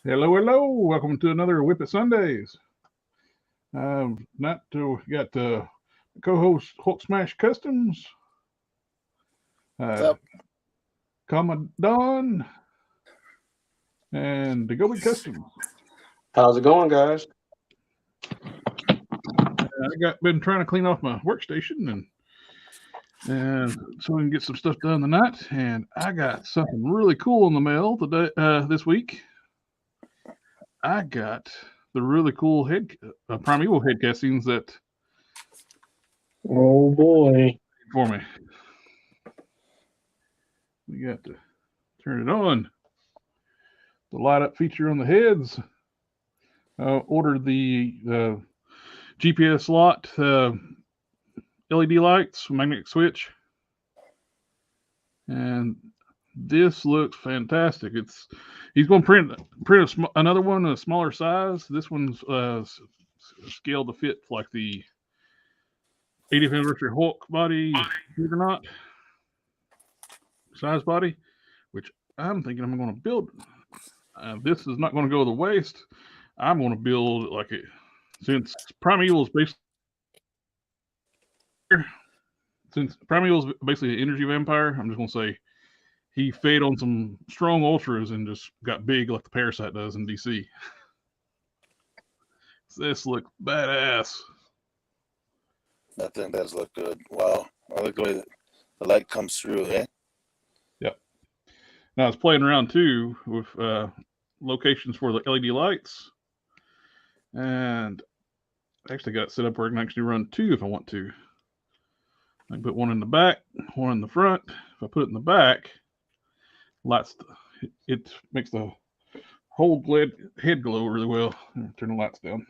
Hello, hello. Welcome to another Whip It Sundays. Not to got co-host Hulk Smash Customs, What's uh, up? Commodon, and DaGobiCustoms. How's it going, guys? Been trying to clean off my workstation and so we can get some stuff done tonight. And I got something really cool in the mail today. This week, I got the really cool primeval head castings that Oh boy. for me. We got to turn it on. The light up feature on the heads. Ordered the GPS slot LED lights, magnetic switch, and this looks fantastic. He's going to print another one a smaller size. This one's scaled to fit like the 80th anniversary Hulk body Juggernaut size body, which I'm thinking I'm going to build. This is not going to go to waste. I'm going to build like it, since Primeval is basically an energy vampire. I'm just going to say he fed on some strong ultras and just got big like the Parasite does in DC. This looks badass. That thing does look good. Wow. I like the way the light comes through, eh? Yep. Now I was playing around too with locations for the LED lights, and I actually got it set up where I can actually run two if I want to. I can put one in the back, one in the front. If I put it in the back, it makes the whole head glow really well. Turn the lights down.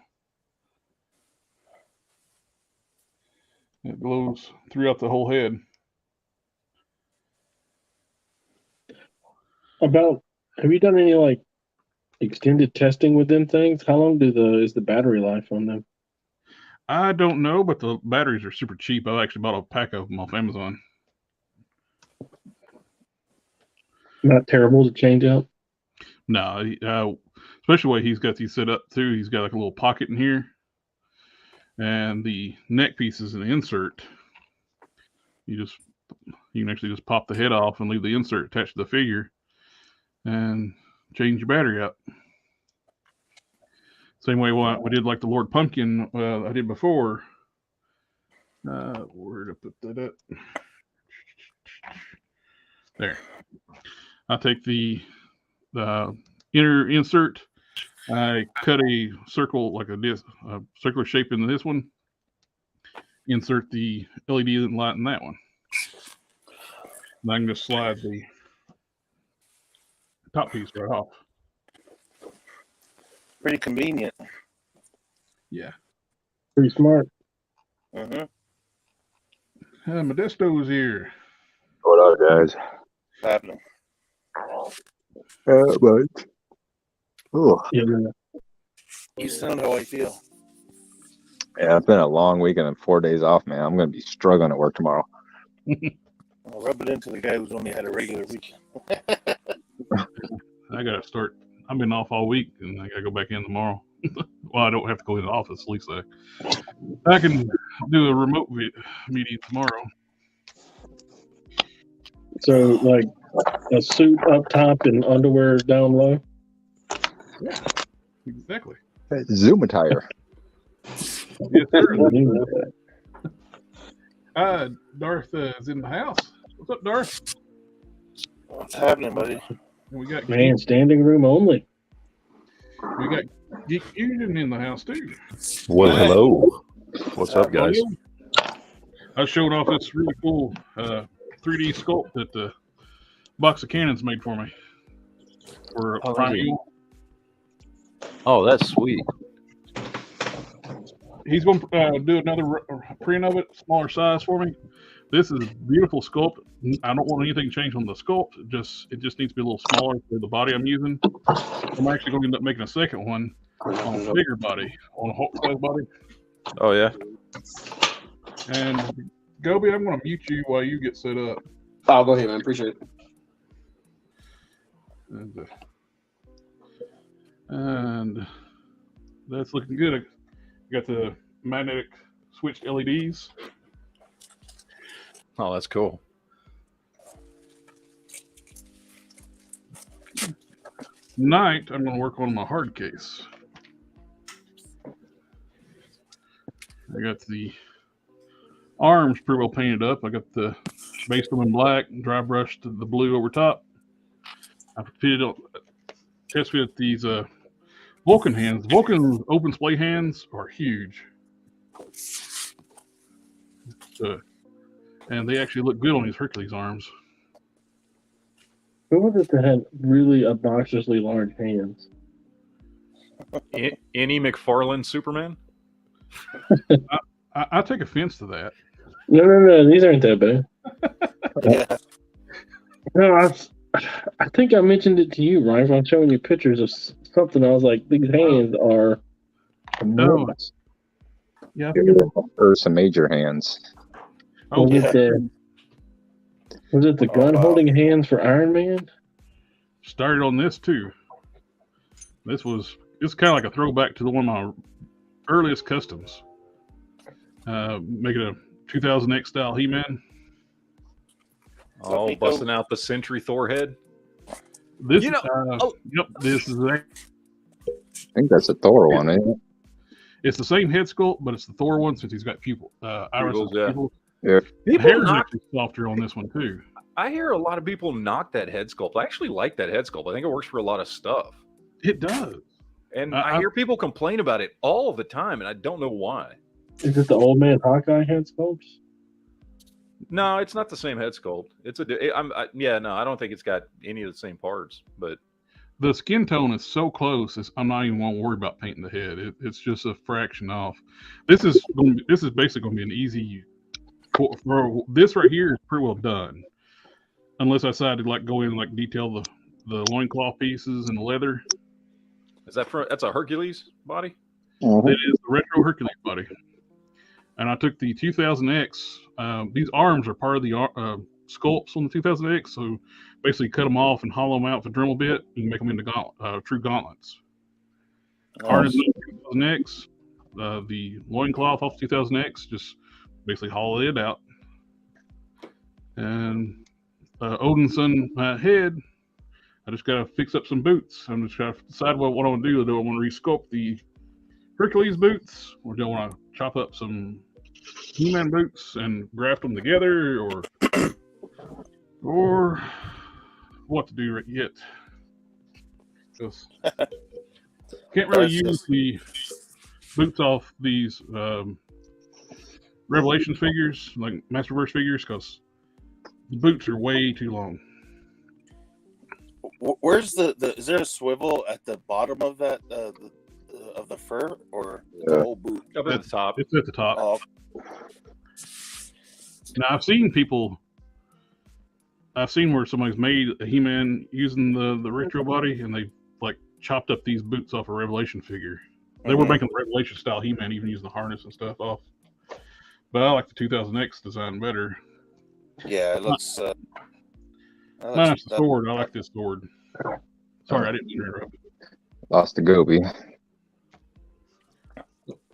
It glows throughout the whole head. Have you done any like extended testing with them things? How long is the battery life on them? I don't know, but the batteries are super cheap. I actually bought a pack of them off Amazon. Not terrible to change out? No, especially the way he's got these set up too. He's got like a little pocket in here, and the neck pieces and the insert. You can actually just pop the head off and leave the insert attached to the figure, and change your battery out. Same way we did like the Lord Pumpkin I did before. Where to put that up? There. I take the inner insert. I cut a circle, like a circular shape into this one. Insert the LED light in that one. And I can just slide the top piece right off. Pretty convenient. Yeah. Pretty smart. Mm-hmm. Modesto's here. What up, guys? What's happening? But Yeah. You sound how I feel. yeah, it's been a long weekend and 4 days off, man. I'm gonna be struggling at work tomorrow. I'll rub it into the guy who's only had a regular weekend. I gotta start. I've been off all week, and I gotta go back in tomorrow. Well, I don't have to go in the office. At least I can do a remote meeting tomorrow. So like a suit up top and underwear down low? Yeah, exactly. Hey, Zoom attire. Yes, sir. Darth is in the house. What's up, Darth? What's happening, buddy? We got Man, standing room only. We got Geek Fusion in the house too. Well, hello. What's up, guys? I was showing off this really cool 3D sculpt that the box of cannons made for me. For Primeval. Oh, that's sweet. He's going to do another print of it, smaller size for me. This is a beautiful sculpt. I don't want anything changed on the sculpt. It just needs to be a little smaller for the body I'm using. I'm actually going to end up making a second one on a bigger body, on a Hulk size body. Oh, yeah. And Gobi, I'm going to mute you while you get set up. Oh, go ahead, man. Appreciate it. And, And that's looking good. I got the magnetic switched LEDs. Oh, that's cool. Tonight, I'm going to work on my hard case. I got the arms pretty well painted up. I got the base them in black, dry brushed the blue over top. I test fit these Vulcan hands. Vulcan open splay hands are huge. And they actually look good on these Hercules arms. Who was it that had really obnoxiously large hands? Any McFarlane Superman? I take offense to that. No, these aren't that bad. Yeah. No, I think I mentioned it to you, Ryan. When I'm showing you pictures of something, I was like, these hands are enormous. Yeah. Or some major hands. Oh, Was it the gun holding hands for Iron Man? started on this too. It's kind of like a throwback to one of my earliest customs. Making a 2000X style He-Man. Oh, busting out the Sentry Thor head. This, Yep. This is I think that's a Thor one, isn't it? it's the same head sculpt, but it's the Thor one since he's got pupil. Iris Pupils, yeah. pupils. Yeah. The People hair's knock, actually softer on this one too. I hear a lot of people knock that head sculpt. I actually like that head sculpt. I think it works for a lot of stuff. It does. And I hear people complain about it all the time, and I don't know why. Is it the old man Hawkeye head sculpts? No, it's not the same head sculpt. It's I don't think it's got any of the same parts. But The skin tone is so close. I'm not even want to worry about painting the head. It's just a fraction off. This is basically going to be an easy. For this right here is pretty well done, unless I decide to like go in and like detail the loincloth pieces and the leather. is that's a Hercules body? Mhm. It is the retro Hercules body, and I took the 2000X. These arms are part of the sculpts on the 2000X, so basically cut them off and hollow them out for a Dremel bit. You can make them into true gauntlets. Harness 2000X, the loincloth off 2000X, just basically hollow it out. And Odinson head, I just got to fix up some boots. I'm just got to decide what I want to do. Do I want to resculpt the Hercules boots, or do I want to chop up some He-Man boots and graft them together, or what to do yet? Just can't really use the boots off these Revelations figures, like Masterverse figures, because the boots are way too long. Where's is there a swivel at the bottom of that of the fur, or the whole boot? Up at the top. It's at the top. Oh, Now I've seen where somebody's made a He-Man using the retro body, and they like chopped up these boots off a Revelation figure. They were making the Revelation style He-Man, even using the harness and stuff off. But I like the 2000X design better. yeah, it looks. Minus the sword, I like this sword. Sorry, I didn't interrupt. Lost to Gobi.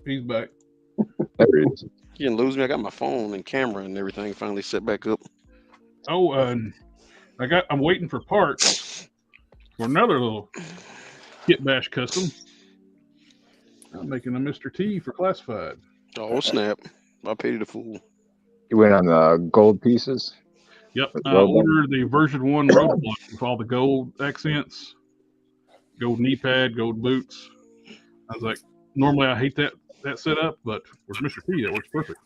He's back. There he is. You didn't lose me. I got my phone and camera and everything finally set back up. Oh, I'm waiting for parts for another little Kit Bash custom. I'm making a Mr. T for classified. Oh, snap. I paid the fool. You went on the gold pieces. Yep, I Well done. ordered the version 1 roadblock with all the gold accents, gold knee pad, gold boots. I was like, normally I hate that setup, but with Mr. T, that works perfect.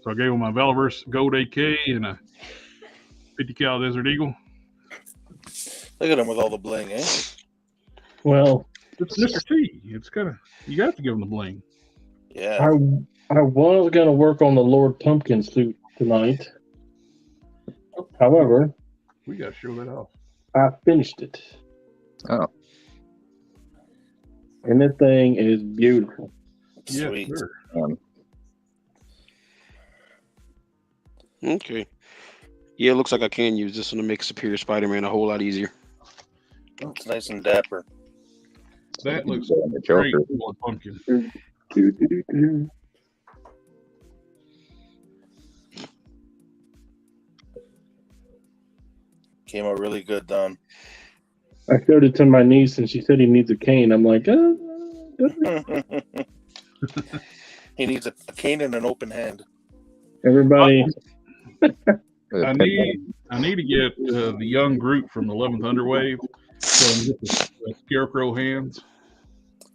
So I gave him my Valorverse gold AK and a 50 cal Desert Eagle. Look at him with all the bling, eh? Well, It's Mr. T. It's kind of, you got to give him the bling. Yeah. I was going to work on the Lord Pumpkin suit tonight. However, We got to show that off. I finished it. Oh, And that thing is beautiful. Sweet. Yes, sir. Okay. Yeah, it looks like I can use this one to make Superior Spider-Man a whole lot easier. It's nice and dapper. That looks The great. Joker. Lord Pumpkin. Came out really good, Don. I showed it to my niece, and she said he needs a cane. I'm like, He needs a cane and an open hand. everybody. I need to get the young Groot from the 11th Underwave so I can get the Scarecrow hands.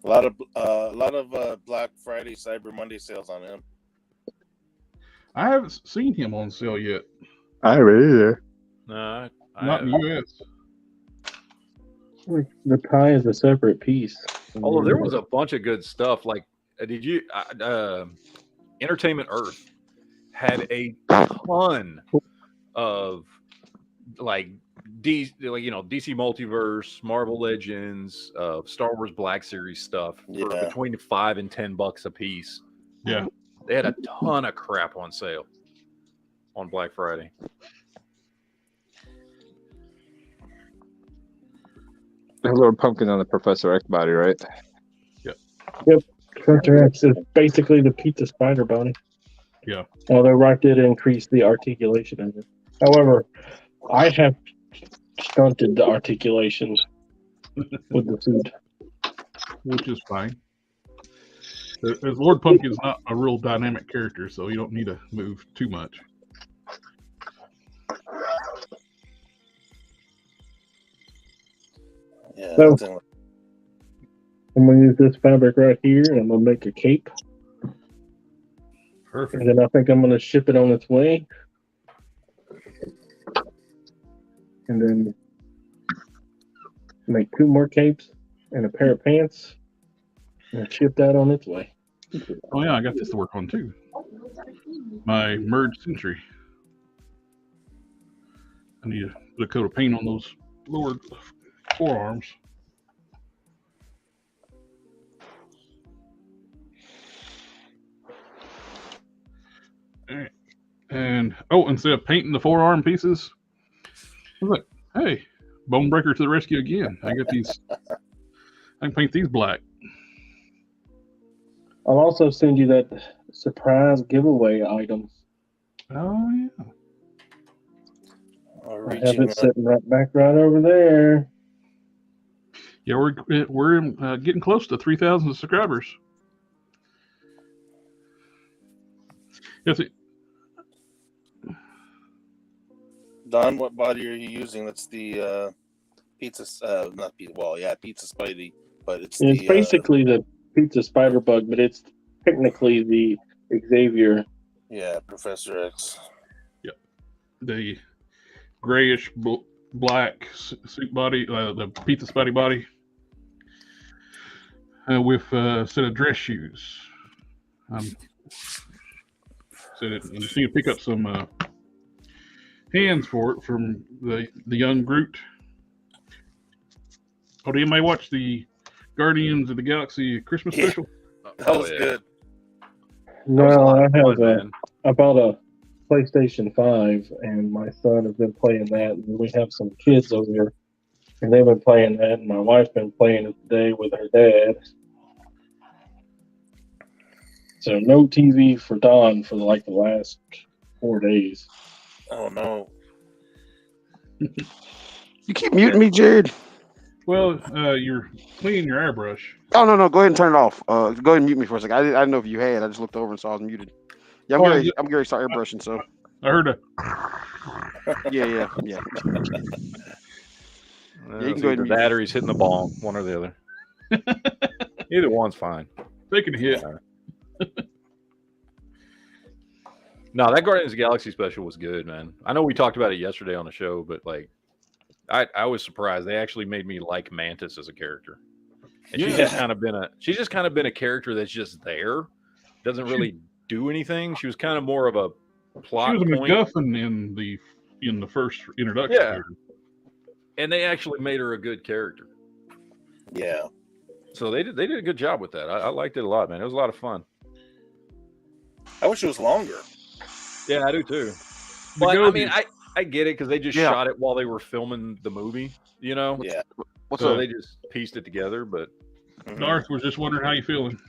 A lot of Black Friday, Cyber Monday sales on him. I haven't seen him on sale yet. I haven't either. No, Not in the U.S. The tie is a separate piece. Although there was a bunch of good stuff. Like, did you? Entertainment Earth had a ton of like DC Multiverse, Marvel Legends, Star Wars Black Series stuff for between $5 and $10 a piece. Yeah, they had a ton of crap on sale on Black Friday. There's Lord Pumpkin on the Professor X body, right? Yep. Professor X is basically the pizza spider body. Yeah. Although Rock did increase the articulation of it. However, I have stunted the articulation with the suit. Which is fine. Lord Pumpkin's not a real dynamic character, so you don't need to move too much. Yeah. So, I'm going to use this fabric right here, and I'm going to make a cape. Perfect. And then I think I'm going to ship it on its way. And then make 2 more capes and a pair of pants and ship that on its way. Oh yeah, I got this to work on too. My merged sentry. I need to put a coat of paint on those lower forearms. All right. And instead of painting the forearm pieces, look, hey, Bone Breaker to the rescue again. I got these. I can paint these black. I'll also send you that surprise giveaway item. Oh yeah. I have it sitting right over there. Yeah, we're getting close to 3,000 subscribers. Yes. Don, what body are you using? That's the pizza, not pizza. Well, yeah, Pizza Spidey, but it's basically the Pizza Spider Bug, but it's technically the Xavier. Yeah, Professor X. Yep. The grayish black suit body, the Pizza Spidey body, with a set of dress shoes. So you just need to pick up some hands for it from the young Groot. Oh, did anybody watch the Guardians of the Galaxy Christmas special? That was good. No, I bought a PlayStation 5, and my son has been playing that, and we have some kids over here, and they've been playing that, and my wife's been playing it today with her dad. So no TV for Don for like the last 4 days. Oh no! You keep muting me, Jared. Well, you're cleaning your airbrush. Oh no, go ahead and turn it off. Go ahead and mute me for a second. I didn't know if you had. I just looked over and saw I was muted. Yeah, I'm getting ready to start airbrushing. So I heard a. Yeah. You can go ahead and the battery's hitting the ball, one or the other. Either one's fine. Taking a hit. No, that Guardians of the Galaxy special was good, man. I know we talked about it yesterday on the show, but like, I was surprised. They actually made me like Mantis as a character. And she's just kind of been a character that's just there, doesn't really do anything. She was kind of more of a plot. She was a point. MacGuffin in the first introduction. Yeah, and they actually made her a good character. Yeah. So they did a good job with that. I liked it a lot, man. It was a lot of fun. I wish it was longer. Yeah, I do too. But I mean, I get it because they just shot it while they were filming the movie, you know? Yeah. What's so up? they just pieced it together, but Darth was just wondering how you feeling.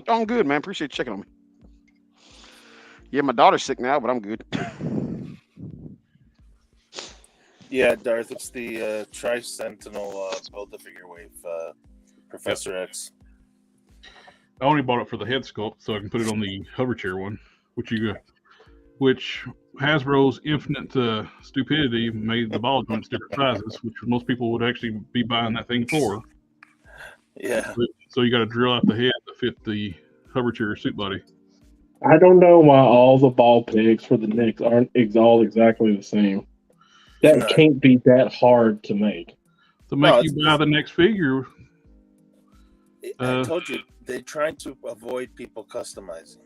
I'm good, man. Appreciate you checking on me. Yeah, my daughter's sick now, but I'm good. Yeah, Darth, it's the Tri-Sentinel Build-A-Figure Wave Professor X. I only bought it for the head sculpt so I can put it on the hover chair one, which Hasbro's infinite stupidity made the ball joints different sizes, which most people would actually be buying that thing for. Yeah. So you got to drill out the head to fit the hover chair suit body. I don't know why all the ball pegs for the Knicks aren't all exactly the same. That can't be that hard to make. To make you buy the next figure. I told you, they're trying to avoid people customizing.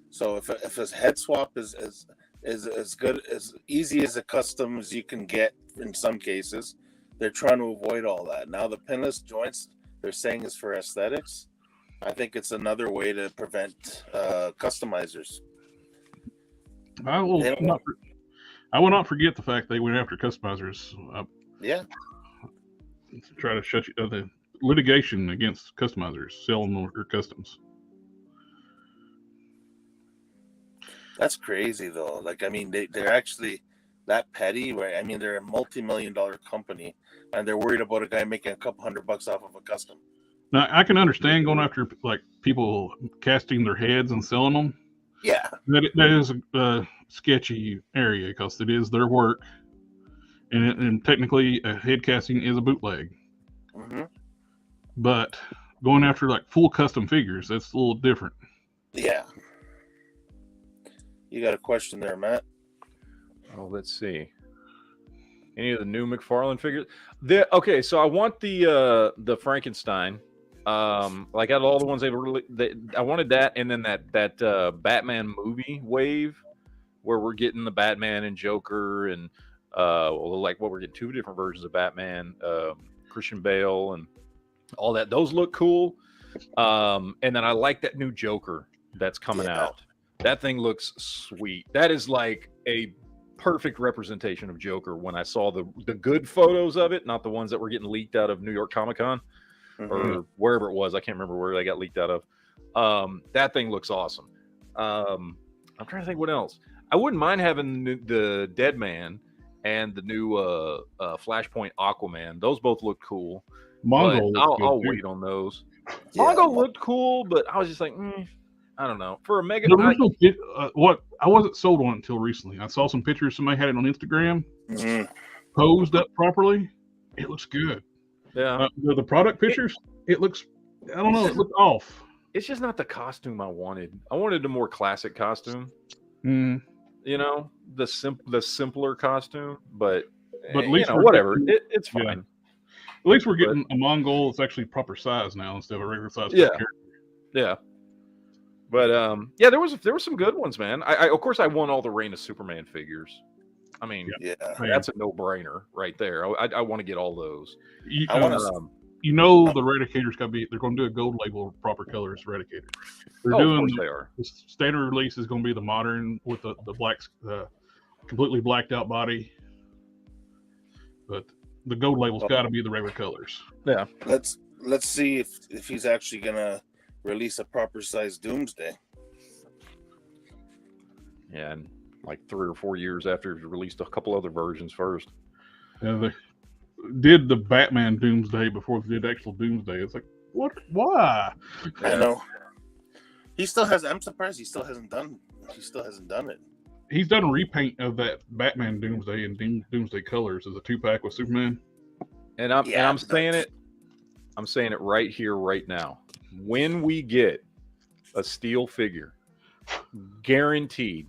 So if a head swap is as good, as easy as a custom as you can get in some cases, they're trying to avoid all that. Now the pinless joints, they're saying is for aesthetics. I think it's another way to prevent customizers. I will not forget the fact they went after customizers. Yeah. Try to shut you the litigation against customizers, selling or customs. That's crazy though. Like, I mean, they're actually that petty, right? I mean, they're a multi-million-dollar company, and they're worried about a guy making a couple $100 off of a custom. Now, I can understand going after like people casting their heads and selling them. Yeah, that is a sketchy area because it is their work, and technically a head casting is a bootleg. Mm-hmm. But going after like full custom figures, that's a little different. Yeah. You got a question there, Matt? Oh, let's see. Any of the new McFarlane figures? Okay, so I want the Frankenstein. Like out of all the ones they've really, I wanted that, and then that Batman movie wave, where we're getting the Batman and Joker, and like what we're getting 2 different versions of Batman, Christian Bale, and all that. Those look cool. And then I like that new Joker that's coming out. That thing looks sweet. That is like a perfect representation of Joker when I saw the good photos of it, not the ones that were getting leaked out of New York Comic Con or wherever it was. I can't remember where they got leaked out of. That thing looks awesome. I'm trying to think what else. I wouldn't mind having the Dead Man and the new Flashpoint Aquaman. Those both look cool. Mongo, I'll wait on those. Yeah, Mongo looked cool, but I was just like, I don't know. For a mega, what I wasn't sold on it until recently. I saw some pictures. Somebody had it on Instagram, posed up properly. It looks good. Yeah. The product pictures, it looks. I don't know. It looked off. It's just not the costume I wanted. I wanted a more classic costume. Mm. You know, the simpler costume, but at least whatever. It's fine. Yeah. At least we're getting a Mongol that's actually proper size now instead of a regular size. Yeah. But yeah, there was some good ones, man. I of course I won all the Reign of Superman figures. I mean, that's a no-brainer right there. I want to get all those. The Eradicator's got to be. They're going to do a gold label of proper colors Eradicator. They're doing. Of course they are. The standard release is going to be the modern with the black, completely blacked out body. But the gold label's got to be the regular colors. Yeah. Let's see if he's actually gonna release a proper size Doomsday. Yeah, and like 3 or 4 years after he released a couple other versions first. Yeah, they did the Batman Doomsday before they did actual Doomsday. It's like, what? Why? I know. He still has. I'm surprised he still hasn't done it. He's done a repaint of that Batman Doomsday and Doomsday Colors as a 2-pack with Superman. And I'm saying it. I'm saying it right here, right now. When we get a steel figure, guaranteed,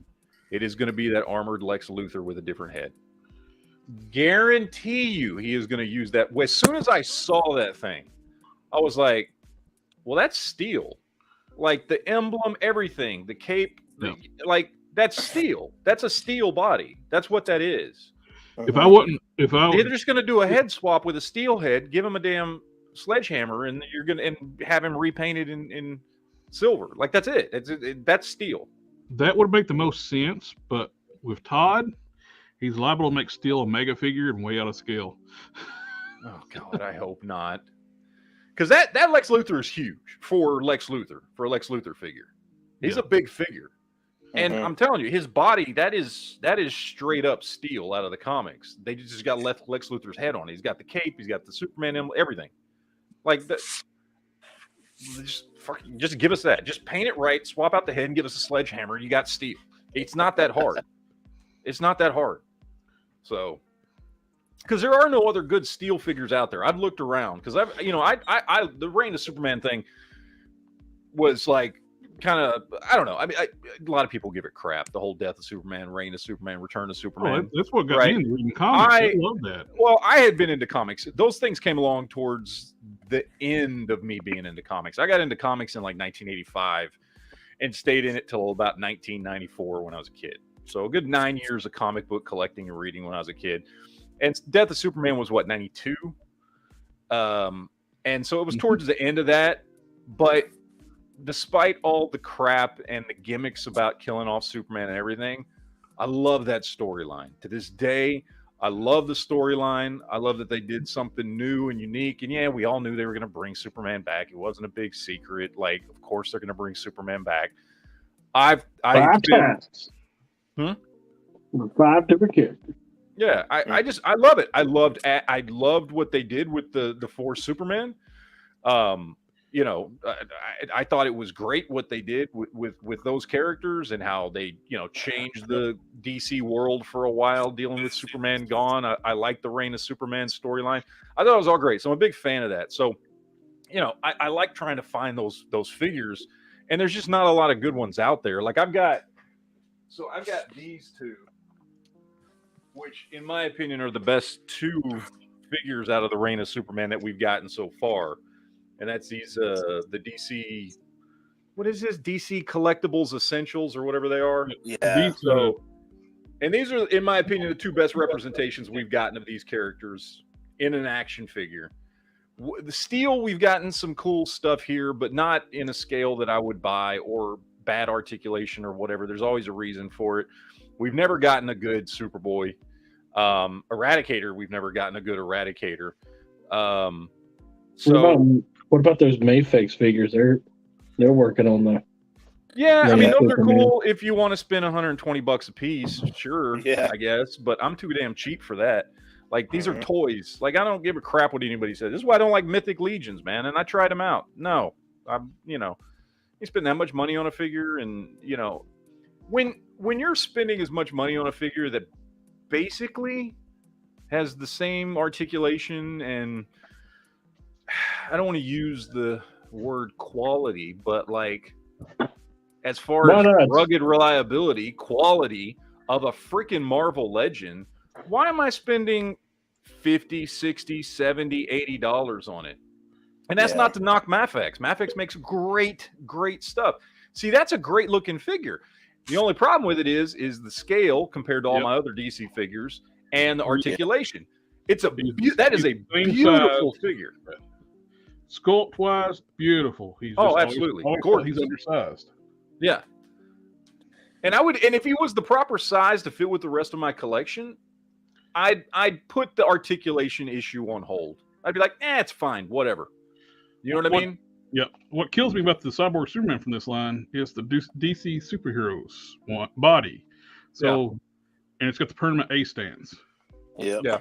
it is going to be that armored Lex Luthor with a different head. Guarantee you, he is going to use that. As soon as I saw that thing, I was like, "Well, that's steel. Like the emblem, everything, the cape, like." That's steel. That's a steel body. That's what that is. They're just going to do a head swap with a steel head, give him a damn sledgehammer, and you're going to have him repainted in silver. Like that's it. That's steel. That would make the most sense, but with Todd, he's liable to make steel a mega figure and way out of scale. Oh God, I hope not. because that Lex Luthor is huge for a Lex Luthor figure. He's a big figure. And I'm telling you, his body, that is straight up steel out of the comics. They just got Lex Luthor's head on it. He's got the cape, he's got the Superman emblem, everything. Like that. Just give us that. Just paint it right, swap out the head, and give us a sledgehammer. You got steel. It's not that hard. It's not that hard. So, because there are no other good steel figures out there. I've looked around because the Reign of Superman thing was like kind of, I don't know. I mean, a lot of people give it crap. The whole Death of Superman, Reign of Superman, Return of Superman. That's what got me into reading comics. I love that. Well, I had been into comics. Those things came along towards the end of me being into comics. I got into comics in like 1985 and stayed in it till about 1994 when I was a kid. So a good 9 years of comic book collecting and reading when I was a kid. And Death of Superman was what, 92? And so it was towards the end of that. But despite all the crap and the gimmicks about killing off Superman and everything, I love that storyline. To this day, I love the storyline. I love that they did something new and unique. And yeah, we all knew they were going to bring Superman back. It wasn't a big secret. Like, of course, they're going to bring Superman back. Five times. 5 different characters. Yeah, I love it. I loved what they did with the 4 Superman. I thought it was great what they did with those characters and how they, changed the DC world for a while, dealing with Superman gone. I like the Reign of Superman storyline. I thought it was all great. So I'm a big fan of that. So, I like trying to find those figures, and there's just not a lot of good ones out there. Like I've got these two, which in my opinion are the best 2 figures out of the Reign of Superman that we've gotten so far. And that's these, the DC, what is this? DC Collectibles Essentials or whatever they are. Yeah. And these are, in my opinion, the 2 best representations we've gotten of these characters in an action figure. The steel, we've gotten some cool stuff here, but not in a scale that I would buy, or bad articulation or whatever. There's always a reason for it. We've never gotten a good Superboy. Eradicator, we've never gotten a good Eradicator. What about those Mayfix figures? They're working on the. Yeah, I mean, those are cool if you want to spend $120 a piece. Sure, yeah, I guess, but I'm too damn cheap for that. Like, these are toys. Like, I don't give a crap what anybody says. This is why I don't like Mythic Legions, man. And I tried them out. No, you spend that much money on a figure, and when you're spending as much money on a figure that basically has the same articulation and, I don't want to use the word quality, but like as far as rugged reliability, quality of a freaking Marvel Legend, why am I spending $50, $60, $70, $80 on it? And that's not to knock Mafex. Mafex makes great stuff. See, that's a great looking figure. The only problem with it is the scale compared to all my other DC figures and the articulation. That is a beautiful figure. Sculpt wise, beautiful. He's absolutely gorgeous. He's undersized. Yeah, and if he was the proper size to fit with the rest of my collection, I'd put the articulation issue on hold. I'd be like, it's fine, whatever. You know what I mean? Yeah. What kills me about the Cyborg Superman from this line is the DC superheroes body. So, and it's got the permanent A stands. Yeah.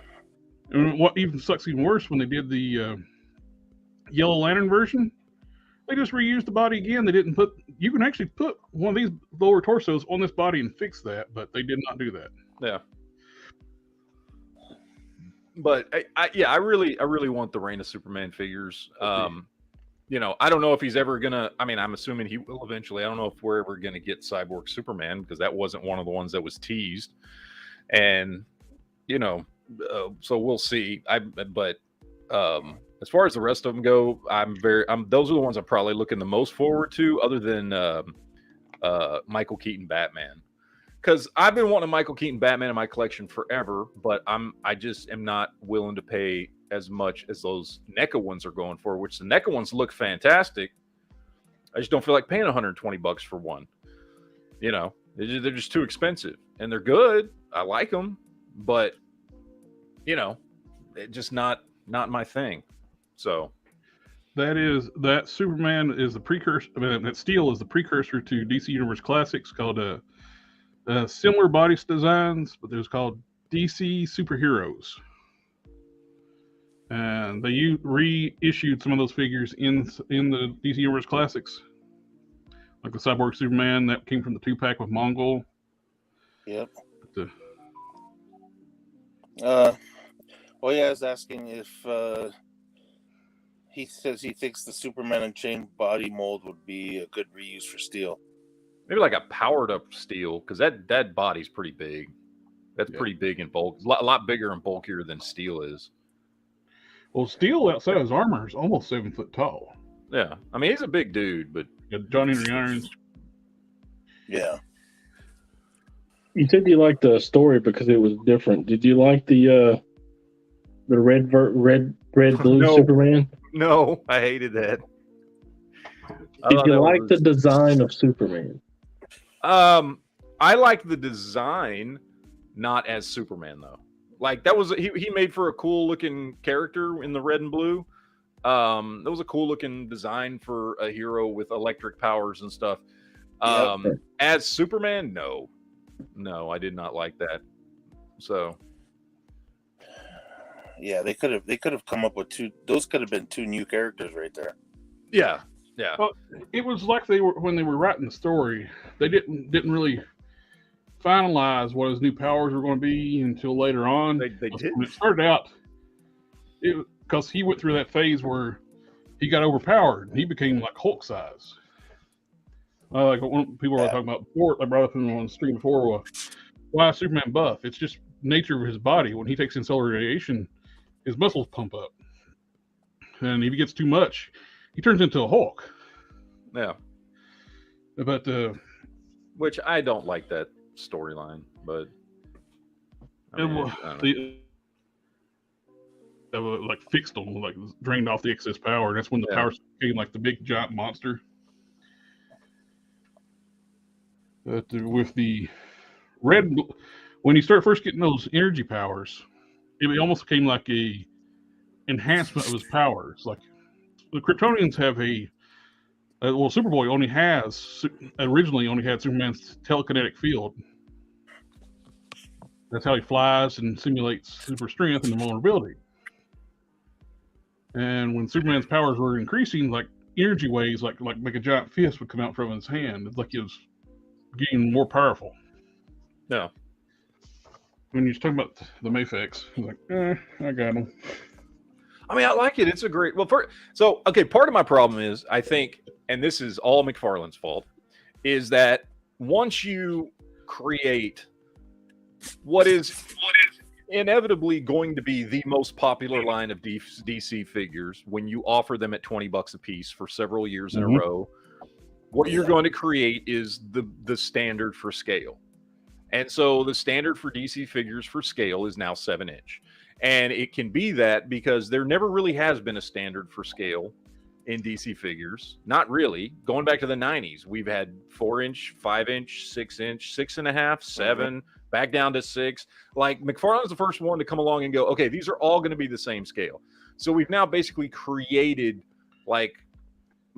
And what sucks even worse, when they did the Yellow Lantern version, they just reused the body again. They didn't you can actually put one of these lower torsos on this body and fix that, but they did not do that. Yeah. But I really want the Reign of Superman figures. I don't know if he's ever gonna. I mean, I'm assuming he will eventually. I don't know if we're ever gonna get Cyborg Superman, because that wasn't one of the ones that was teased. And so we'll see. But as far as the rest of them go, those are the ones I'm probably looking the most forward to, other than Michael Keaton Batman. Because I've been wanting a Michael Keaton Batman in my collection forever, but I just am not willing to pay as much as those NECA ones are going for, which the NECA ones look fantastic. I just don't feel like paying $120 for one. They're just too expensive, and they're good. I like them, but it's just not my thing. So that Superman is the precursor. I mean, that Steel is the precursor to DC Universe Classics, called similar body designs, but there's called DC Superheroes, and they reissued some of those figures in the DC Universe Classics, like the Cyborg Superman that came from the 2-pack with Mongol. Yep. But, I was asking if he says he thinks the Superman Unchained body mold would be a good reuse for Steel. Maybe like a powered up Steel, because that body's pretty big. That's pretty big in bulk. A lot bigger and bulkier than Steel is. well, Steel outside his armor is almost 7 foot tall. Yeah, I mean he's a big dude, but John Henry Irons. Yeah. You said you liked the story because it was different. Did you like the red blue No. Superman? no, I hated that. Did you like the design of Superman? I like the design, not as Superman though. Like that was he made for a cool looking character in the red and blue. That was a cool looking design for a hero with electric powers and stuff. As Superman, no, I did not like that. So Yeah, they could have come up with two. Those could have been two new characters right there. yeah. Well, it was like when they were writing the story, they didn't really finalize what his new powers were going to be until later on. They did. When it started out, because he went through that phase where he got overpowered and he became like Hulk size. Like one people were talking about before, I brought up on the stream before. Why is Superman buff? It's just nature of his body. When he takes in solar radiation, his muscles pump up, and if he gets too much, he turns into a Hulk. Yeah. But which I don't like that storyline, but they like fixed him, like drained off the excess power, and that's when the power became like the big giant monster. But with the red, when you start first getting those energy powers, it almost became like a enhancement of his powers. Like the Kryptonians have Superboy originally only had Superman's telekinetic field. That's how he flies and simulates super strength and invulnerability. And when Superman's powers were increasing, like energy waves, like a giant fist would come out from his hand. It's like he was getting more powerful. Yeah. When you're talking about the Mafex, he's like, I got him. I mean, I like it. It's a great. Well, part of my problem is, I think, and this is all McFarlane's fault, is that once you create what is inevitably going to be the most popular line of DC figures, when you offer them at $20 a piece for several years in a row, what you're going to create is the standard for scale. And so the standard for DC figures for scale is now 7-inch. And it can be that because there never really has been a standard for scale in DC figures. Not really. Going back to the 90s, we've had 4-inch, 5-inch, 6-inch, 6.5, 7, back down to 6. Like McFarlane's the first one to come along and go, okay, these are all going to be the same scale. So we've now basically created like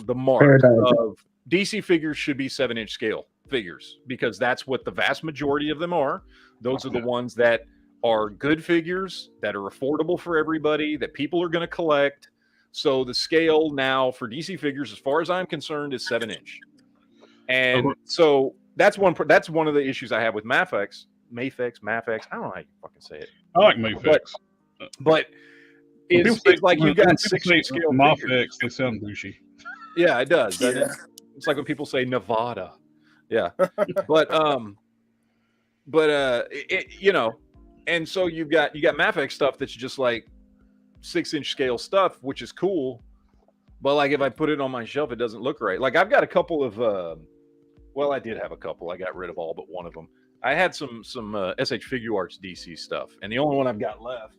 the mark of DC figures should be 7-inch scale figures, because that's what the vast majority of them are. Those are the ones that are good figures, that are affordable for everybody, that people are going to collect. So the scale now for DC figures, as far as I'm concerned, is 7-inch. And so that's one of the issues I have with Mafex. I don't know how you fucking say it. I like Mafex. But it's like you got 6-inch scale Mafex, they sound douchey. Yeah, it does. It's like when people say Nevada. Yeah. but you know, and so you got Mafex stuff that's just like 6-inch scale stuff, which is cool. But like if I put it on my shelf, it doesn't look right. Like I've got a couple of I did have a couple. I got rid of all but one of them. I had some SH Figure Arts DC stuff, and the only one I've got left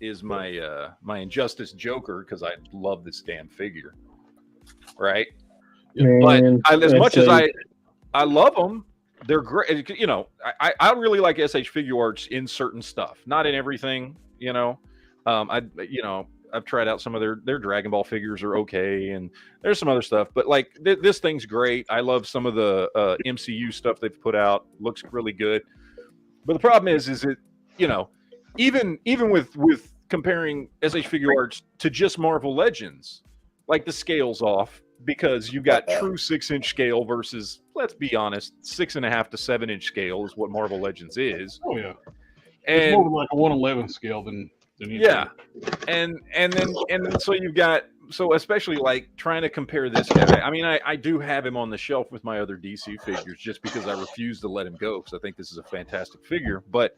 is my Injustice Joker, because I love this damn figure. Right? Man, but as much as I love them, they're great. You know, I really like SH Figure Arts in certain stuff, not in everything. You know, tried out some of their Dragon Ball figures are okay, and there's some other stuff, but like this thing's great. I love some of the MCU stuff they've put out. Looks really good. But the problem is it, you know, even with comparing SH Figure Arts to just Marvel Legends, like the scale's off because you got true 6-inch scale versus, let's be honest, 6.5 to 7-inch scale is what Marvel Legends is. Oh yeah, and it's more like a 1/11 scale than yeah, and then so you've got, so especially like trying to compare this guy. I mean, I do have him on the shelf with my other DC figures just because I refuse to let him go because I think this is a fantastic figure, but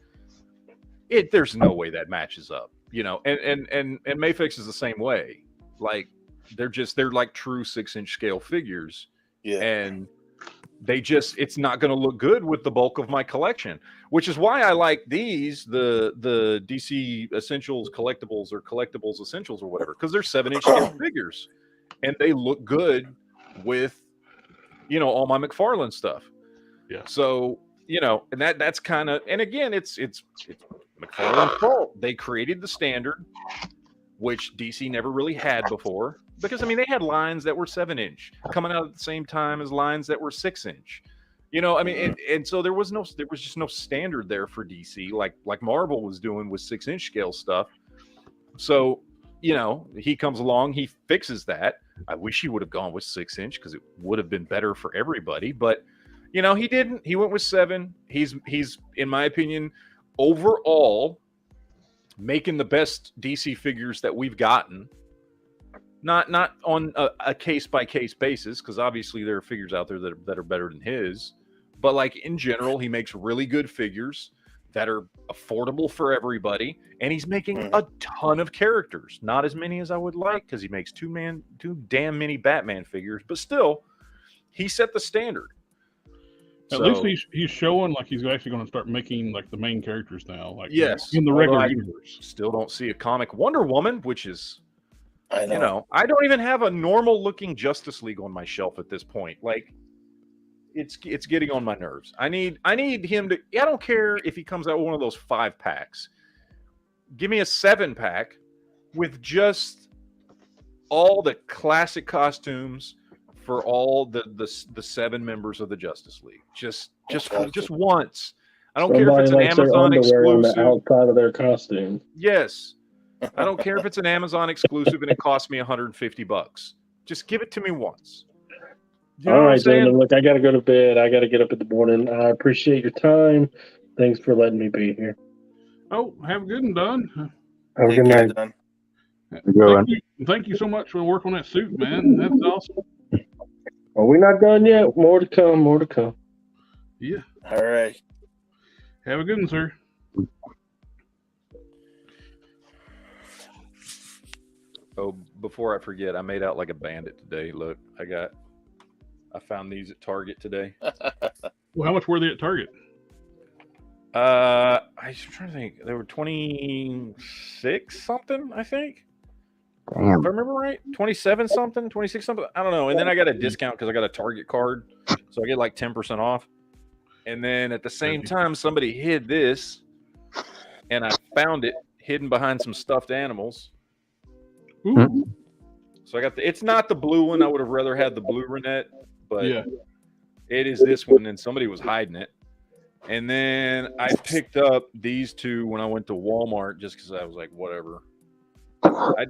there's no way that matches up, you know. And Mayfix is the same way. Like they're like true 6-inch scale figures, and it's not going to look good with the bulk of my collection, which is why I like these, the DC Essentials Collectibles or Collectibles Essentials or whatever, because they're 7-inch scale figures and they look good with, you know, all my McFarlane stuff. Yeah. So, you know, and that's kind of, and again, it's McFarlane's fault. They created the standard, which DC never really had before. Because I mean, they had lines that were 7-inch coming out at the same time as lines that were 6-inch. You know, I mean, and so there was just no standard there for DC, like Marvel was doing with 6-inch scale stuff. So, you know, he comes along, he fixes that. I wish he would have gone with 6-inch because it would have been better for everybody. But, you know, he didn't. He went with 7. He's in my opinion, overall, making the best DC figures that we've gotten. Not on a case-by-case basis, because obviously there are figures out there that are better than his. But like in general, he makes really good figures that are affordable for everybody, and he's making a ton of characters. Not as many as I would like, because he makes too damn many Batman figures. But still, he set the standard. At least he's showing like he's actually going to start making like the main characters now, like yes, in the regular universe. Still don't see a comic Wonder Woman, which is. I know. You know, I don't even have a normal looking Justice League on my shelf at this point. Like, it's getting on my nerves. I need him to. I don't care if he comes out with one of those 5-packs. Give me a 7-pack with just all the classic costumes for all the 7 members of the Justice League. Just once. I don't care if it's an Amazon exclusive. On the outside of their costume. Yes. I don't care if it's an Amazon exclusive and it costs me $150. Just give it to me once. You know all right, Damon, look, I got to go to bed. I got to get up in the morning. I appreciate your time. Thanks for letting me be here. Oh, have a good one, Don. Have a good night. Thank you so much for working on that suit, man. That's awesome. Well, we're not done yet. More to come. More to come. Yeah. All right. Have a good one, sir. Oh, before I forget, I made out like a bandit today. Look, I found these at Target today. Well, how much were they at Target? I was trying to think. They were 26 something, I think. Damn. If I remember right, 27 something, 26 something. I don't know. And then I got a discount because I got a Target card, so I get like 10% off. And then at the same time, somebody hid this, and I found it hidden behind some stuffed animals. Ooh. So I got it's not the blue one. I would have rather had the blue Renette, but yeah, it is this one, and somebody was hiding it. And then I picked up these two when I went to Walmart just because I was like, whatever. I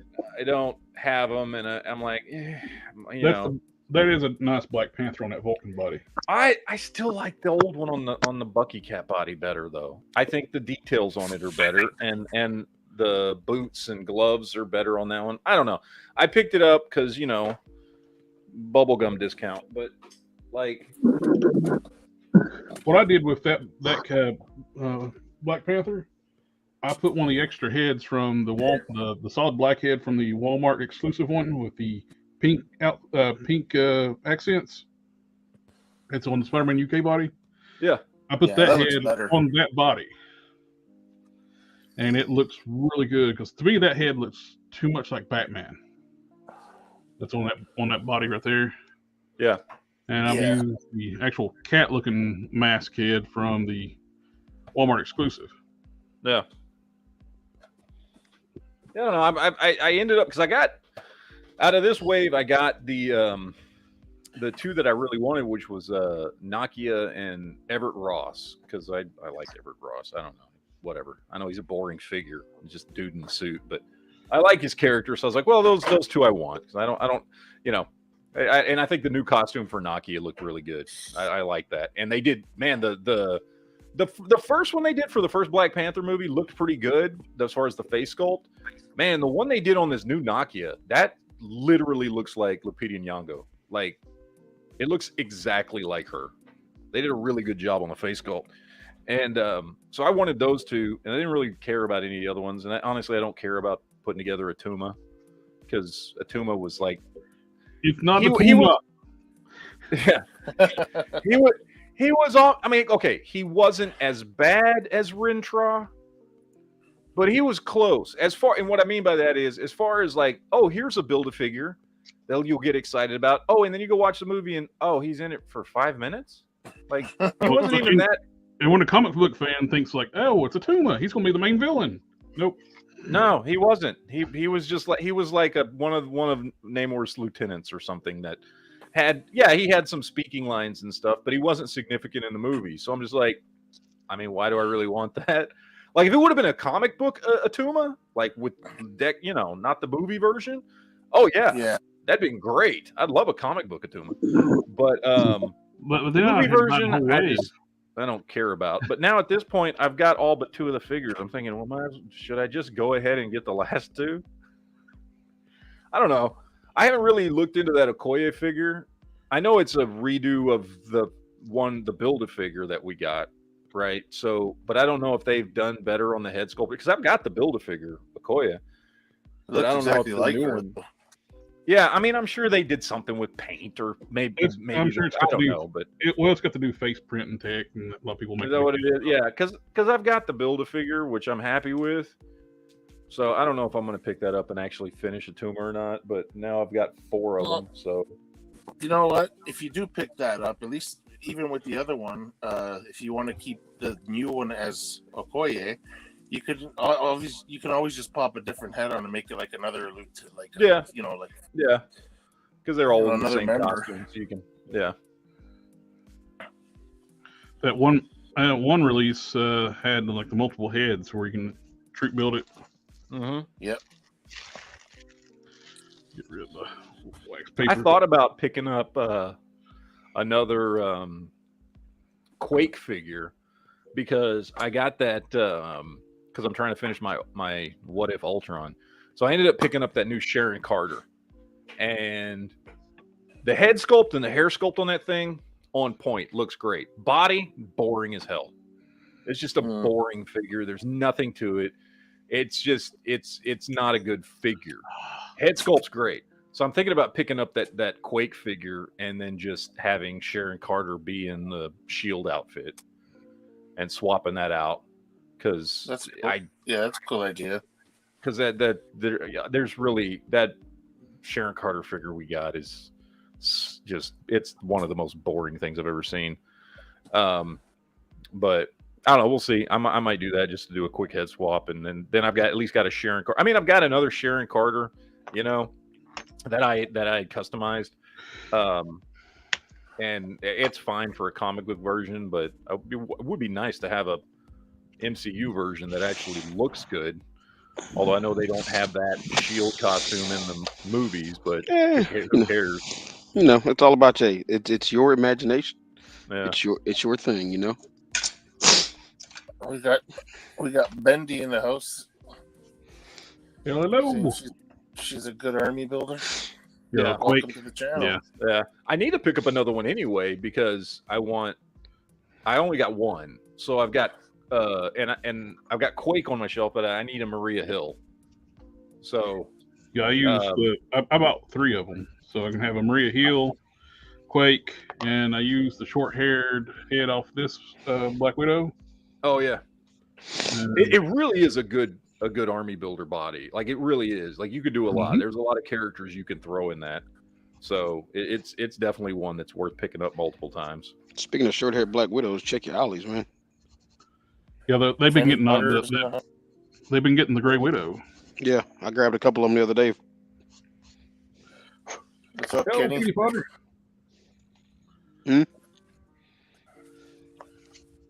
don't have them, and I'm like, you know. That is a nice Black Panther on that Vulcan body. I still like the old one on the Bucky Cat body better, though. I think the details on it are better, and the boots and gloves are better on that one. I don't know. I picked it up because, you know, bubblegum discount. But, like... What I did with that Black Panther, I put one of the extra heads from the solid black head from the Walmart exclusive one with the pink accents. It's on the Spider-Man UK body. Yeah. I put that head on that body. And it looks really good because to me that head looks too much like Batman. That's on that body right there. Yeah. And I've used the actual cat-looking mask head from the Walmart exclusive. Yeah. I don't know. I ended up because I got out of this wave. I got the two that I really wanted, which was Nakia and Everett Ross, because I like Everett Ross. I don't know, whatever. I know he's a boring figure, just a dude in the suit, but I like his character. So I was like, well, those two I want, because I don't, you know. And I think the new costume for Nakia looked really good. I like that. And they did, man, the first one they did for the first Black Panther movie looked pretty good as far as the face sculpt. Man, the one they did on this new Nakia, that literally looks like Lupita Nyong'o. Like, it looks exactly like her. They did a really good job on the face sculpt. And so I wanted those two, and I didn't really care about any of the other ones. And honestly, I don't care about putting together Atuma, because Atuma was like, it's not he was, yeah, he was on. I mean, okay, he wasn't as bad as Rintrah, but he was close. As far, and what I mean by that is, as far as like, oh, here's a Build-A-Figure that you'll get excited about. Oh, and then you go watch the movie, and oh, he's in it for 5 minutes. Like, he wasn't even that. And when a comic book fan thinks like, oh, it's Atuma, he's going to be the main villain. Nope. No, he wasn't. He was just like, he was like one of Namor's lieutenants or something that had, yeah, he had some speaking lines and stuff, but he wasn't significant in the movie. So I'm just like, I mean, why do I really want that? Like, if it would have been a comic book Atuma, like with deck, you know, not the movie version. Oh yeah, that'd been great. I'd love a comic book Atuma, but the movie version, I don't care about. But now at this point, I've got all but two of the figures. I'm thinking, well, should I just go ahead and get the last two? I don't know. I haven't really looked into that Okoye figure. I know it's a redo of the Build-A-Figure that we got, right? So, but I don't know if they've done better on the head sculpt, because I've got the Build-A-Figure Okoye. But I don't know if the new one. Yeah, I mean, I'm sure they did something with paint, or maybe I'm sure I don't know, but it's got to do face print and tech, and a lot of people make. Is that what it is? Yeah, because I've got the Build-A-Figure, which I'm happy with. So I don't know if I'm going to pick that up and actually finish Atuma or not. But now I've got 4 of them. So you know what? If you do pick that up, at least even with the other one, if you want to keep the new one as Okoye, you can always just pop a different head on and make it like another like yeah, yeah, because they're all in the same costume, so you can That one release had like the multiple heads where you can troop build it. Mm-hmm. Yep. Get rid of the wax paper. I thought about picking up another Quake figure, because I got that. Because I'm trying to finish my What If Ultron. So I ended up picking up that new Sharon Carter. And the head sculpt and the hair sculpt on that thing, on point. Looks great. Body, boring as hell. It's just a boring figure. There's nothing to it. It's just, it's not a good figure. Head sculpt's great. So I'm thinking about picking up that Quake figure and then just having Sharon Carter be in the S.H.I.E.L.D. outfit and swapping that out. Because that's cool. That's a cool idea. Because there's really, that Sharon Carter figure we got is just, it's one of the most boring things I've ever seen. But I don't know, we'll see. I might do that just to do a quick head swap, and then I've got at least got a Sharon Carter. I mean, I've got another Sharon Carter, you know, that I customized. And it's fine for a comic book version, but it would be nice to have a MCU version that actually looks good. Although I know they don't have that S.H.I.E.L.D. costume in the movies, but who cares? You know, it's all about you. It's your imagination. Yeah. It's your thing, you know. We got Bendy in the house. Hello. She's a good army builder. Yeah. Welcome to the channel. Yeah. I need to pick up another one anyway, because I only got one. So I've got and I've got Quake on my shelf, but I need a Maria Hill. So yeah, I used I bought 3 of them, so I can have a Maria Hill, Quake, and I use the short-haired head off this Black Widow. Oh yeah, it really is a good army builder body. Like, it really is. Like, you could do a lot. There's a lot of characters you can throw in that. So it's definitely one that's worth picking up multiple times. Speaking of short-haired Black Widows, check your alleys, man. Yeah, they've been getting they've been getting the Gray Widow. Yeah, I grabbed a couple of them the other day. What's up, Hello, Kenny? Kitty Potter.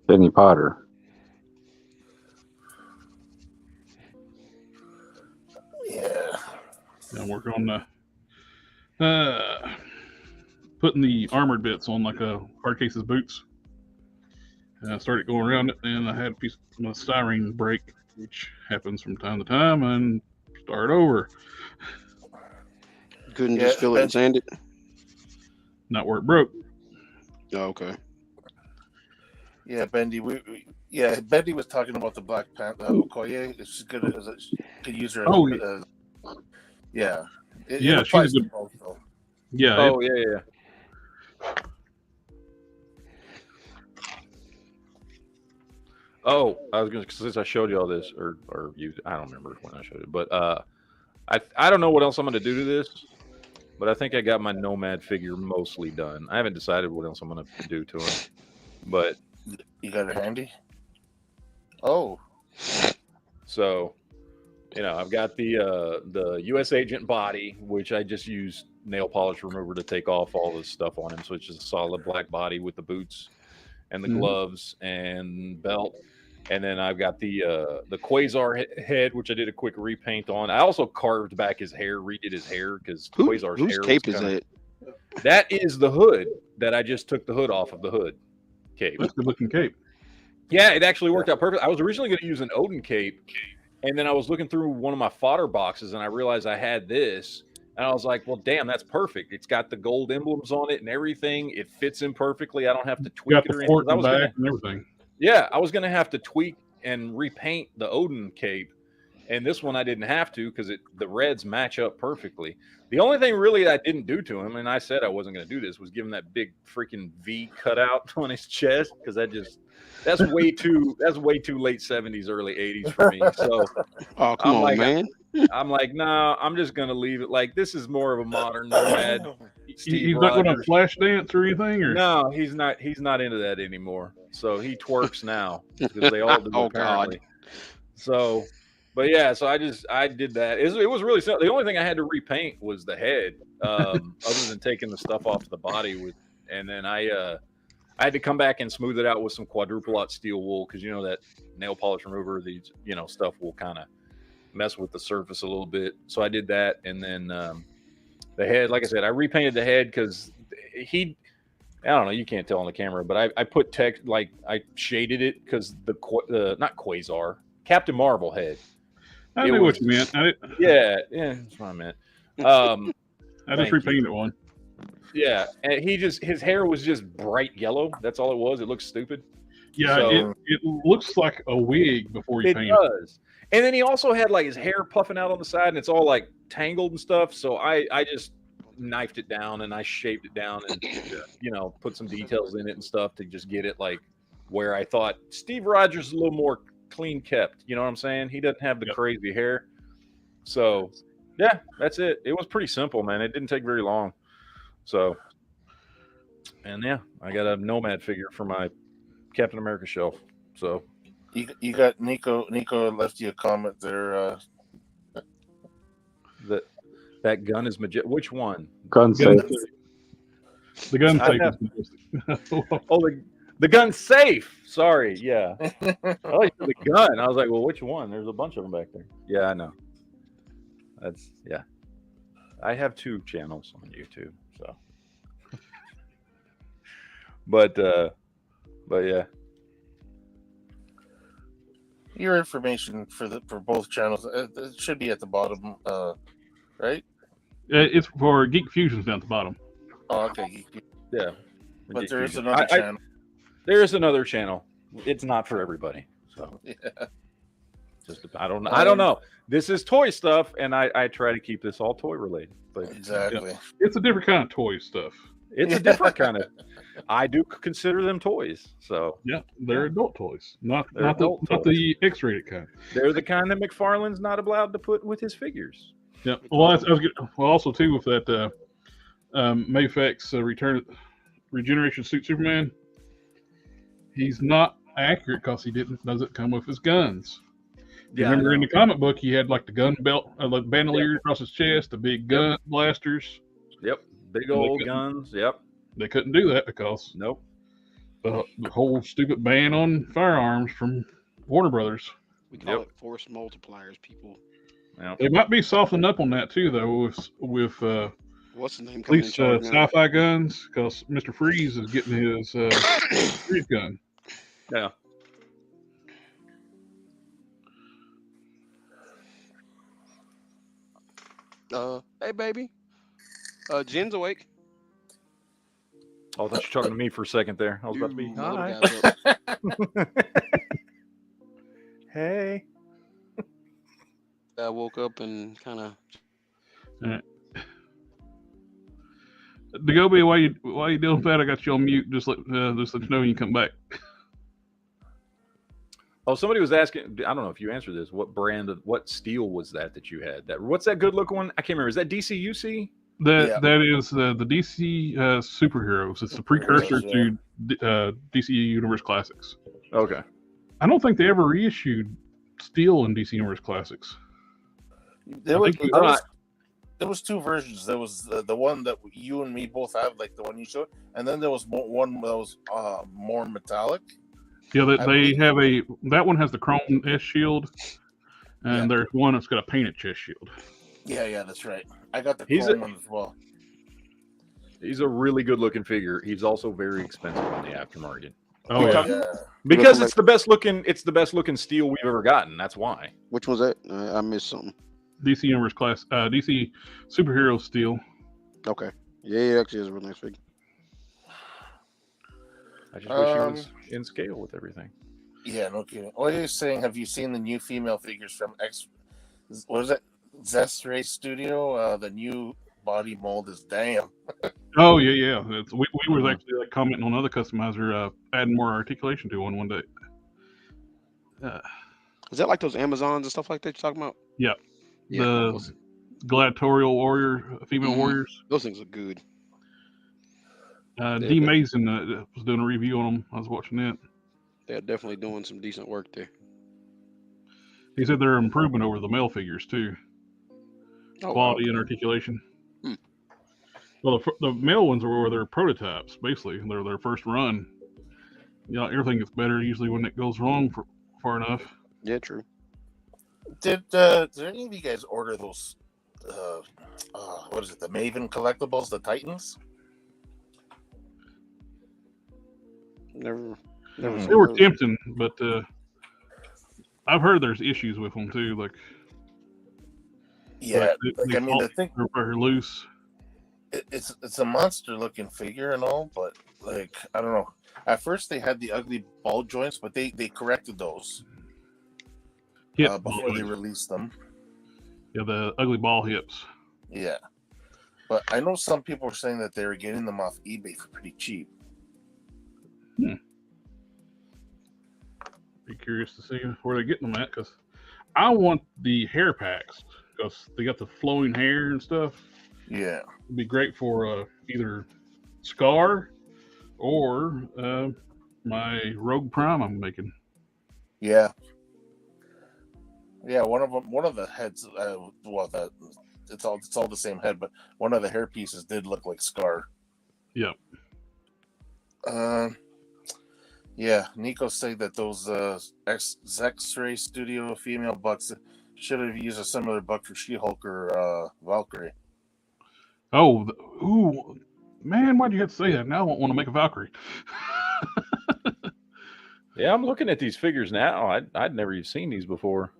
Kenny Potter. Yeah. I'm working on putting the armored bits on like a hard case's boots. And I started going around it, and I had a piece of my styrene break, which happens from time to time, and start over. Couldn't just fill it and sand it. Not where it broke. Oh, okay. Yeah, Bendy. Bendy was talking about the Black Panther Okoye. It's good as a could use her. Yeah. Yeah, she's a good. Both, though. Yeah. Oh yeah. Oh, I was gonna, since I showed you all this, or you, I don't remember when I showed it, but I don't know what else I'm gonna do to this, but I think I got my Nomad figure mostly done. I haven't decided what else I'm gonna do to him, but you got it handy. Oh, so I've got the U.S. agent body, which I just used nail polish remover to take off all the stuff on him, so it's just a solid black body with the boots and the gloves and belt. And then I've got the Quasar head, which I did a quick repaint on. I also carved back his hair, redid his hair, because Quasar's whose hair cape was is that? That is the hood that I just took the hood off of the hood cape. That's a good looking cape. Yeah, it actually worked out perfect. I was originally going to use an Odin cape, and then I was looking through one of my fodder boxes, and I realized I had this. And I was like, well, damn, that's perfect. It's got the gold emblems on it and everything. It fits in perfectly. I don't have to tweak it or anything. I was back and everything. Yeah, I was going to have to tweak and repaint the Odin cape. And this one I didn't have to because the reds match up perfectly. The only thing really I didn't do to him, and I said I wasn't going to do this, was give him that big freaking V cutout on his chest, because that's way too late 70s, early 80s for me. So oh, come on, man. I'm like, no, I'm just gonna leave it. Like, this is more of a modern Nomad. He's not going to flash dance or anything, or no, he's not into that anymore. So he twerks now because they all do apparently. God. So, but yeah, so I did that. It was really simple. The only thing I had to repaint was the head, other than taking the stuff off the body and then I had to come back and smooth it out with some quadruple aught steel wool, because that nail polish remover, these stuff will kind of mess with the surface a little bit. So I did that, and then the head, like I said, I repainted the head because I don't know, you can't tell on the camera, but I put text, like I shaded it because the not Quasar, Captain Marvel head. I knew what you meant. Yeah, that's what I meant. I just repainted one. Yeah, and his hair was just bright yellow. That's all it was. It looks stupid. Yeah, so, it looks like a wig before you paint it. It does. And then he also had like his hair puffing out on the side, and it's all like tangled and stuff. So I just knifed it down, and I shaped it down, and put some details in it and stuff to just get it like where I thought Steve Rogers is a little more clean kept. You know what I'm saying? He doesn't have the crazy hair. So yeah, that's it. It was pretty simple, man. It didn't take very long. So, and yeah, I got a Nomad figure for my Captain America shelf. So you got Nico left you a comment there. That gun is majestic. Which one? Gun safe. The gun safe is majestic. Oh, the gun safe. Sorry, yeah. Oh, the gun. I was like, well, which one? There's a bunch of them back there. Yeah, I know. Yeah. I have 2 channels on YouTube, so. But yeah. Your information for both channels, it should be at the bottom, right? It's for Geek Fusion's down at the bottom. Oh, okay. Yeah. But there is another channel. There is another channel. It's not for everybody. So yeah. I don't know. This is toy stuff, and I try to keep this all toy related. But exactly. It's a different kind of toy stuff. It's a different kind of. I do consider them toys. So yeah, they're adult toys, not the X-rated kind. They're the kind that McFarlane's not allowed to put with his figures. Yeah. Well, also too with that Mayfex Regeneration Suit Superman. He's not accurate because he doesn't come with his guns. Yeah, Remember in the comic book, he had like the gun belt, the bandolier across his chest, the big gun blasters. Yep, big old guns. Yep. They couldn't do that because Nope. the whole stupid ban on firearms from Warner Brothers. We call it force multipliers, people. Yep. They might be softening up on that too, though, with what's the name? at least sci-fi guns, because Mr. Freeze is getting his Freeze gun. Yeah. Hey, baby. Jen's awake. Oh, I thought you were talking to me for a second there. I was about to be. Hi. Hey. I woke up and kind of. DaGobi, why you dealing with that? I got you on mute. Just let you know when you come back. Oh, somebody was asking. I don't know if you answered this. What steel was that you had? What's that good looking one? I can't remember. Is that DCUC? That is the DC superheroes. It's the precursor to DC Universe Classics. Okay. I don't think they ever reissued steel in DC Universe Classics. There was two versions. There was the one that you and me both have, like the one you showed, and then there was one that was more metallic. Yeah, they have that one has the chrome S shield, and there's one that's got a painted chest shield. Yeah, that's right. I got the chrome one as well. He's a really good looking figure. He's also very expensive on the aftermarket. Oh yeah. Because it's the best looking steel we've ever gotten. That's why. Which was that? I missed something. DC Universe DC superhero steel. Okay. Yeah, it actually is a really nice figure. I just wish he was in scale with everything. Yeah, no kidding. What are you saying? Have you seen the new female figures from what is it? Zestre Studio? The new body mold is damn. Oh yeah. We were actually commenting on another customizer adding more articulation to one day. Is that like those Amazons and stuff like that you're talking about? Yeah. The gladiatorial warrior, female warriors. Those things look good. D. Mason was doing a review on them. I was watching that. They're definitely doing some decent work there. He said they're improving over the male figures too. Quality and articulation. Well, the male ones are their prototypes, basically. They're their first run. Everything gets better usually when it goes wrong for far enough. Yeah, true. Did any of you guys order those? What is it? The Maven collectibles, the Titans. Never. They were tempting, but I've heard there's issues with them too. Like, I mean, I think they're loose. It's a monster looking figure and all, but like I don't know. At first they had the ugly ball joints, but they corrected those before they released them. Yeah, the ugly ball hips. Yeah, but I know some people were saying that they were getting them off eBay for pretty cheap. Be curious to see where they're getting them at, because I want the hair packs because they got the flowing hair and stuff. Yeah, it'd be great for either Scar or my Rogue Prime I'm making. Yeah. One of the heads. It's all the same head, but one of the hair pieces did look like Scar. Yep. Yeah, Nico said that those X-Ray Studio female bucks should have used a similar buck for She-Hulk or Valkyrie. Oh, ooh, man, why'd you have to say that? Now I want to make a Valkyrie. Yeah, I'm looking at these figures now. I'd never even seen these before.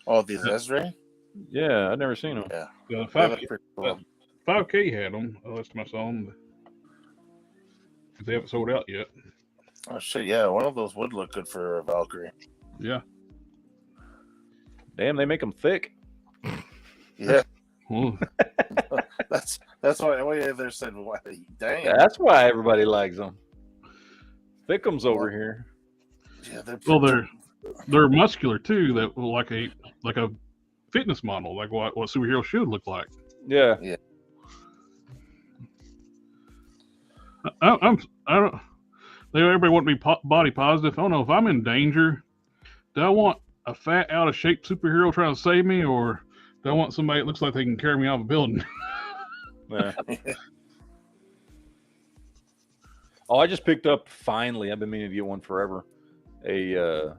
Oh, these Ezra? Yeah, I'd never seen them. Yeah. 5K had them. Last time I saw them. They haven't sold out yet. Oh, shit, yeah. One of those would look good for a Valkyrie. Yeah. Damn, they make them thick. Yeah. That's why they said, damn. That's why everybody likes them. Thickums over here. Yeah, they're muscular too. That like a fitness model, like what superheroes should look like. Yeah. Yeah. I don't. Everybody want to be body positive. I don't know if I'm in danger. Do I want a fat, out of shape superhero trying to save me, or do I want somebody that looks like they can carry me out of a building? Yeah. Oh, I just picked up finally. I've been meaning to get one forever. A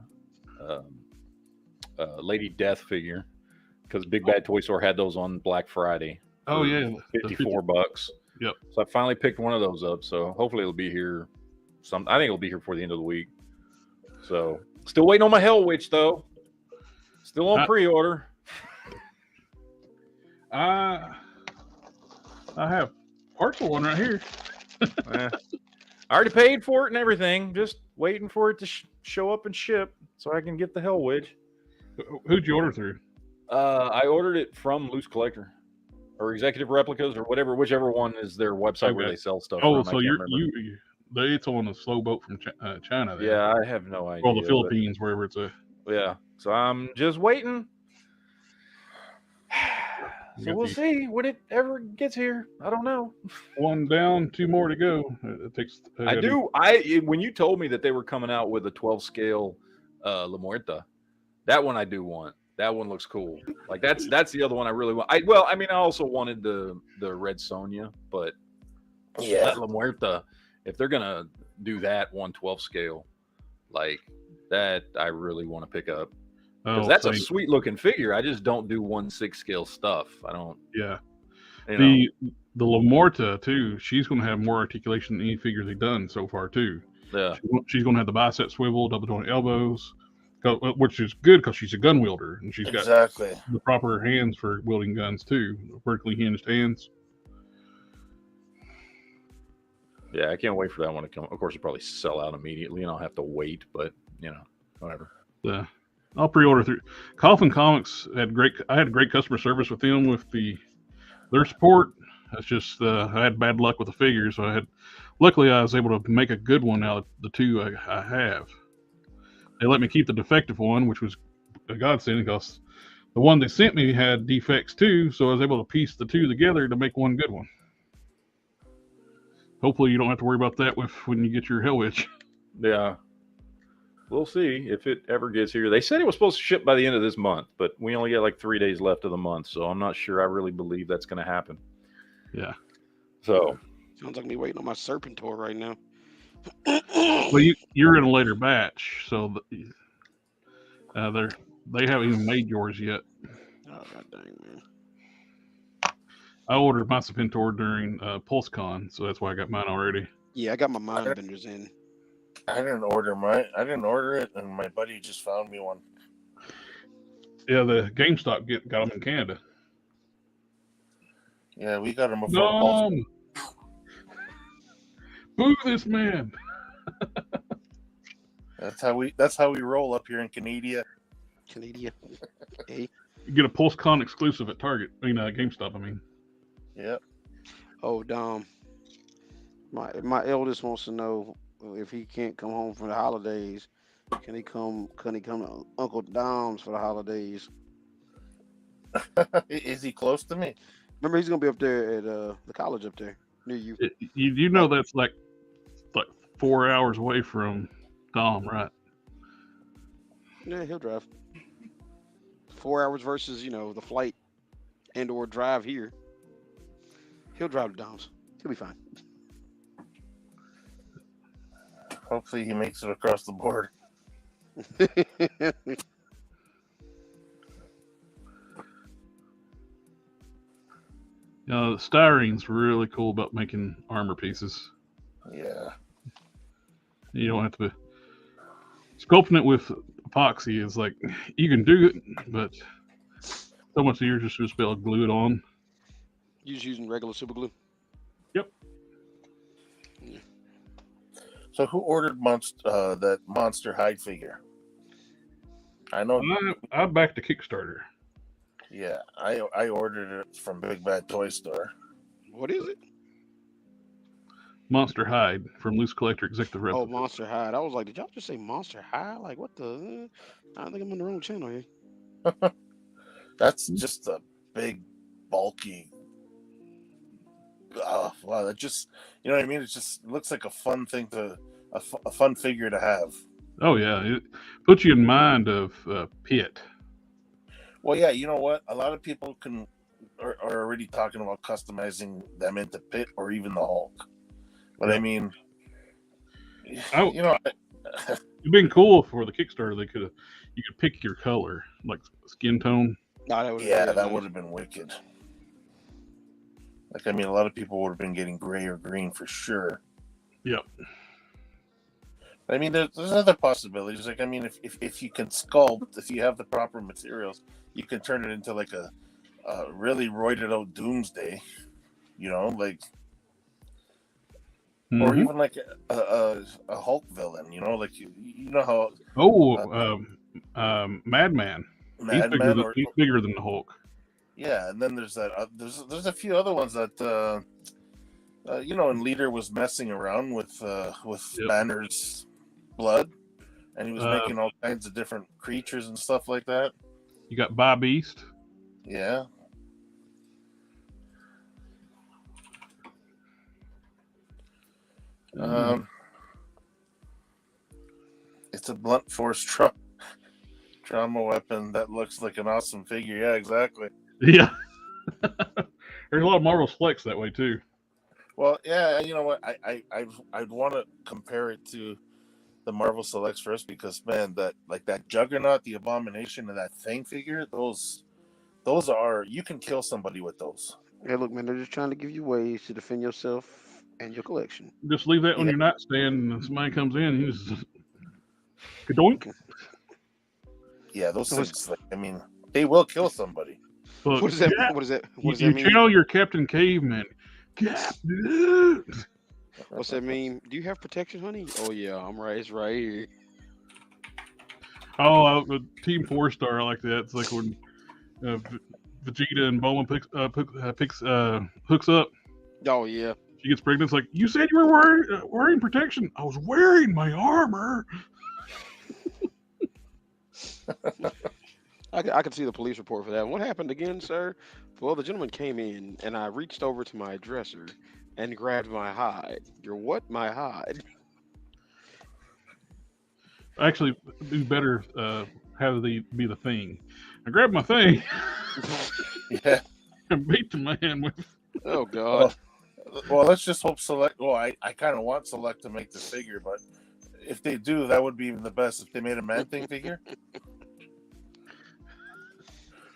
Lady Death figure, because Big Bad Toy Store had those on Black Friday. Oh yeah, $54. Yep. So I finally picked one of those up. So hopefully it'll be here. I think it'll be here before the end of the week. So still waiting on my Hell Witch though. Still on pre-order. I have parts of one right here. I already paid for it and everything. Just waiting for it to show up and ship so I can get the Hell Witch. Who'd you order through? I ordered it from Loose Collector or Executive Replicas or whichever one is their website where they sell stuff. Oh, so it's on a slow boat from China. Then. Yeah, I have no idea. Well, the Philippines, wherever it's at. Yeah, so I'm just waiting. So we'll see when it ever gets here. I don't know. One down, 2 more to go. It takes. When you told me that they were coming out with a 12 scale La Muerta, that one I do want. That one looks cool. Like that's the other one I really want. I also wanted the Red Sonja, but yeah, that La Muerta, if they're gonna do that 1/12 scale, like that, I really want to pick up. Because that's a sweet looking figure. I just don't do 1/6 scale stuff. I don't. Yeah. The La Muerta too. She's going to have more articulation than any figure they've done so far too. Yeah. She's going to have the bicep swivel, double joint elbows, which is good because she's a gun wielder and she's got the proper hands for wielding guns too, vertically hinged hands. Yeah, I can't wait for that one to come. Of course, it'll probably sell out immediately, and I'll have to wait. But whatever. Yeah. I'll pre-order through Coffin Comics. I had great customer service with them with their support. It's just I had bad luck with the figures, so luckily I was able to make a good one out of the 2 I have. They let me keep the defective one, which was a godsend because the one they sent me had defects too, so I was able to piece the 2 together to make one good one. Hopefully you don't have to worry about that when you get your Hell Witch. Yeah. We'll see if it ever gets here. They said it was supposed to ship by the end of this month, but we only got like 3 days left of the month, so I'm not sure I really believe that's going to happen. Yeah. So sounds like me waiting on my Serpentor right now. Well, you're in a later batch, so they haven't even made yours yet. Oh god dang, man! I ordered my Serpentor during PulseCon, so that's why I got mine already. Yeah, I got my mind benders in. I didn't order it, and my buddy just found me one. Yeah, the GameStop got them in Canada. Yeah, we got them before. Boo this man! That's how we roll up here in Canada. Hey. You get a PulseCon exclusive at Target. GameStop. I mean. Yep. Oh, Dom. My eldest wants to know if he can't come home for the holidays. Can he come to Uncle Dom's for the holidays? Is he close to me? Remember, he's gonna be up there at the college up there near you. You know that's like 4 hours away from Dom, right? Yeah, he'll drive. 4 hours versus the flight and/or drive here. He'll drive to Dom's. He'll be fine. Hopefully, he makes it across the board. The styrene's really cool about making armor pieces. Yeah. You don't have to be sculpting it with epoxy. Is like you can do it, but so much easier just to be able to glue it on. You just using regular super glue? Yep. Yeah. So who ordered that Monster Hide figure? I know. I backed the Kickstarter. Yeah, I ordered it from Big Bad Toy Store. What is it? Monster Hide from Loose Collector Executive Replicas. Oh, Monster Hide. I was like, did y'all just say Monster Hide? Like, what the? I think I'm on the wrong channel here. That's just a big, bulky. Wow, that just, you know what I mean? It just looks like a fun thing a fun figure to have. Oh yeah, it puts you in mind of Pitt. Well, yeah, you know what? A lot of people are already talking about customizing them into Pitt or even the Hulk. But I mean, you know, it'd been cool for the Kickstarter. You could pick your color, like skin tone. That would have been wicked. Like, I mean, a lot of people would have been getting gray or green for sure. Yep. I mean, there's other possibilities. Like, I mean, if you can sculpt, if you have the proper materials, you can turn it into like a really roided out Doomsday. You know, like, or even like a Hulk villain. You know, like you know how. Madman. He's bigger than the Hulk. Yeah, and then there's that. There's a few other ones that you know, and Leader was messing around with Banner's blood, and he was making all kinds of different creatures and stuff like that. You got Bob East. Yeah. It's a blunt force trauma weapon that looks like an awesome figure. Yeah, exactly. Yeah. There's a lot of Marvel Flex that way too. Well, yeah, you know what? I'd want to compare it to the Marvel Selects first because, man, that Juggernaut, the Abomination, and that Thing figure, those are, you can kill somebody with those. Hey, look, man, they're just trying to give you ways to defend yourself and your collection. Just leave that on your nightstand, and somebody comes in, you just kadoink. Yeah, those things. Like, I mean, they will kill somebody. But, what does that mean? You channel your Captain Caveman. Captain. What's that mean? Do you have protection, honey? Oh yeah, I'm right. It's right here. Oh, Team 4-star, I like that. It's like when Vegeta and Bulma hooks up. Oh yeah. She gets pregnant. It's like, you said you were wearing protection. I was wearing my armor. I can see the police report for that. What happened again, sir? Well, the gentleman came in, and I reached over to my dresser and grabbed my hide. Your what? My hide. Actually, it'd be better have the be the thing. I grabbed my thing. Yeah. And beat the man with. Oh God. Well, let's just hope Select. Well, I kind of want Select to make this figure, but if they do, that would be even the best. If they made a Man Thing figure.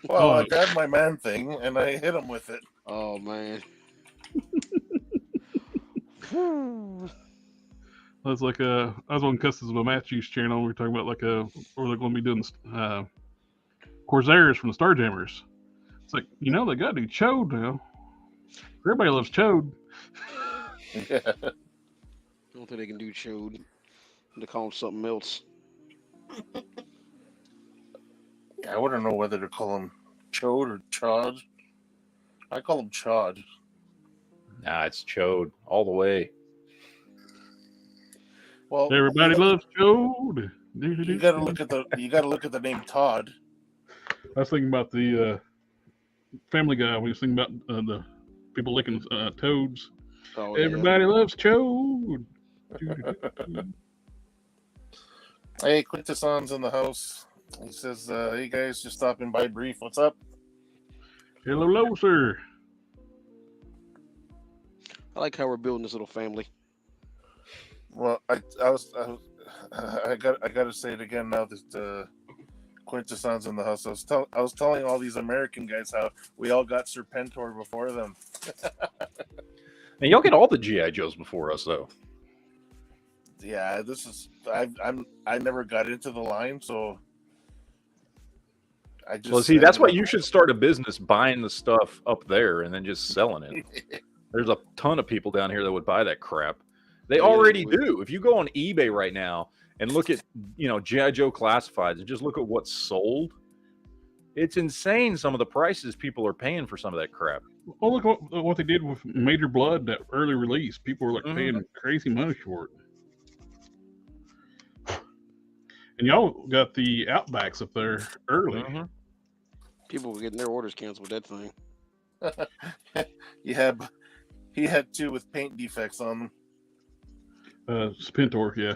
Well, I grabbed my Man Thing and I hit him with it. Oh man. That's like I was on Customs of Matthew's channel. We were talking about where they're going to be doing Corsairs from the Starjammers. It's like, they got to do Chode now. Everybody loves Chode. Yeah. I don't think they can do Chode. They call him something else. I wouldn't know whether to call him Chode or Chod. I call him Chod. Nah, it's Chode all the way. Well, everybody loves Chode. You got to look at the name Todd. I was thinking about the Family Guy. We was thinking about the people licking toads. Oh, everybody loves Chode. Hey, Quintesson's in the house. He says, "Hey guys, just stopping by brief. What's up?" Hello, sir. I like how we're building this little family. Well, I got to say it again now that Quintesson's in the house. I was telling all these American guys how we all got Serpentor before them. And y'all get all the GI Joes before us, though. Yeah, this is I never got into the line, so I just. Well, see, that's why you should start a business buying the stuff up there and then just selling it. There's a ton of people down here that would buy that crap. They already do. If you go on eBay right now and look at, G.I. Joe classifieds and just look at what's sold, it's insane some of the prices people are paying for some of that crap. Well, look what they did with Major Blood, that early release. People were paying crazy money for it. And y'all got the Outbacks up there early. People were getting their orders canceled with that thing. He had two with paint defects on them. Serpentor, yeah.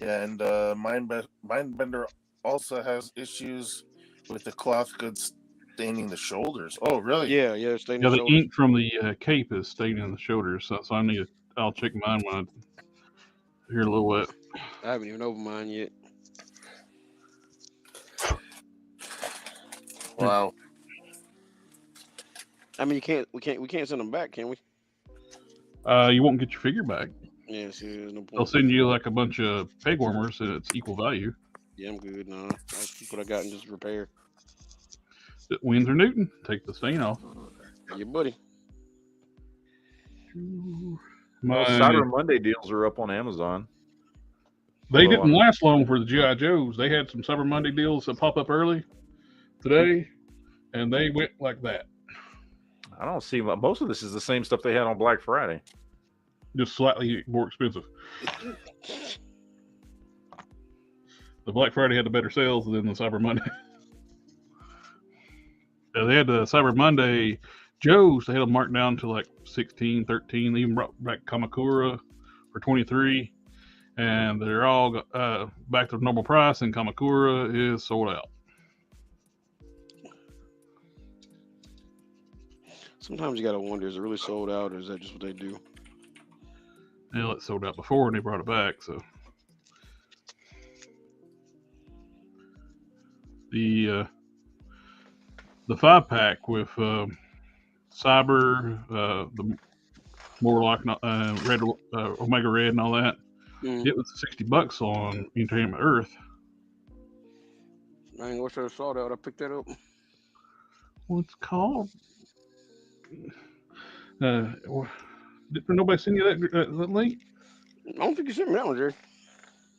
Yeah, and Mindbender also has issues with the cloth goods staining the shoulders. Oh, really? Yeah, staining Yeah, the the shoulders. ink from the cape is staining the shoulders, so I need to. I'll check mine when I hear a little wet. I haven't even opened mine yet. Wow. I mean, we can't send them back, can we? You won't get your figure back. Yeah, see, there's no point. They'll send you like a bunch of peg warmers, and it's equal value. Yeah, I'm good. No, I'll keep what I got and just repair. Windsor Newton, take the stain off. Yeah, buddy. Well, Cyber Monday deals are up on Amazon. They didn't last long for the G.I. Joes. They had some Cyber Monday deals that pop up early today, and they went like that. I don't see most of this is the same stuff they had on Black Friday. Just slightly more expensive. The Black Friday had the better sales than the Cyber Monday. Yeah, they had the Cyber Monday Joes. They had them marked down to like 16, 13. They even brought back Kamakura for 23. And they're all back to normal price, and Kamakura is sold out. Sometimes you gotta wonder, is it really sold out, or is that just what they do? Well, it sold out before, and they brought it back. So the 5-pack with Cyber, the Morlock, Red, Omega Red, and all that. It was $60 on Entertainment Earth. I ain't wish I saw that. I picked that up. What's it called? Did nobody send you that link? I don't think you sent me that one, Jerry.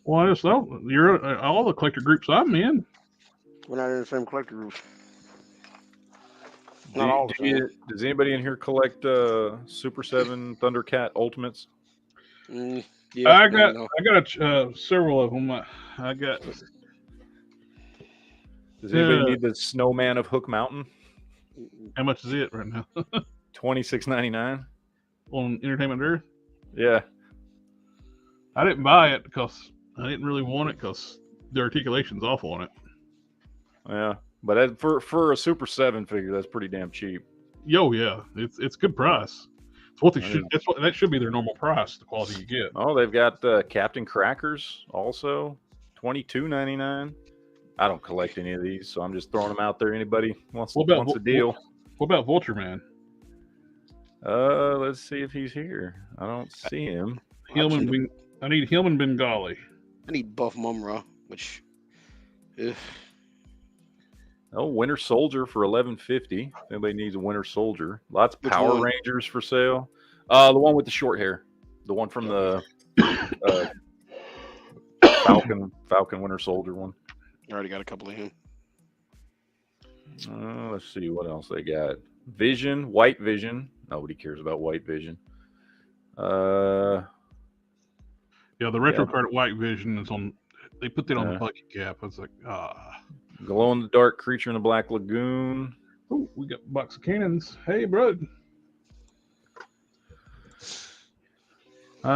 Well, I just thought you're all the collector groups I'm in. We're not in the same collector groups. Not all the same. Does anybody in here collect Super 7 Thundercat Ultimates? Yeah, I got several of them. I got. Does anybody need the Snowman of Hook Mountain? How much is it right now? $26.99 on Entertainment Earth. Yeah, I didn't buy it because I didn't really want it because the articulation's off on it. Yeah, but for a Super 7 figure, that's pretty damn cheap. Yo, yeah, it's good price. It's what they should. That should be their normal price. The quality you get. Oh, they've got Captain Crackers also, $22.99. I don't collect any of these, so I'm just throwing them out there. Anybody wants a deal? What about Vulture Man? Let's see if he's here. I don't see him. I need Hillman Bengali. I need Buff Mumra, which. Oh, Winter Soldier for $11.50. Anybody needs a Winter Soldier? Lots of Power Rangers for sale. The one with the short hair, the one from the Falcon Winter Soldier one. I already got a couple of him. Let's see what else they got. Vision, White Vision. Nobody cares about White Vision. Yeah, the retro card at White Vision is on. They put that on the bucket cap. I was like, Glow in the dark creature in the Black Lagoon. Oh, we got a box of cannons. Hey, bro.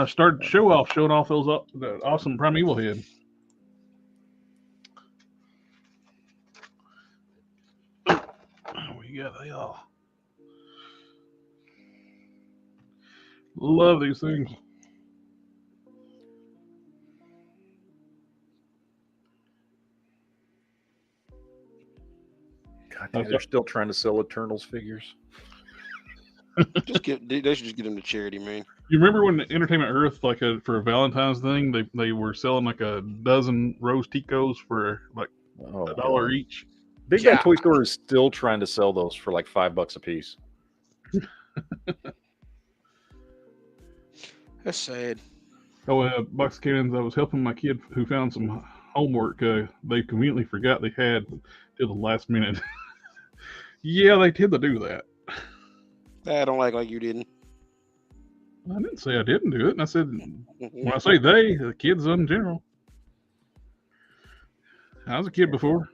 Started the show off, showing off those the awesome Primeval head. We got they all. Love these things. God damn, they're still trying to sell Eternals figures. They should just get them to charity, man. You remember when Entertainment Earth, like for a Valentine's thing, they were selling like a dozen Rose Ticos for like $1 each. Big Bad Toy Store is still trying to sell those for like $5 a piece. That's sad. Oh, box of cannons. I was helping my kid who found some homework. They conveniently forgot they had till the last minute. Yeah, they tend to do that. I don't like you didn't. I didn't say I didn't do it. And I said, when I say they, the kids in general. I was a kid before.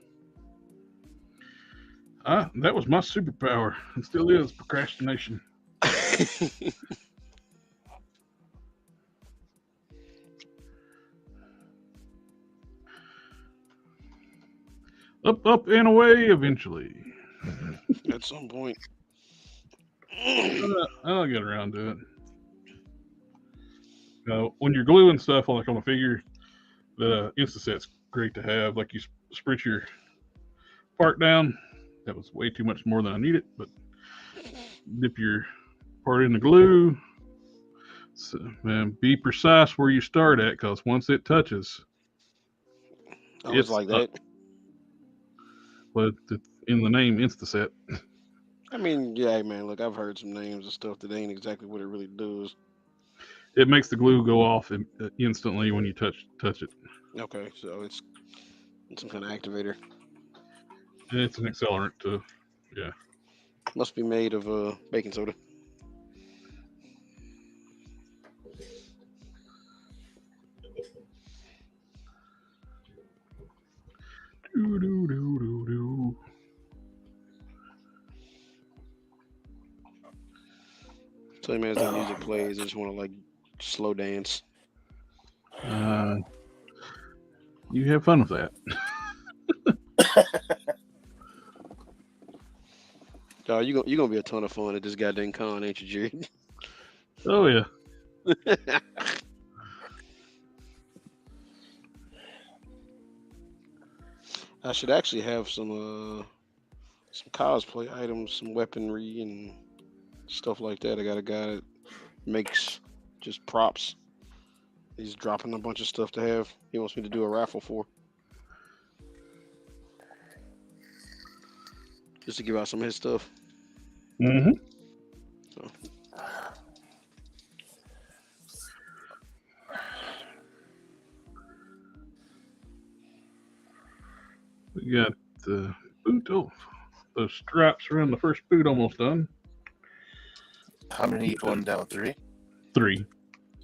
That was my superpower. And still is procrastination. Up, and away eventually. At some point. I'll get around to it. When you're gluing stuff like on a figure, the Instaset's great to have. Like you spritz your part down. That was way too much more than I needed, but dip your part in the glue. So, man, be precise where you start at, because once it touches, Oh, it's like that. But it's in the name Instaset. I mean, yeah, man. Look, I've heard some names and stuff that ain't exactly what it really does. It makes the glue go off instantly when you touch it. Okay, so it's some kind of activator. It's an accelerant too. Yeah. Must be made of baking soda. Do. So, man, as the music plays, I just want to like slow dance. You have fun with that. Oh, you're gonna be a ton of fun at this goddamn con, ain't you, Jerry? Oh yeah. I should actually have some cosplay items, some weaponry and stuff like that. I got a guy that makes just props. He's dropping a bunch of stuff to have. He wants me to do a raffle for. Just to give out some of his stuff. Mm-hmm. So. We got the boot. Oh, the straps around the first boot almost done. How many going down? 3? 3.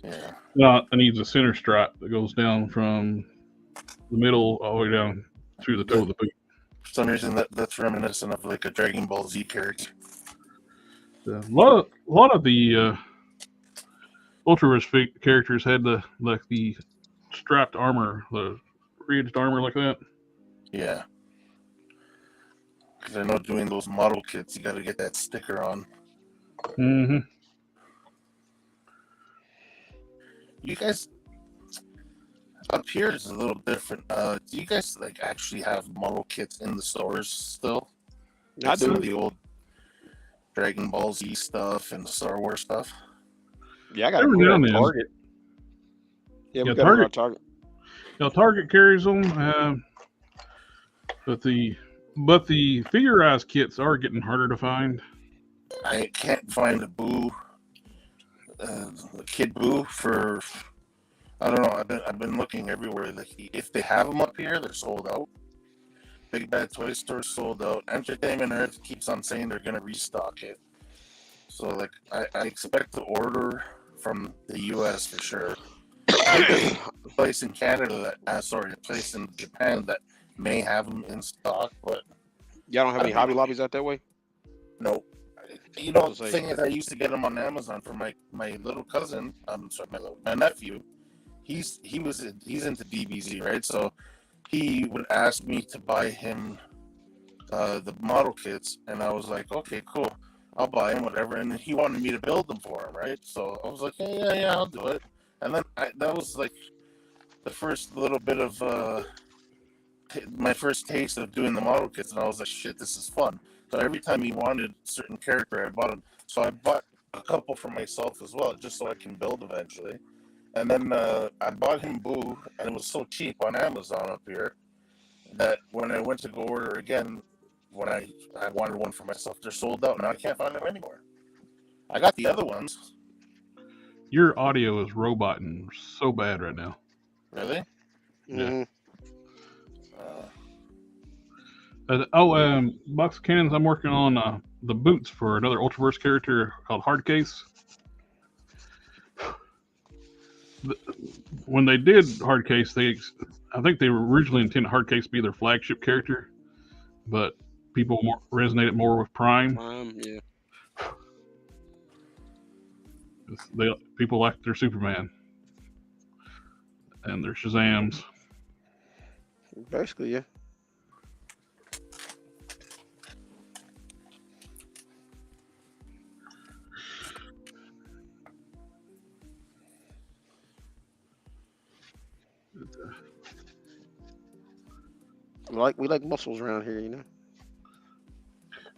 Yeah. Now, I need the center strap that goes down from the middle all the way down through the toe of the boot. For some reason, that's reminiscent of like a Dragon Ball Z character. A lot of the Ultraverse characters had the strapped armor, the ridged armor like that. Yeah. Because I know doing those model kits, you got to get that sticker on. Mm-hmm. You guys, up here is a little different. Do you guys like actually have model kits in the stores still? I Some do. of the old Dragon Ball Z stuff and Star Wars stuff. Yeah, I got Every a now and then. Target. Yeah, we Yeah, got Target. Target. Target carries them, but the figurized kits are getting harder to find. I can't find a Boo, the Kid Boo for. I don't know. I've been looking everywhere. Like if they have them up here, they're sold out. Big Bad Toy Store sold out. Entertainment Earth keeps on saying they're gonna restock it. So like I expect to order from the U.S. for sure. A place in Canada that, a place in Japan that may have them in stock, but Y'all don't have any Hobby Lobbies out that way? no. You know, the thing is, I used to get them on Amazon for my little cousin. My nephew. He's into DBZ, right? So he would ask me to buy him the model kits, and I was like, okay, cool, I'll buy him whatever. And he wanted me to build them for him, right? So I was like, yeah, I'll do it. And then that was like the first little bit of my first taste of doing the model kits, and I was like, shit, this is fun. So every time he wanted a certain character, I bought him. So I bought a couple for myself as well, just so I can build eventually. And then I bought him Boo, and it was so cheap on Amazon up here that when I went to go order again, when I wanted one for myself, they're sold out, and I can't find them anymore. I got the other ones. Your audio is roboting so bad right now. Really? Mm-hmm. Box of Cannons, I'm working on the boots for another Ultraverse character called Hardcase. When they did Hardcase, I think they were originally intended Hardcase to be their flagship character, but people resonated more with Prime. Yeah. People like their Superman and their Shazams. Basically, yeah. We like muscles around here, you know.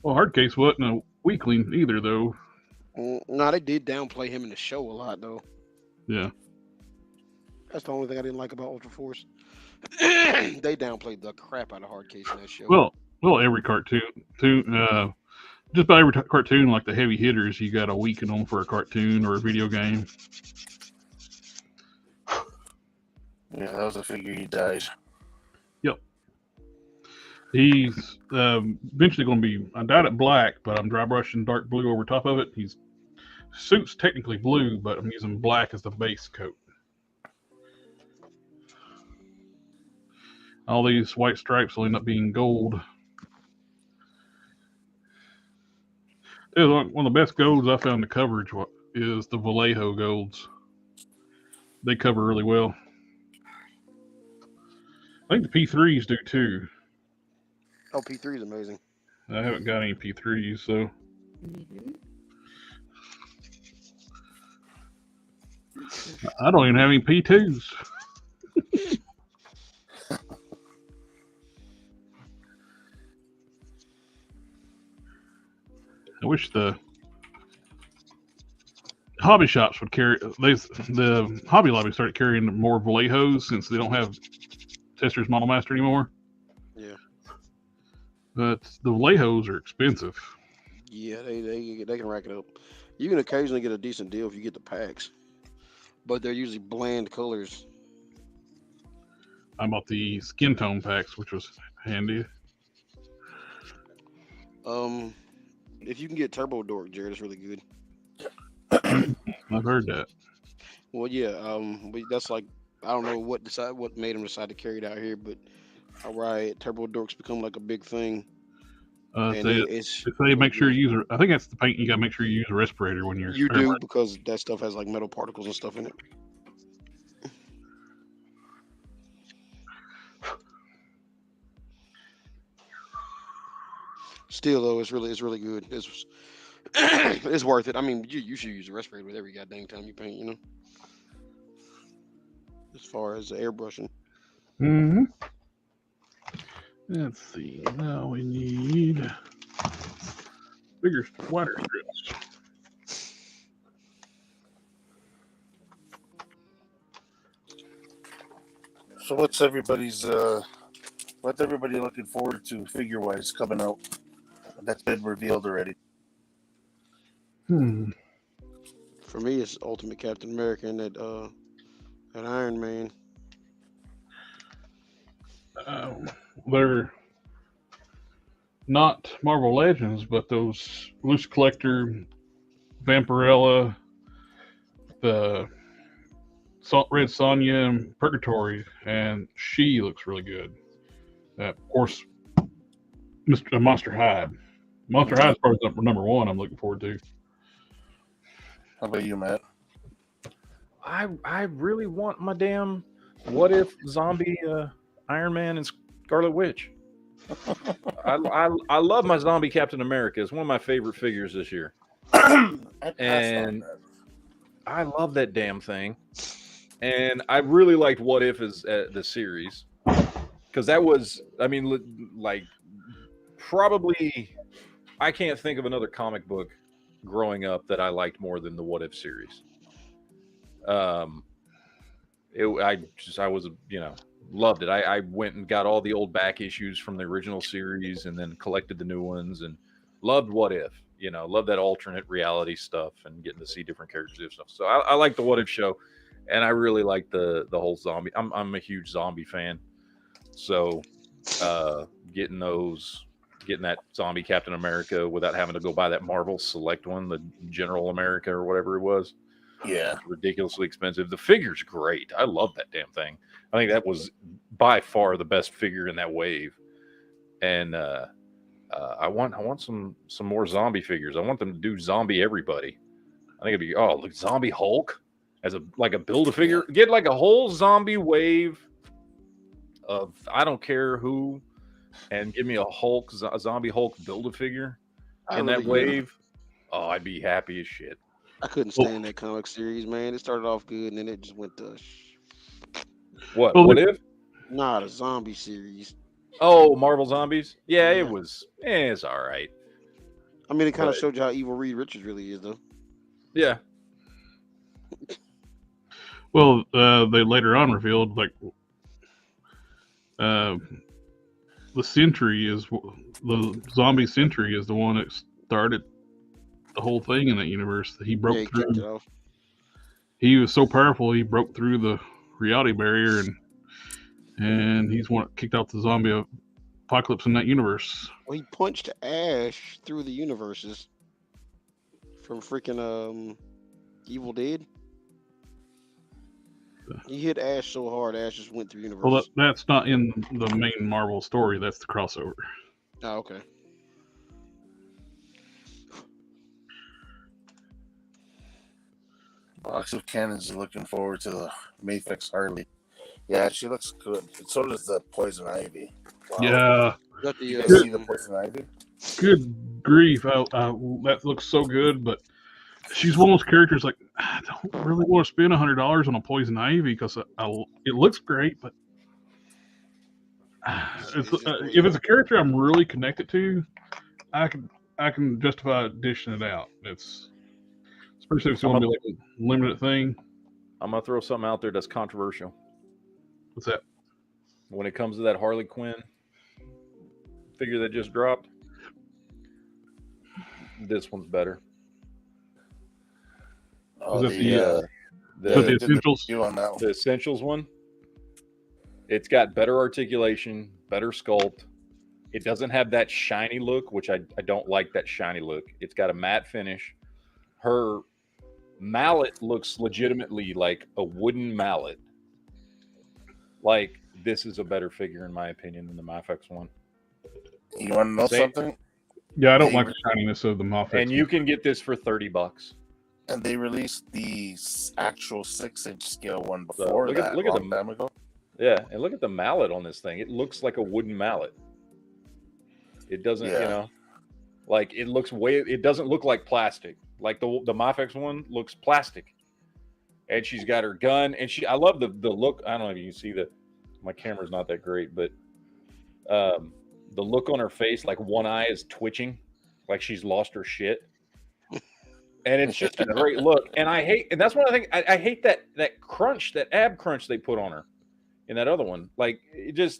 Well, Hardcase wasn't a weakling either, though. No, they did downplay him in the show a lot, though. Yeah. That's the only thing I didn't like about Ultra Force. They downplayed the crap out of Hardcase in that show. Well, every cartoon, just about every cartoon, like the heavy hitters, you got to weaken them for a cartoon or a video game. Yeah, that was a figure he died. Yep. He's eventually going to be. I dyed it black, but I'm dry brushing dark blue over top of it. His suit's technically blue, but I'm using black as the base coat. All these white stripes will end up being gold. One of the best golds I found in the coverage is the Vallejo golds. They cover really well. I think the P3s do too. Oh, P3 is amazing. I haven't got any P3s, so. I don't even have any P2s. I wish the hobby shops would carry. The Hobby Lobby started carrying more Vallejos since they don't have Tester's Model Master anymore. Yeah. But the Vallejos are expensive. Yeah, they can rack it up. You can occasionally get a decent deal if you get the packs, but they're usually bland colors. I bought the skin tone packs, which was handy. If you can get Turbo Dork, Jared, it's really good. I've heard that. Well, yeah. That's like, I don't know what made them decide to carry it out here, but all right, Turbo Dork's become like a big thing. They make sure you use. I think that's the paint. You got to make sure you use a respirator when you're. You do, because that stuff has like metal particles and stuff in it. Still, though, it's really good. It's worth it. I mean, you should use a respirator with every goddamn time you paint, you know. As far as airbrushing. Mm-hmm. Let's see. Now we need bigger, wider strips. So what's everybody looking forward to figure wise coming out? That's been revealed already. For me, it's Ultimate Captain America and that Iron Man. They're not Marvel Legends, but those Loose Collector, Vampirella, the Red Sonja, and Purgatory, and she looks really good. Of course, Monster Hyde. Monster Hyde is probably number one I'm looking forward to. How about you, Matt? I really want my damn What If zombie Iron Man and Scarlet Witch. I love my zombie Captain America. It's one of my favorite figures this year. And I love that damn thing. And I really liked What If as the series. Because that was, I mean, like, probably, I can't think of another comic book growing up that I liked more than the What If series. I was, loved it. I went and got all the old back issues from the original series and then collected the new ones and loved What If, loved that alternate reality stuff and getting to see different characters and stuff. So I like the What If show, and I really like the whole zombie. I'm a huge zombie fan. So getting that zombie Captain America without having to go buy that Marvel Select one, the General America or whatever it was. Yeah. Ridiculously expensive. The figure's great. I love that damn thing. I think that was by far the best figure in that wave. And I want some more zombie figures. I want them to do zombie everybody. I think it'd be look, zombie Hulk as a Build-A-Figure. Get like a whole zombie wave of I don't care who, and give me a zombie Hulk Build-A-Figure in that wave. Oh, I'd be happy as shit. I couldn't stand that comic series, man. It started off good and then it just went to what if? Nah, the zombie series. Oh, Marvel Zombies. Yeah, Yeah. it was. It's all right. I mean, it kind of But- showed you how evil Reed Richards really is, though. Yeah. Well, they later on revealed like the Sentry is the zombie Sentry is the one that started the whole thing in that universe. He broke Yeah, he kicked it through. off. He was so powerful, he broke through the reality barrier, and he's one that kicked out the zombie apocalypse in that universe. Well, he punched Ash through the universes from freaking Evil Dead. He hit Ash so hard, Ash just went through universes. Well, that's not in the main Marvel story. That's the crossover. Oh, okay. Box of Cannons is looking forward to the Mayfix Harley. Yeah, she looks good. So does the Poison Ivy. Wow. Yeah. Got the, You guys see the Poison Ivy? Good grief. That looks so good, but she's one of those characters like, I don't really want to spend $100 on a Poison Ivy because it looks great, but if it's a character I'm really connected to, I can justify dishing it out. It's especially if it's going to be like a limited thing. I'm gonna throw something out there that's controversial. What's that? When it comes to that Harley Quinn figure that just dropped, this one's better. Oh, Is it the the Essentials? review on that one. The Essentials one. It's got better articulation, better sculpt. It doesn't have that shiny look, which I don't like that shiny look. It's got a matte finish. Her mallet looks legitimately like a wooden mallet. Like, this is a better figure, in my opinion, than the Mafex one. You want to know something? Yeah, I don't like the shininess of the Mafex. And you can get this for $30. And they released the actual 6-inch scale one before look that. at the time ago. Yeah, and look at the mallet on this thing. It looks like a wooden mallet. It doesn't, you know, like it looks it doesn't look like plastic. Like the Mafex one looks plastic. And she's got her gun, and I love the look. I don't know if you can see my camera's not that great, but the look on her face, like one eye is twitching, like she's lost her shit. And it's just a great look. And that's one of the things I hate that crunch, that ab crunch they put on her in that other one. Like, this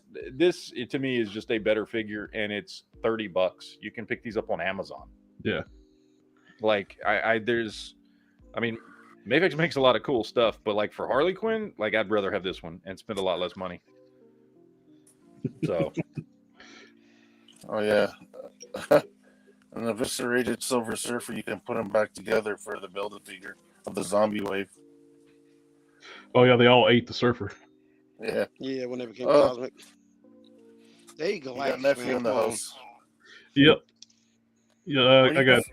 to me is just a better figure, and it's $30. You can pick these up on Amazon. Yeah. Like, Mafex makes a lot of cool stuff, but like for Harley Quinn, like I'd rather have this one and spend a lot less money. So. Oh yeah. An eviscerated Silver Surfer, you can put them back together for the Build-A-Figure of the zombie wave. Oh yeah, they all ate the Surfer. Yeah. Yeah, when they became cosmic. There you go. You got nephew in the house. Yep. Yeah, I got.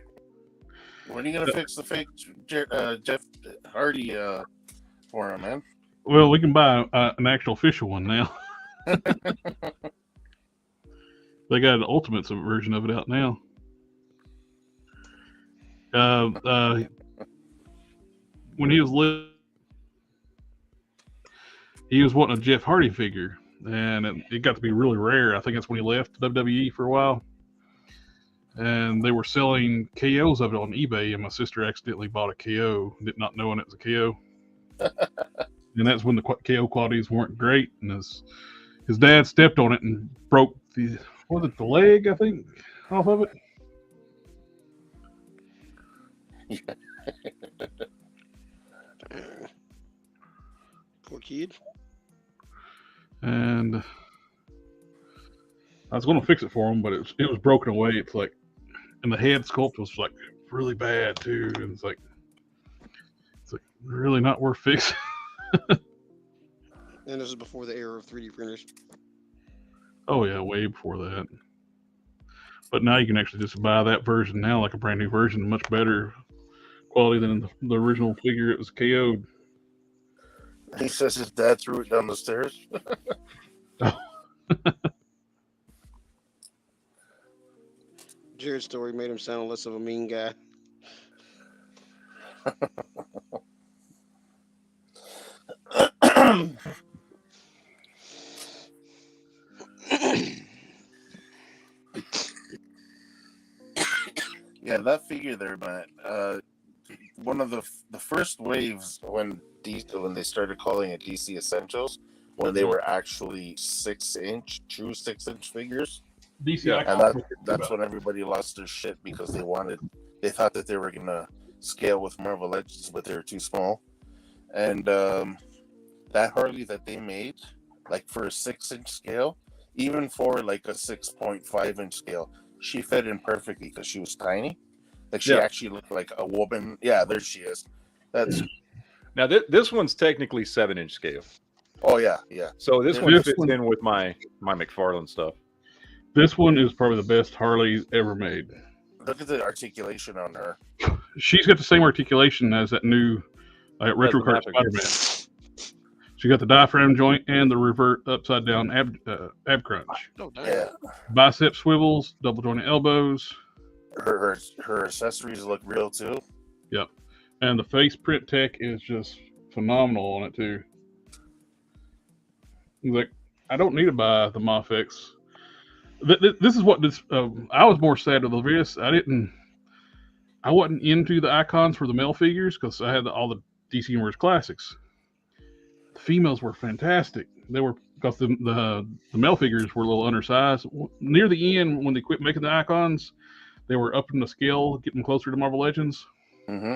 When are you gonna fix the fake Jeff Hardy for him, man? Well, we can buy an actual official one now. They got an Ultimates version of it out now. When he was he was wanting a Jeff Hardy figure, and it got to be really rare. I think that's when he left WWE for a while. And they were selling KOs of it on eBay, and my sister accidentally bought a KO, not knowing it was a KO. And that's when the KO qualities weren't great, and his dad stepped on it and broke the leg, I think, off of it. Poor kid. And I was going to fix it for him, but it was broken away. It's like, and the head sculpt was like really bad too. And it's like really not worth fixing. And this is before the era of 3D printers. Oh yeah, way before that. But now you can actually just buy that version now, like a brand new version, much better quality than the original figure. It was KO'd. He says his dad threw it down the stairs. Jared's story made him sound less of a mean guy. Yeah, that figure there, Matt. One of the first waves when they started calling it DC Essentials, when they were actually 6-inch, true 6-inch figures. DC Yeah. Icon. And that's when everybody lost their shit because they thought that they were gonna scale with Marvel Legends, but they were too small. And that Harley that they made, like for a 6-inch scale, even for like a 6.5-inch scale, she fit in perfectly because she was tiny. Like she actually looked like a woman. Yeah, there she is. That's Now this one's technically 7-inch scale. oh yeah, yeah. So this one fits in with my McFarlane stuff. This one is probably the best Harley ever made. Look at the articulation on her. She's got the same articulation as that new retro card Spider-Man. She got the diaphragm joint and the revert upside down ab crunch. Oh, Yeah. Bicep swivels, double jointed elbows. Her accessories look real too. Yep. And the face print tech is just phenomenal on it too. Like, I don't need to buy the Mafex. This is what this. I was more sad with this. I wasn't into the icons for the male figures because I had all the DC Universe classics. The females were fantastic. They were because the male figures were a little undersized. Near the end, when they quit making the icons, they were upping the scale, getting closer to Marvel Legends. Mm-hmm.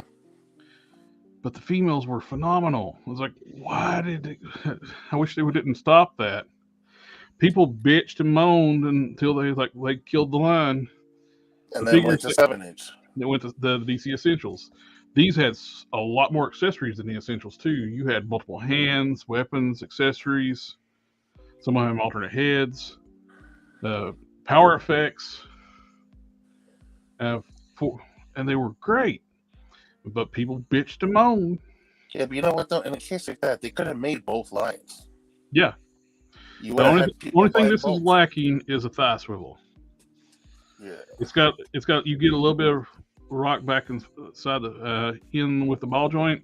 But the females were phenomenal. I was like, why did they? I wish they didn't stop that. People bitched and moaned until they killed the line. And then went to 7-inch. They went to the DC Essentials. These had a lot more accessories than the Essentials too. You had multiple hands, weapons, accessories. Some of them alternate heads, power effects, and they were great. But people bitched and moaned. Yeah, but you know what though? In a case like that, they could have made both lines. Yeah. The only thing this is lacking is a thigh swivel. Yeah. It's got you get a little bit of rock back inside the in with the ball joint,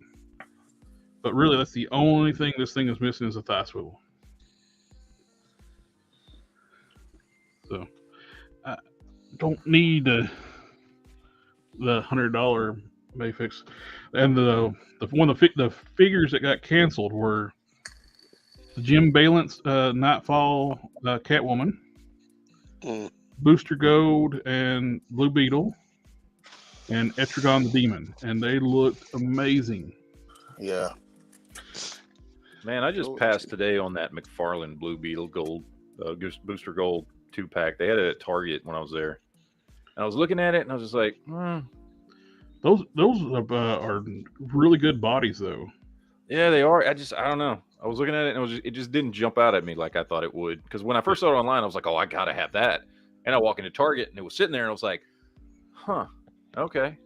but really that's the only thing this thing is missing is a thigh swivel. So I don't need the $100 Mayfix. And the figures that got canceled were the Jim Balance Nightfall Catwoman, Booster Gold and Blue Beetle, and Etrigan the Demon, and they looked amazing. Yeah. Man, I just passed today on that McFarlane Blue Beetle Gold Booster Gold 2-pack. They had it at Target when I was there, and I was looking at it, and I was just like, Those are really good bodies, though. Yeah, they are. I don't know. I was looking at it, and it just didn't jump out at me like I thought it would. Because when I first saw it online, I was like, oh, I gotta have that. And I walk into Target, and it was sitting there, and I was like, huh, okay.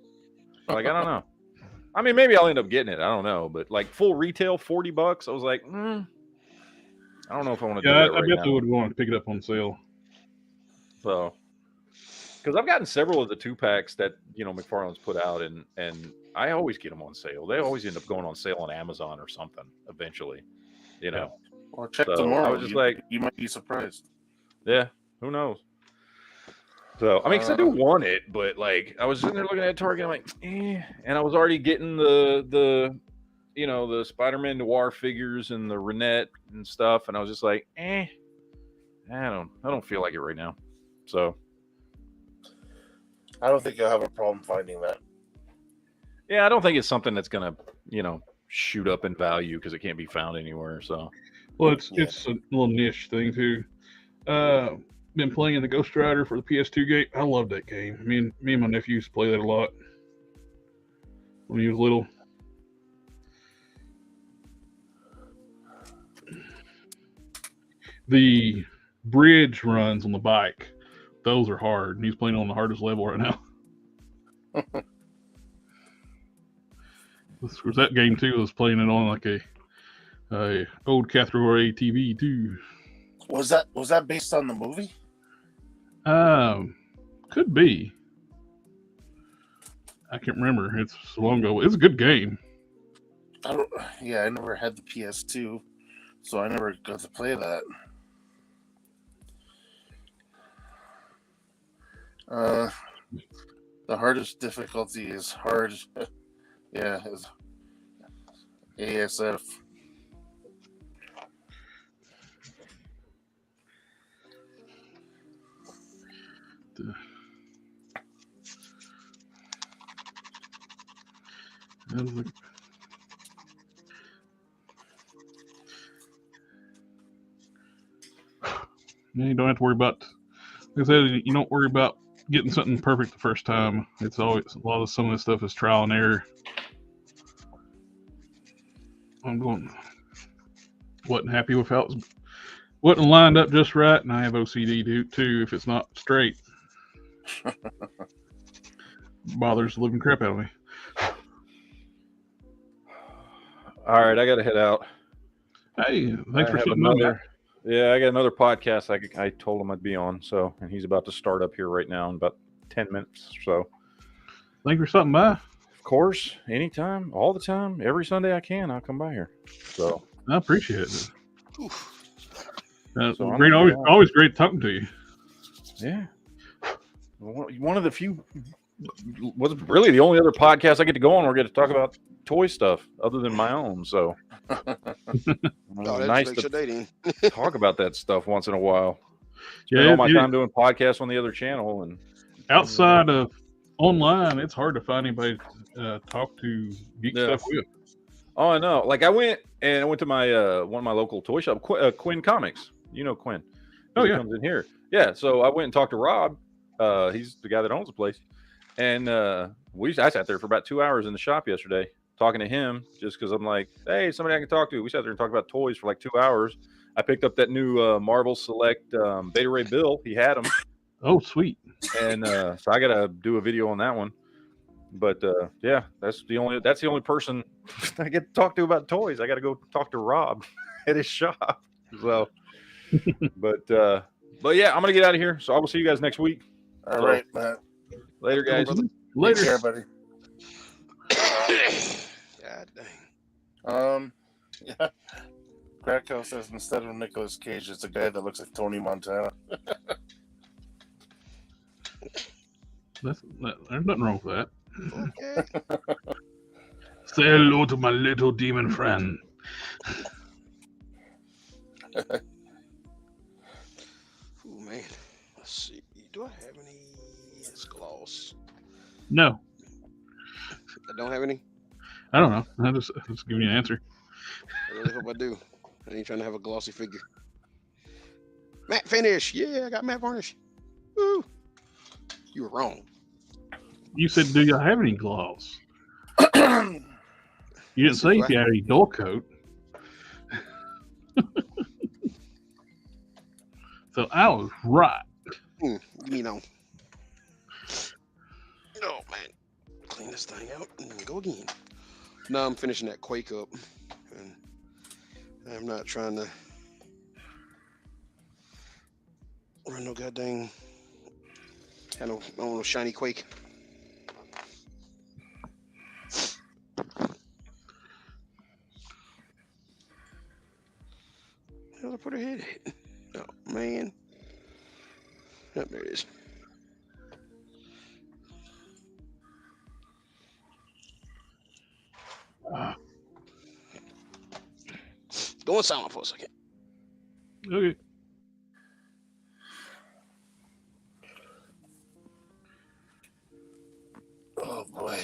Like, I don't know. I mean, maybe I'll end up getting it. I don't know. But like full retail, $40. I was like, I don't know if I want to do that right now. I bet they would want to pick it up on sale. So, because I've gotten several of the 2-packs that McFarlane's put out, and I always get them on sale. They always end up going on sale on Amazon or something eventually. Well, check tomorrow. I was just you might be surprised. Yeah, who knows? So, I mean, because I do want it, but like, I was sitting there looking at Target, I'm like, and I was already getting the Spider-Man Noir figures and the Renette and stuff, and I was just like, I don't feel like it right now. So, I don't think you'll have a problem finding that. Yeah, I don't think it's something that's gonna, shoot up in value because it can't be found anywhere. So, well, it's a little niche thing too. Been playing the Ghost Rider for the PS2 game. I love that game. Me and my nephew used to play that a lot when he was little. The bridge runs on the bike, those are hard, and he's playing on the hardest level right now. That game too was playing it on like a old Cathro TV too. Was that based on the movie? Could be. I can't remember. It's so long ago. It's a good game. I never had the PS2, so I never got to play that. The hardest difficulty is hard. Yeah, is ASF. You don't have to worry about, like I said, you don't worry about getting something perfect the first time. It's always some of this stuff is trial and error. Wasn't happy with how it wasn't lined up just right, and I have OCD too if it's not straight. Bothers the living crap out of me. All right, I got to head out. Hey, thanks for I sitting on. Yeah, I got another podcast I told him I'd be on, so, and he's about to start up here right now in about 10 minutes or so. Thanks for stopping by. Of course, anytime, all the time, every Sunday I can, I'll come by here. So I appreciate it. So great, always great talking to you. Yeah, one of the few, was really the only other podcast I get to go on where I get to talk about toy stuff other than my own. So nice to talk about that stuff once in a while. Spend all my time doing podcasts on the other channel, and outside of online, it's hard to find anybody to talk to geek stuff with. Oh, I know. Like I went to my one of my local toy shop, Quinn Comics. You know Quinn. Oh yeah, comes in here. Yeah. So I went and talked to Rob. He's the guy that owns the place, and I sat there for about 2 hours in the shop yesterday talking to him, just because I'm like, hey, somebody I can talk to. We sat there and talked about toys for like 2 hours. I picked up that new Marvel Select Beta Ray Bill. He had them. Oh, sweet. And so I got to do a video on that one. But yeah, that's the only person I get to talk to about toys. I got to go talk to Rob at his shop. So, but yeah, I'm gonna get out of here. So I will see you guys next week. All right, Matt. Later, guys. Later, take care, buddy. God dang. Yeah. Krakow says instead of Nicolas Cage, it's a guy that looks like Tony Montana. There's nothing wrong with that. Okay. Say hello to my little demon friend. Oh man, let's see. Do I have any gloss? No, I don't have any. I don't know. I just giving you an answer. I really hope I do. I ain't trying to have a glossy figure. Matte finish. Yeah, I got matte varnish. Woo. You were wrong. You said, do you have any gloss? You didn't say if you had any dull coat. So I was right. You mean no? Oh man, clean this thing out and go again. No, I'm finishing that Quake up, and I'm not trying to run no goddamn. I don't know shiny Quake. Where did I put her head at? Oh man. Oh, there it is. Go on silent for a second. Okay. Oh boy.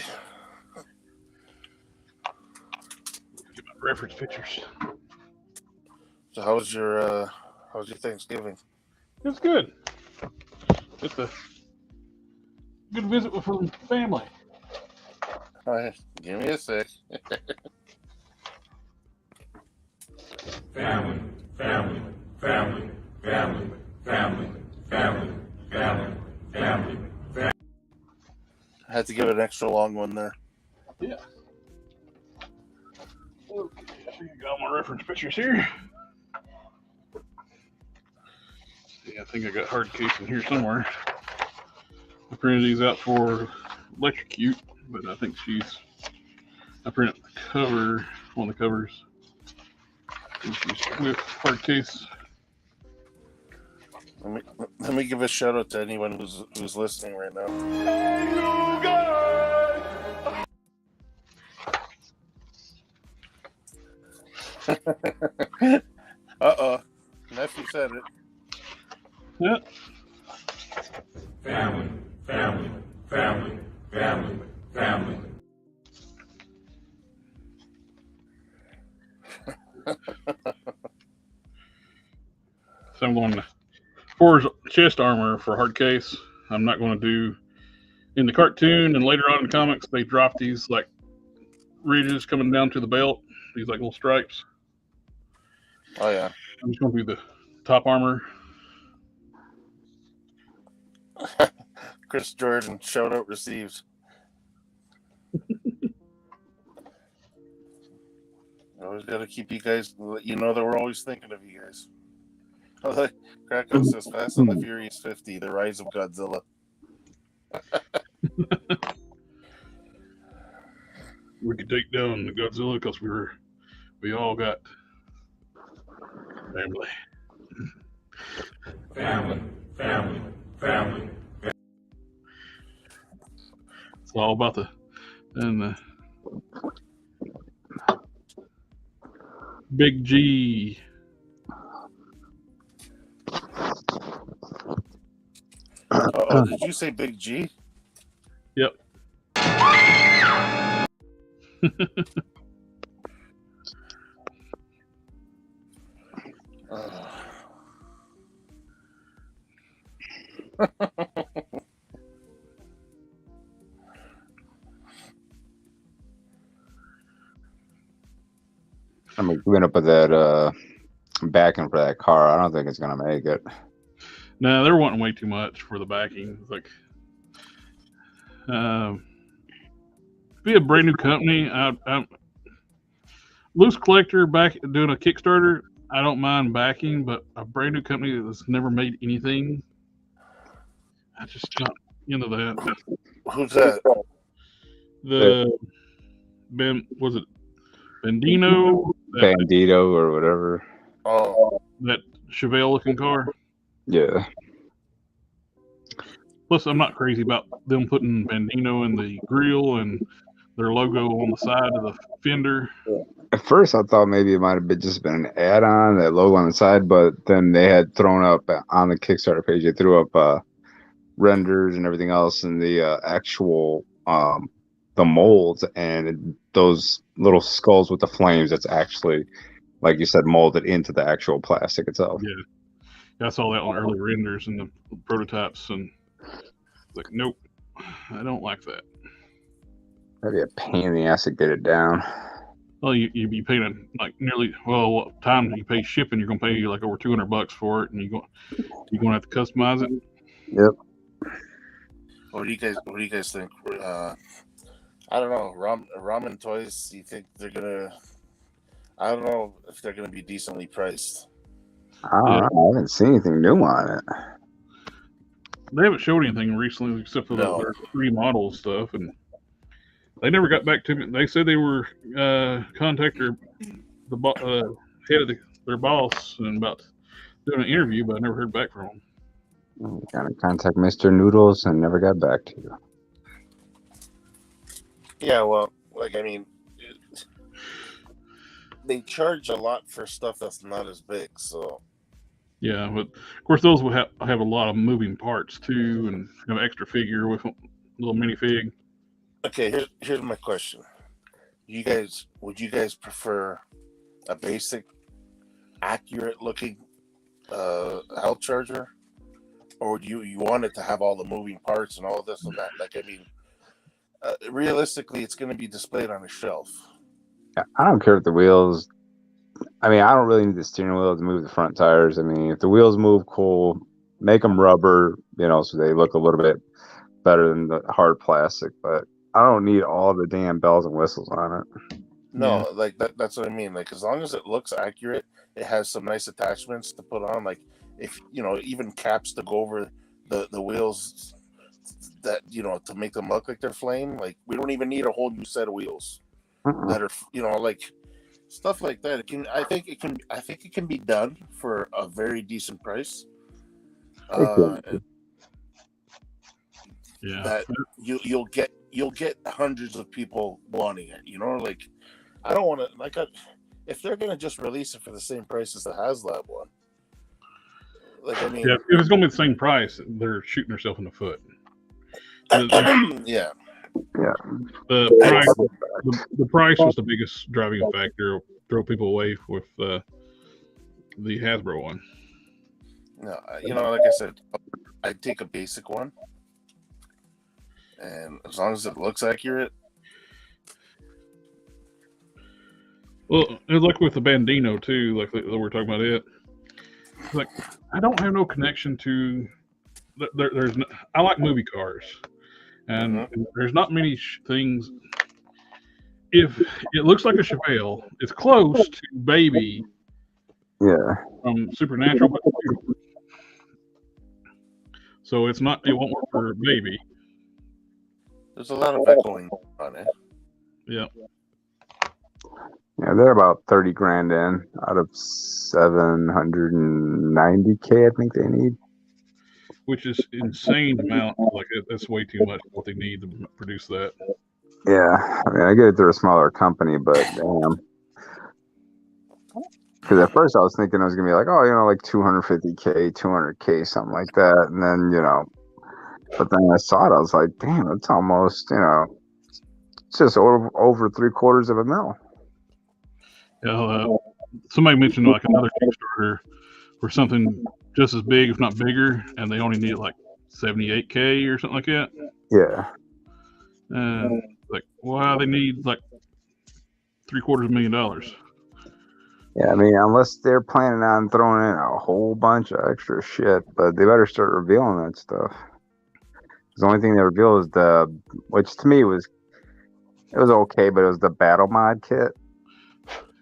Get my reference pictures. So how was your Thanksgiving? It's good. Just a good visit with the family. All right, give me a sec. Family, family, family, family, family, family, family, family, family. I had to give it an extra long one there. Yeah. Okay, I think I got all my reference pictures here. Yeah, I think I got hard case in here somewhere. I printed these out for Electrocute, but I think I printed the cover, one of the covers. She's with hard case. Let me give a shout out to anyone who's listening right now. Nephew said it. Yeah. Family, family, family, family, family. So I'm going to, for chest armor for hard case, I'm not going to do in the cartoon and later on in comics, they drop these like ridges coming down to the belt, these like little stripes. Oh yeah. I'm just going to do the top armor. Chris Jordan, shout out received. Always got to keep you guys, you know that we're always thinking of you guys. Krakow says Fast and the Furious 50, The Rise of Godzilla. We could take down the Godzilla because we all got family. Family, family, family. It's all about the Big G. Did you say Big G? Yep. I mean, we went up with that backing for that car. I don't think it's gonna make it. No, they're wanting way too much for the backing. It's like, be a brand new company. I'm loose collector back doing a Kickstarter. I don't mind backing, but a brand new company that's never made anything, I just not into that. Who's that? Was it Bandino? Bandito or whatever. Oh, That Chevelle looking car. Yeah. Plus, I'm not crazy about them putting Bandino in the grill and their logo on the side of the fender. At first, I thought maybe it might have been just been an add-on, that logo on the side, but then they had thrown up on the Kickstarter page. They threw up renders and everything else, and the actual the molds and those little skulls with the flames. That's actually, like you said, molded into the actual plastic itself. Yeah, I saw that on early renders and the prototypes, and like, nope, I don't like that. That'd be a pain in the ass to get it down. Well, you'd be paying like nearly, well, what time you pay shipping, you're gonna pay like over $200 for it, and you're gonna have to customize it. Yep. what do you guys think? I don't know. Ramen toys. You think they're gonna? I don't know if they're gonna be decently priced. I haven't seen anything new on it. They haven't showed anything recently except for their 3 model stuff, and they never got back to me. They said they were contact the head of their boss and about doing an interview, but I never heard back from them. Got to contact Mr. Noodles and never got back to you. Yeah, well, like, I mean, they charge a lot for stuff that's not as big, so. Yeah, but of course those will have a lot of moving parts too, and an extra figure with a little minifig. Okay, here's my question. Would you guys prefer a basic, accurate looking health charger, or do you want it to have all the moving parts and all this and that? Like, I mean, realistically, it's going to be displayed on a shelf. I don't care if the wheels. I mean, I don't really need the steering wheel to move the front tires. I mean, if the wheels move, cool. Make them rubber, so they look a little bit better than the hard plastic. But I don't need all the damn bells and whistles on it. No, like that's what I mean. Like, as long as it looks accurate, it has some nice attachments to put on. Like, if even caps to go over the wheels, that to make them look like they're flame. Like, we don't even need a whole new set of wheels that are like stuff like that. I think it can be done for a very decent price. Yeah. That you'll get hundreds of people wanting it. You know, like I don't want to if they're gonna just release it for the same price as the HasLab one. Like I mean, Yeah, if it's gonna be the same price, they're shooting themselves in the foot. Yeah. The price was the biggest driving factor. Throw people away with the Hasbro one. No, you know, like I said, I'd take a basic one, and as long as it looks accurate. Well, it's like with the Bandino too, like we're talking about it. Like, I don't have no connection to. There's no, I like movie cars, and there's not many things. If it looks like a Chevelle, it's close to Baby. Yeah. From Supernatural, but beautiful. So it won't work for Baby. There's a lot of echoing on it. Yeah. Yeah, they're about 30 grand in out of 790K, I think they need. Which is insane amount. Like that's way too much for what they need to produce that. Yeah, I mean, I get it they're a smaller company, but damn. Because at first I was thinking it was gonna be like, like 250K, 200K, something like that, and then but then I saw it, I was like, damn, it's almost it's just over $750,000. Yeah, somebody mentioned like another Kickstarter for something just as big, if not bigger, and they only need like 78K or something like that. Yeah. Like, wow, they need like $750,000. Yeah, I mean, unless they're planning on throwing in a whole bunch of extra shit, but they better start revealing that stuff. The only thing they reveal is which to me was okay, but it was the battle mod kit.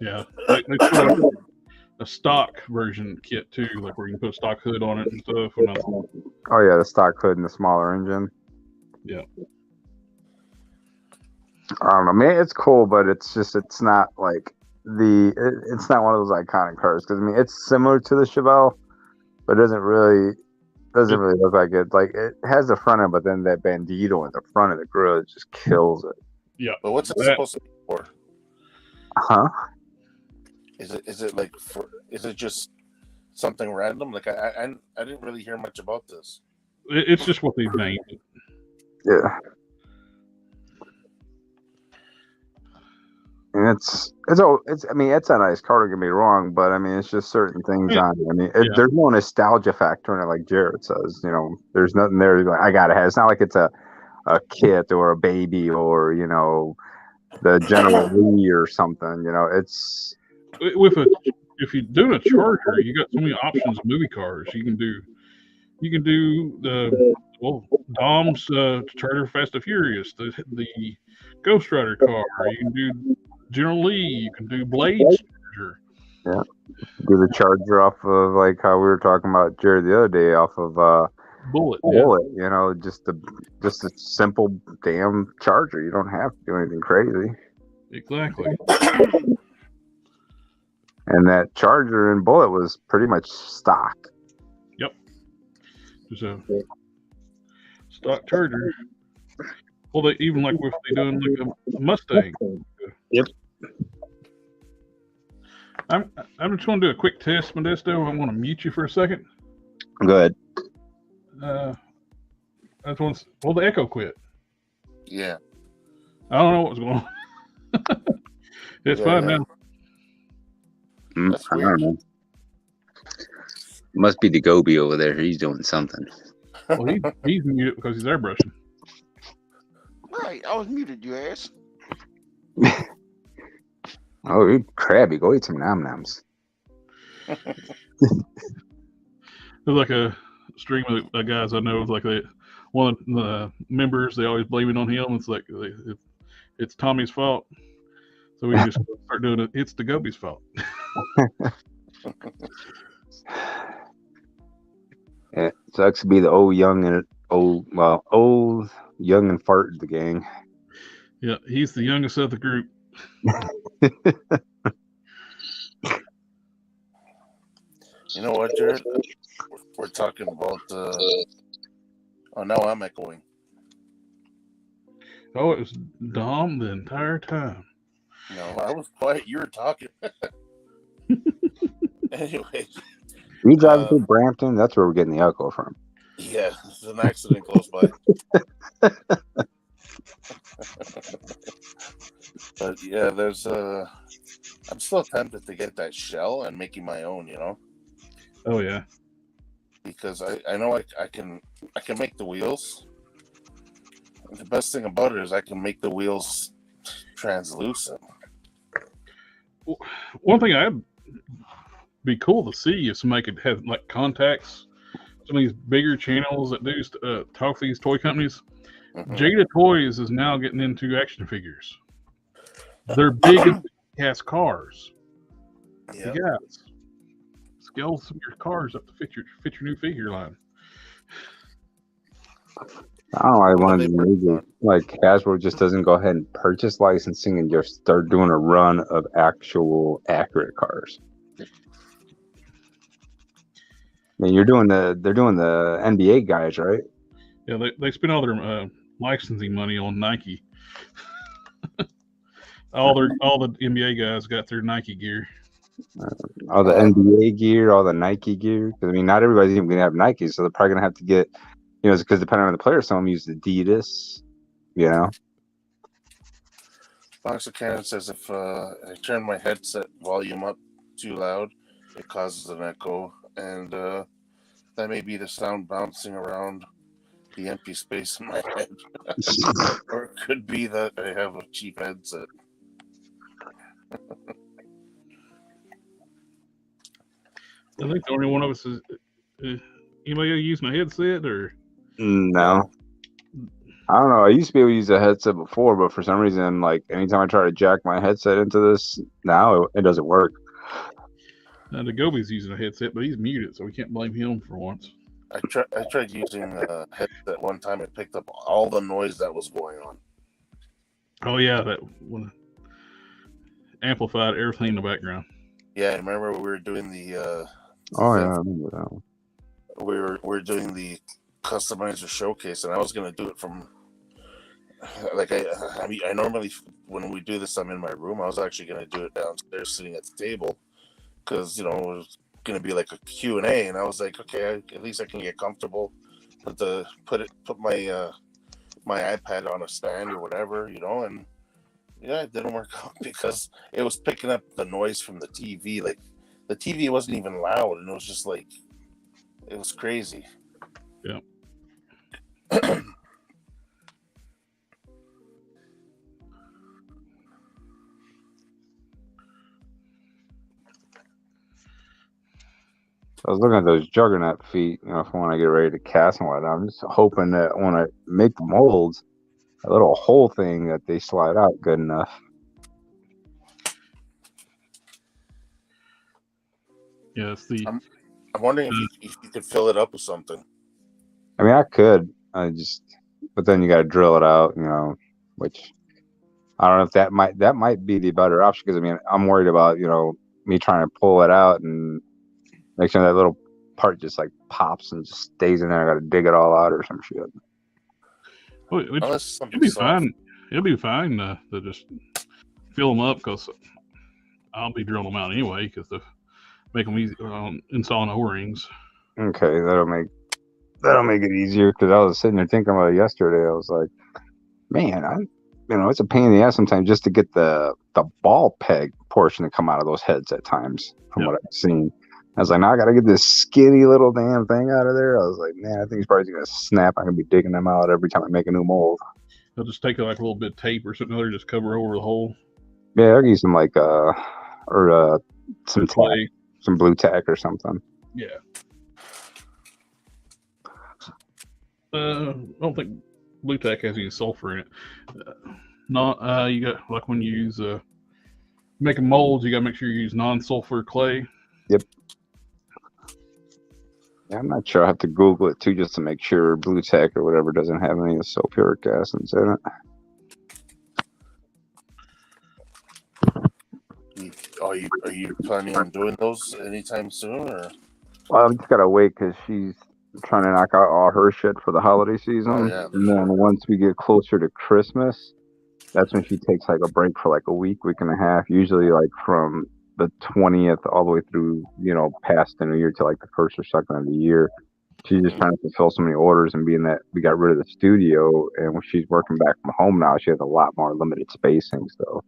Yeah, they threw a stock version kit too, like where you can put a stock hood on it and stuff. Oh yeah, the stock hood and the smaller engine. Yeah. I don't know, man. It's cool, but it's not like it's not one of those iconic cars because I mean it's similar to the Chevelle, but it doesn't really look like it. Like it has the front end, but then that Bandito in the front of the grill just kills it. Yeah. But what's it supposed to be for? Huh? Is it like is it just something random? Like I didn't really hear much about this. It's just what they've named it. Yeah. And it's I mean it's a nice car, don't get me wrong, but I mean it's just certain things on it. I mean there's no nostalgia factor in it, like Jared says. There's nothing there like I gotta have. It's not like it's a kit or a baby or the General Lee or something. It's if you're doing a Charger, you got so many options of movie cars. You can do the Dom's Charger Fast and Furious, the Ghost Rider car. You can do General Lee. You can do Blade's Charger. Yeah, do the Charger off of like how we were talking about Jared the other day off of Bullet. Just a simple damn Charger. You don't have to do anything crazy. Exactly. And that Charger in Bullet was pretty much stock. Yep. Just a stock Charger. Well, they even like if they doing like a Mustang. Yep. I'm just going to do a quick test, Modesto. I'm going to mute you for a second. Go ahead. The echo quit. Yeah. I don't know what was going on. It's fine now. That's I weird. don't know. Must be the Gobi over there. He's doing something. Well, he's muted because he's airbrushing. Right, I was muted, you ass. Oh, you crabby. Go eat some nom-noms. There's like a stream of guys I know, like one of the members, they always blame it on him. It's like it's Tommy's fault. So we just start doing it. It's DaGobi's fault. It sucks to be the old, young, and fart the gang. Yeah, he's the youngest of the group. You know what, Jared? We're talking about. Oh, now I'm echoing. Oh, it was Dom the entire time. No, I was quiet. You were talking. Anyway. You driving through Brampton? That's where we're getting the echo from. Yeah, there's an accident close by. But yeah, there's I'm still tempted to get that shell and making my own, you know. Oh yeah. Because I know I can make the wheels. And the best thing about it is I can make the wheels translucent. One thing I'd be cool to see is somebody could have like contacts. Some of these bigger channels that do talk to these toy companies. Mm-hmm. Jada Toys is now getting into action figures. They're big cast cars. Yeah. You guys, scale some of your cars up to fit your new figure line. I don't know why one of these movies, like Hasbro just doesn't go ahead and purchase licensing and just start doing a run of actual accurate cars. I mean, they're doing the NBA guys, right? Yeah, they spend all their licensing money on Nike. all the NBA guys got their Nike gear. All the NBA gear, all the Nike gear. Because I mean, not everybody's even gonna have Nike, so they're probably gonna have to get, you know, because depending on the player, some of them use Adidas. You know. Box of Cannon says if I turn my headset volume up too loud, it causes an echo, and that may be the sound bouncing around the empty space in my head. Or it could be that I have a cheap headset. I think the only one of us is anybody use my headset or no. I don't know. I used to be able to use a headset before, but for some reason, like anytime I try to jack my headset into this, now it doesn't work. DaGobi's using a headset, but he's muted, so we can't blame him for once. I tried using a headset one time. It picked up all the noise that was going on. Oh yeah, that one amplified everything in the background. Yeah, I remember we were doing the. Oh yeah, I remember that one. We were doing the customizer showcase, and I was gonna do it from. Like I mean, I normally when we do this, I'm in my room. I was actually gonna do it downstairs, sitting at the table, because you know it was gonna be like a Q&A, and I was like, okay, at least I can get comfortable. Put my my iPad on a stand or whatever, you know, and yeah, it didn't work out because it was picking up the noise from the TV. Like the TV wasn't even loud, and it was just like it was crazy. Yeah. I was looking at those Juggernaut feet, you know, for when I get ready to cast and whatnot. I'm just hoping that when I make the molds, a little hole thing that they slide out good enough. Yeah, it's the. I'm wondering if you could fill it up with something. I mean, I could. But then you got to drill it out, you know, which I don't know if that might be the better option because I mean, I'm worried about, you know, me trying to pull it out and make sure that little part just like pops and just stays in there. I got to dig it all out or some shit. It'll be fine. It'll be fine to just fill them up because I'll be drilling them out anyway because to make them easy installing O-rings. Okay, that'll make it easier because I was sitting there thinking about it yesterday. I was like, man, it's a pain in the ass sometimes just to get the ball peg portion to come out of those heads at times from what I've seen. I was like, now I got to get this skinny little damn thing out of there. I was like, man, I think it's probably going to snap. I'm going to be digging them out every time I make a new mold. They'll just take like a little bit of tape or something, or just cover over the hole. Yeah, I'll use some some tack, some blue tack or something. Yeah. I don't think blue tack has any sulfur in it. You got like when you use making molds, you got to make sure you use non-sulfur clay. Yep. Yeah, I'm not sure. I have to Google it too just to make sure blue tack or whatever doesn't have any sulfuric acids in it. Are you planning on doing those anytime soon, or? Well, I'm just gotta wait because she's trying to knock out all her shit for the holiday season. Oh, yeah. And then once we get closer to Christmas, that's when she takes like a break for like a week and a half. Usually like from the 20th all the way through, past the new year to like the first or second of the year. She's just trying to fulfill so many orders, and being that we got rid of the studio and when she's working back from home now, she has a lot more limited spacing. So,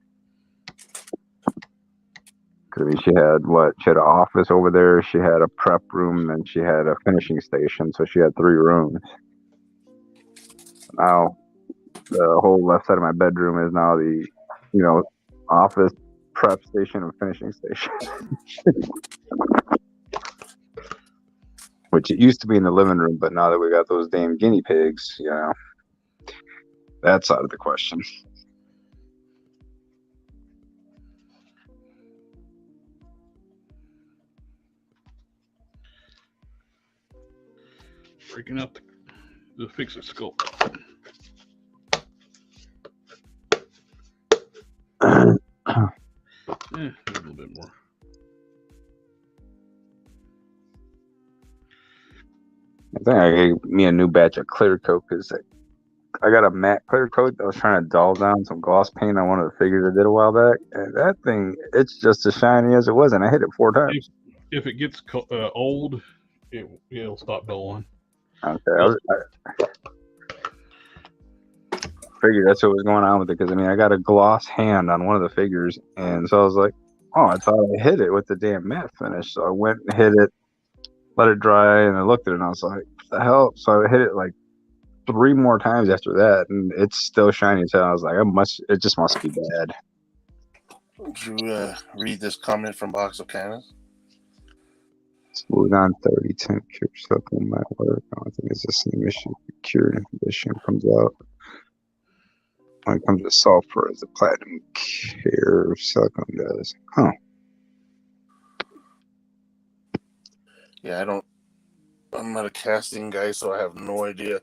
because I mean, she had an office over there, she had a prep room, and she had a finishing station. So she had 3 rooms. Now, the whole left side of my bedroom is now the, office, prep station, and finishing station. Which it used to be in the living room, but now that we got those damn guinea pigs, that's out of the question. Breaking up the fix it sculpt. A little bit more. I think I gave me a new batch of clear coat because I got a matte clear coat that I was trying to dull down some gloss paint on one of the figures I did a while back, and that thing, it's just as shiny as it was, and I hit it 4 times. If it gets old, it'll stop dulling. Okay, I figured that's what was going on with it because I got a gloss hand on one of the figures, and so I was like, oh, I thought I hit it with the damn matte finish, so I went and hit it, let it dry, and I looked at it and I was like, what the hell? So I hit it like 3 more times after that, and it's still shiny as hell. I was like, it just must be bad. Did you read this comment from Box of Cannons? Smooth on 30, 10 cure suckle might work. I don't think it's the same issue. Cured and condition comes out. When it comes to sulfur, as the platinum cure suckle does. Huh. Yeah, I'm not a casting guy, so I have no idea.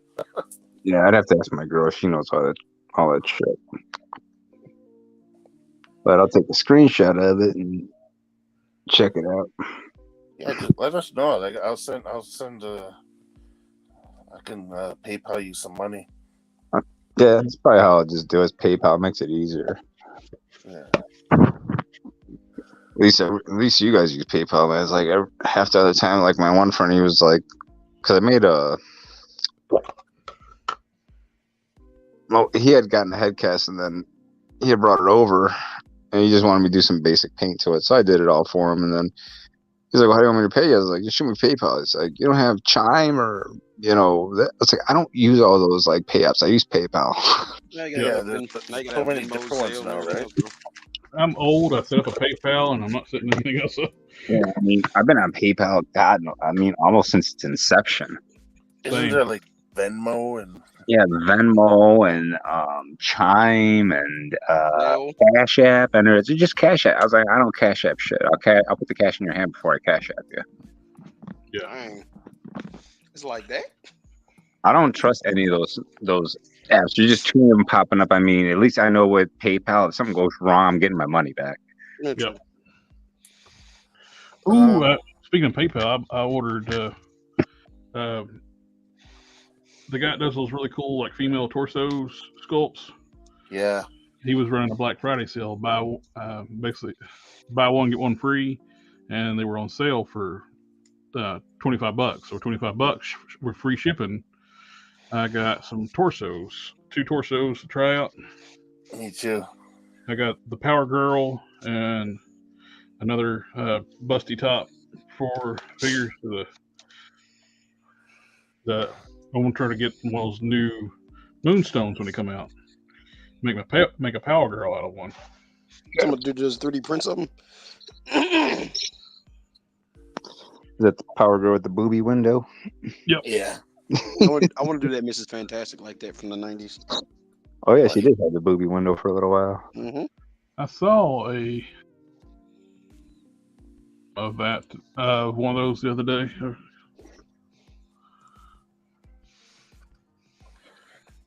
Yeah, I'd have to ask my girl. She knows all that shit. But I'll take a screenshot of it and check it out. Yeah, just let us know. Like I'll send. I can PayPal you some money. Yeah, that's probably how I'll just do it. PayPal makes it easier. Yeah. At least you guys use PayPal, man. It's like half the other time, like my one friend, he was like, because I made he had gotten a head cast and then he had brought it over and he just wanted me to do some basic paint to it. So I did it all for him. And then he's like, well, how do you want me to pay you? I was like, just shoot me PayPal. It's like, you don't have Chime or, it's like, I don't use all those like pay apps. I use PayPal. There's so many different ones now, right? I'm old. I set up a PayPal and I'm not setting anything else up. Yeah, I've been on PayPal, almost since its inception. Isn't there like Venmo and... Yeah, Venmo and Chime and Cash App, and it's just Cash App. I was like, I don't Cash App shit. I'll put the cash in your hand before I Cash App you. Yeah, dang. It's like that. I don't trust any of those apps. There's just 2 of them popping up. At least I know with PayPal, if something goes wrong, I'm getting my money back. Yep. Ooh, speaking of PayPal, I ordered. The guy that does those really cool like female torso sculpts. Yeah. He was running a Black Friday sale. Basically buy one get one free, and they were on sale for $25 or $25 with free shipping. I got some torsos, 2 torsos to try out. Me too. I got the Power Girl and another busty top for figures for the I want to try to get one of those new moonstones when they come out. Make a Power Girl out of one. Someone do just 3D print something. Is that the Power Girl with the booby window? Yep. Yeah. I want to do that Mrs. Fantastic like that from the 90s. Oh yeah, she did have the booby window for a little while. Mm-hmm. I saw one of those the other day.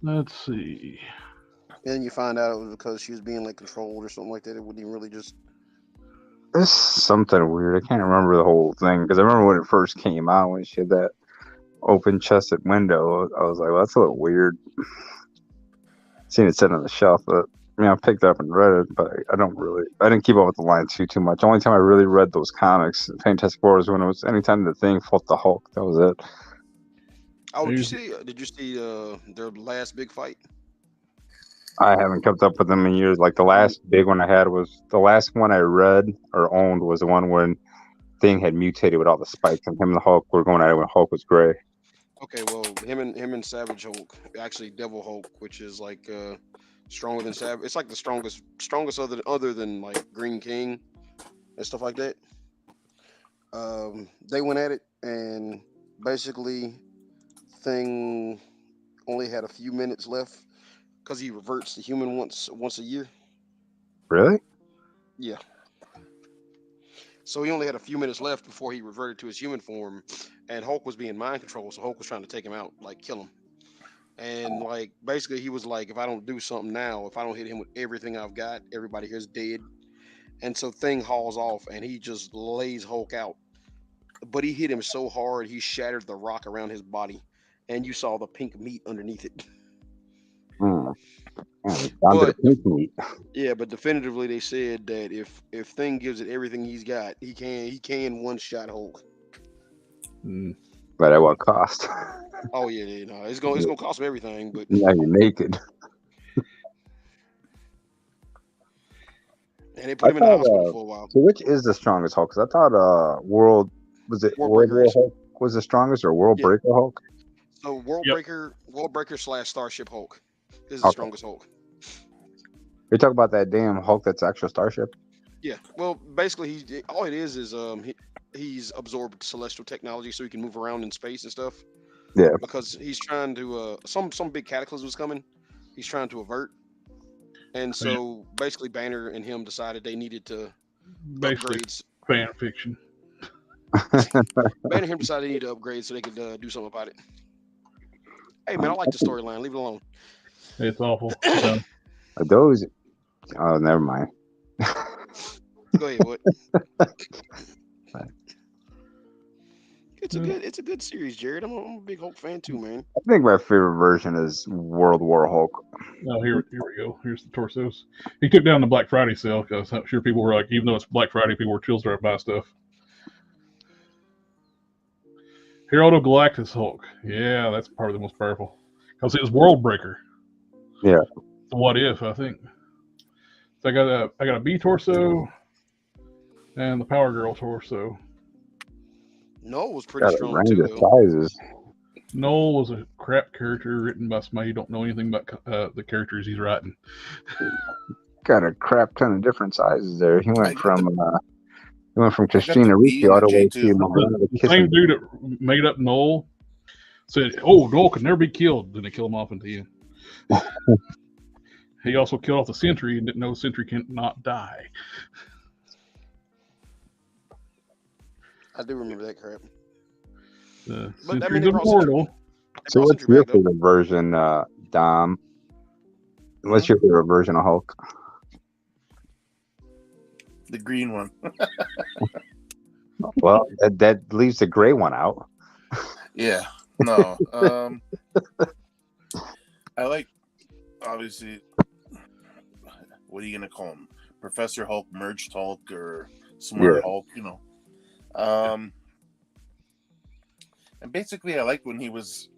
Let's see. And then you find out it was because she was being like controlled or something like that. It wouldn't even really just. It's something weird. I can't remember the whole thing because I remember when it first came out when she had that open chested window. I was like, well, that's a little weird. Seen it sitting on the shelf, but I picked it up and read it, but I didn't keep up with the line too much. The only time I really read those comics, Fantastic Four, was when it was anytime the Thing fought the Hulk. That was it. Oh, did you see their last big fight? I haven't kept up with them in years. Like the last big one I had was the last one I read or owned was the one when Thing had mutated with all the spikes, and him and the Hulk were going at it when Hulk was gray. Okay, well, him and Savage Hulk, actually Devil Hulk, which is like stronger than Savage. It's like the strongest other than like Green King and stuff like that. They went at it, and basically, Thing only had a few minutes left because he reverts to human once a year. Really? Yeah. So he only had a few minutes left before he reverted to his human form, and Hulk was being mind controlled. So Hulk was trying to take him out, like kill him. And like basically, he was like, if I don't do something now, if I don't hit him with everything I've got, everybody here's dead. And so Thing hauls off, and he just lays Hulk out. But he hit him so hard, he shattered the rock around his body, and you saw the pink meat underneath it. But yeah, but definitively they said that if Thing gives it everything he's got, he can one shot Hulk. But at what cost? Oh yeah, no, it's gonna cost him everything. But now you're naked. And they put him in the hospital for a while. So which is the strongest Hulk? Because I thought World Hulk was the strongest, or World Breaker Hulk? So World Breaker / Starship Hulk is the strongest Hulk. You're talking about that damn Hulk that's actual Starship? Yeah. Well, basically, all it is he's absorbed celestial technology, so he can move around in space and stuff. Yeah. Because he's trying to some big cataclysm was coming. He's trying to avert. And so basically, Banner and him decided they needed to upgrades. Fan fiction. Banner and him decided they needed to upgrade so they could do something about it. Hey man, I like the storyline. Leave it alone. It's awful. Those. Oh, never mind. Go ahead, what? It's a good series, Jared. I'm a big Hulk fan too, man. I think my favorite version is World War Hulk. Oh, here we go. Here's the torsos. He took down the Black Friday sale because I'm sure people were like, even though it's Black Friday, people were chill to buy stuff. Heraldo Galactus Hulk. Yeah, that's probably the most powerful because it was World Breaker. Yeah. The What If, I think. So I got a B torso and the Power Girl torso. Noel was pretty strong too. Sizes. Noel was a crap character written by somebody who don't know anything about the characters he's writing. Got a crap ton of different sizes there. He went from Christina Ricci all the way to the same dude that made up Noel said, "Oh, Noel could never be killed." Then they kill him off at the end. He also killed off the Sentry and didn't know the Sentry cannot die. I do remember that crap. But I mean, immortal. So what's your favorite version, Dom? What's your favorite version of Hulk? The green one. Well, that leaves the gray one out. Yeah. No. I like, obviously, what are you going to call him? Professor Hulk, Merged Hulk, or Smart Hulk, you know. And basically, I like when he was,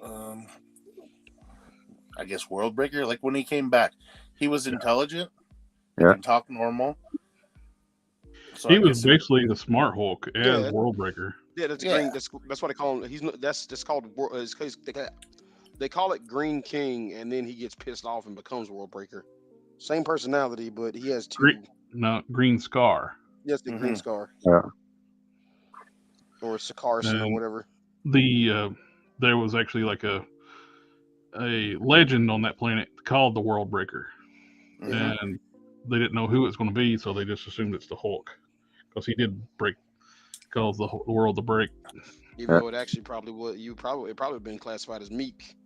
I guess, World Breaker. Like when he came back, he was intelligent. He can talk normal. So he was basically the Smart Hulk as World Breaker. Yeah, that's green. That's what they call him. That's called. They call it Green King, and then he gets pissed off and becomes World Breaker. Same personality, but he has two. Green Scar. Yes, the Green Scar. Yeah. Or Sakarson or whatever. There was actually like a legend on that planet called the World Breaker, and they didn't know who it's going to be, so they just assumed it's the Hulk because he did cause the world to break. Even though it actually probably would, it probably been classified as Meek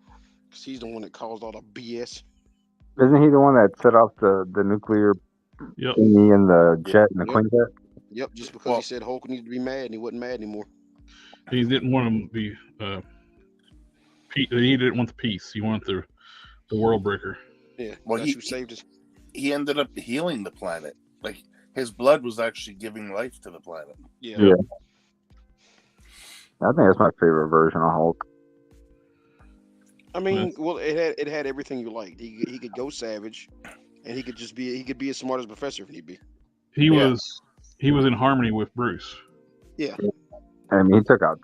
because he's the one that caused all the BS. Isn't he the one that set off the nuclear Yep. Me and the Jet and the Quinjet. Yep, just because he said Hulk needed to be mad and he wasn't mad anymore. He didn't want him to be. He didn't want the peace. He wanted the world breaker. Yeah. Well, that's who saved us. He ended up healing the planet. Like his blood was actually giving life to the planet. Yeah. I think that's my favorite version of Hulk. I mean, well, it had everything you liked. He could go savage, and he could be as smart as Professor if need be. He was in harmony with Bruce. Yeah. I mean, he took out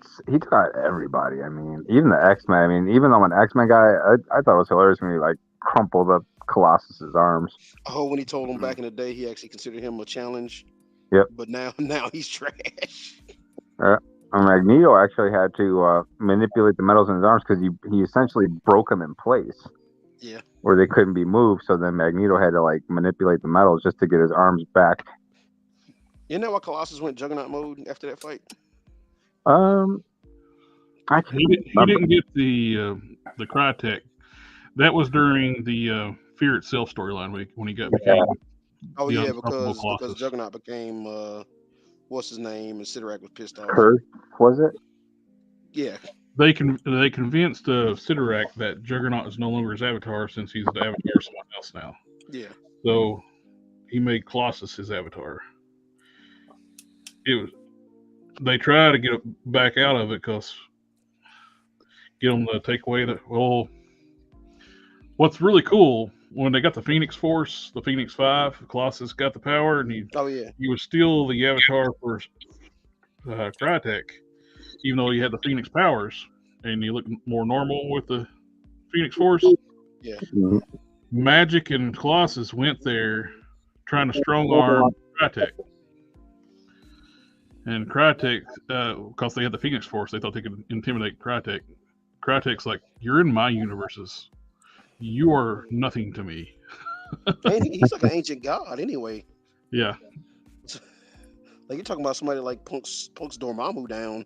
everybody. I mean, even the X-Men. I mean, even though I'm an X-Men guy, I thought it was hilarious when he like crumpled up Colossus's arms. Oh, when he told him back in the day, he actually considered him a challenge. Yep. But now he's trash. Magneto actually had to manipulate the metals in his arms because he essentially broke them in place. Yeah. Where they couldn't be moved, so then Magneto had to like manipulate the metals just to get his arms back. You know why Colossus went Juggernaut mode after that fight? He didn't get the Crytek. That was during the Fear Itself storyline when he got became. Oh yeah, because Colossus. Juggernaut became what's his name, and Sidorak was pissed off. Kurt, was it? Yeah. They convinced Sidorak that Juggernaut is no longer his avatar since he's the avatar of someone else now. Yeah. So he made Colossus his avatar. They try to get it back out of it because get them to take away the. Well, what's really cool when they got the Phoenix Force, the Phoenix 5, Colossus got the power, and he was still the avatar for Crytek, even though he had the Phoenix powers, and he looked more normal with the Phoenix Force. Yeah. Mm-hmm. Magic and Colossus went there trying to strong arm Crytek. And Crytek, because they had the Phoenix Force, they thought they could intimidate Crytek. Crytek's like, you're in my universes. You are nothing to me. And he's like an ancient god anyway. Yeah. Like you're talking about somebody like punks Dormammu down.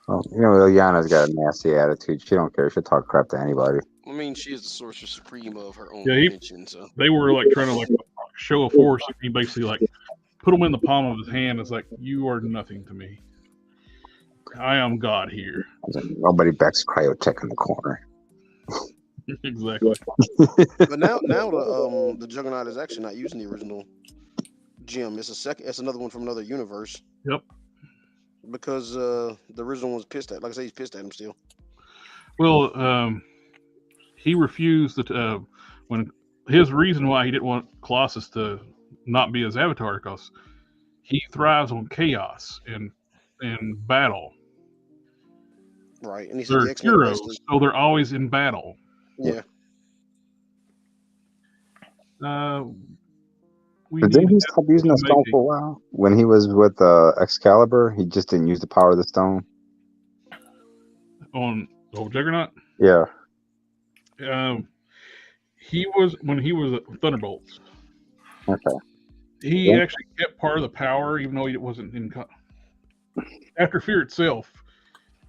Well, Liliana's got a nasty attitude. She don't care. She'll talk crap to anybody. I mean, she is the sorcerer supreme of her own dimension. So they were like trying to like show a force. And he basically like put him in the palm of his hand. It's like, you are nothing to me. I am God here. Nobody backs Cryotech in the corner. Exactly. But now the Juggernaut is actually not using the original gem. It's another one from another universe. Yep. Because the original one's pissed at. Like I say, he's pissed at him still. Well, he refused that when his reason why he didn't want Colossus to not be his avatar because he thrives on chaos and battle. Right, and he said they're heroes, so they're always in battle. Yeah. Didn't he stop using the stone for a while? When he was with Excalibur, he just didn't use the power of the stone. On Juggernaut? Yeah. He was when he was at Thunderbolts. Okay. He actually kept part of the power, even though he wasn't in. After Fear Itself,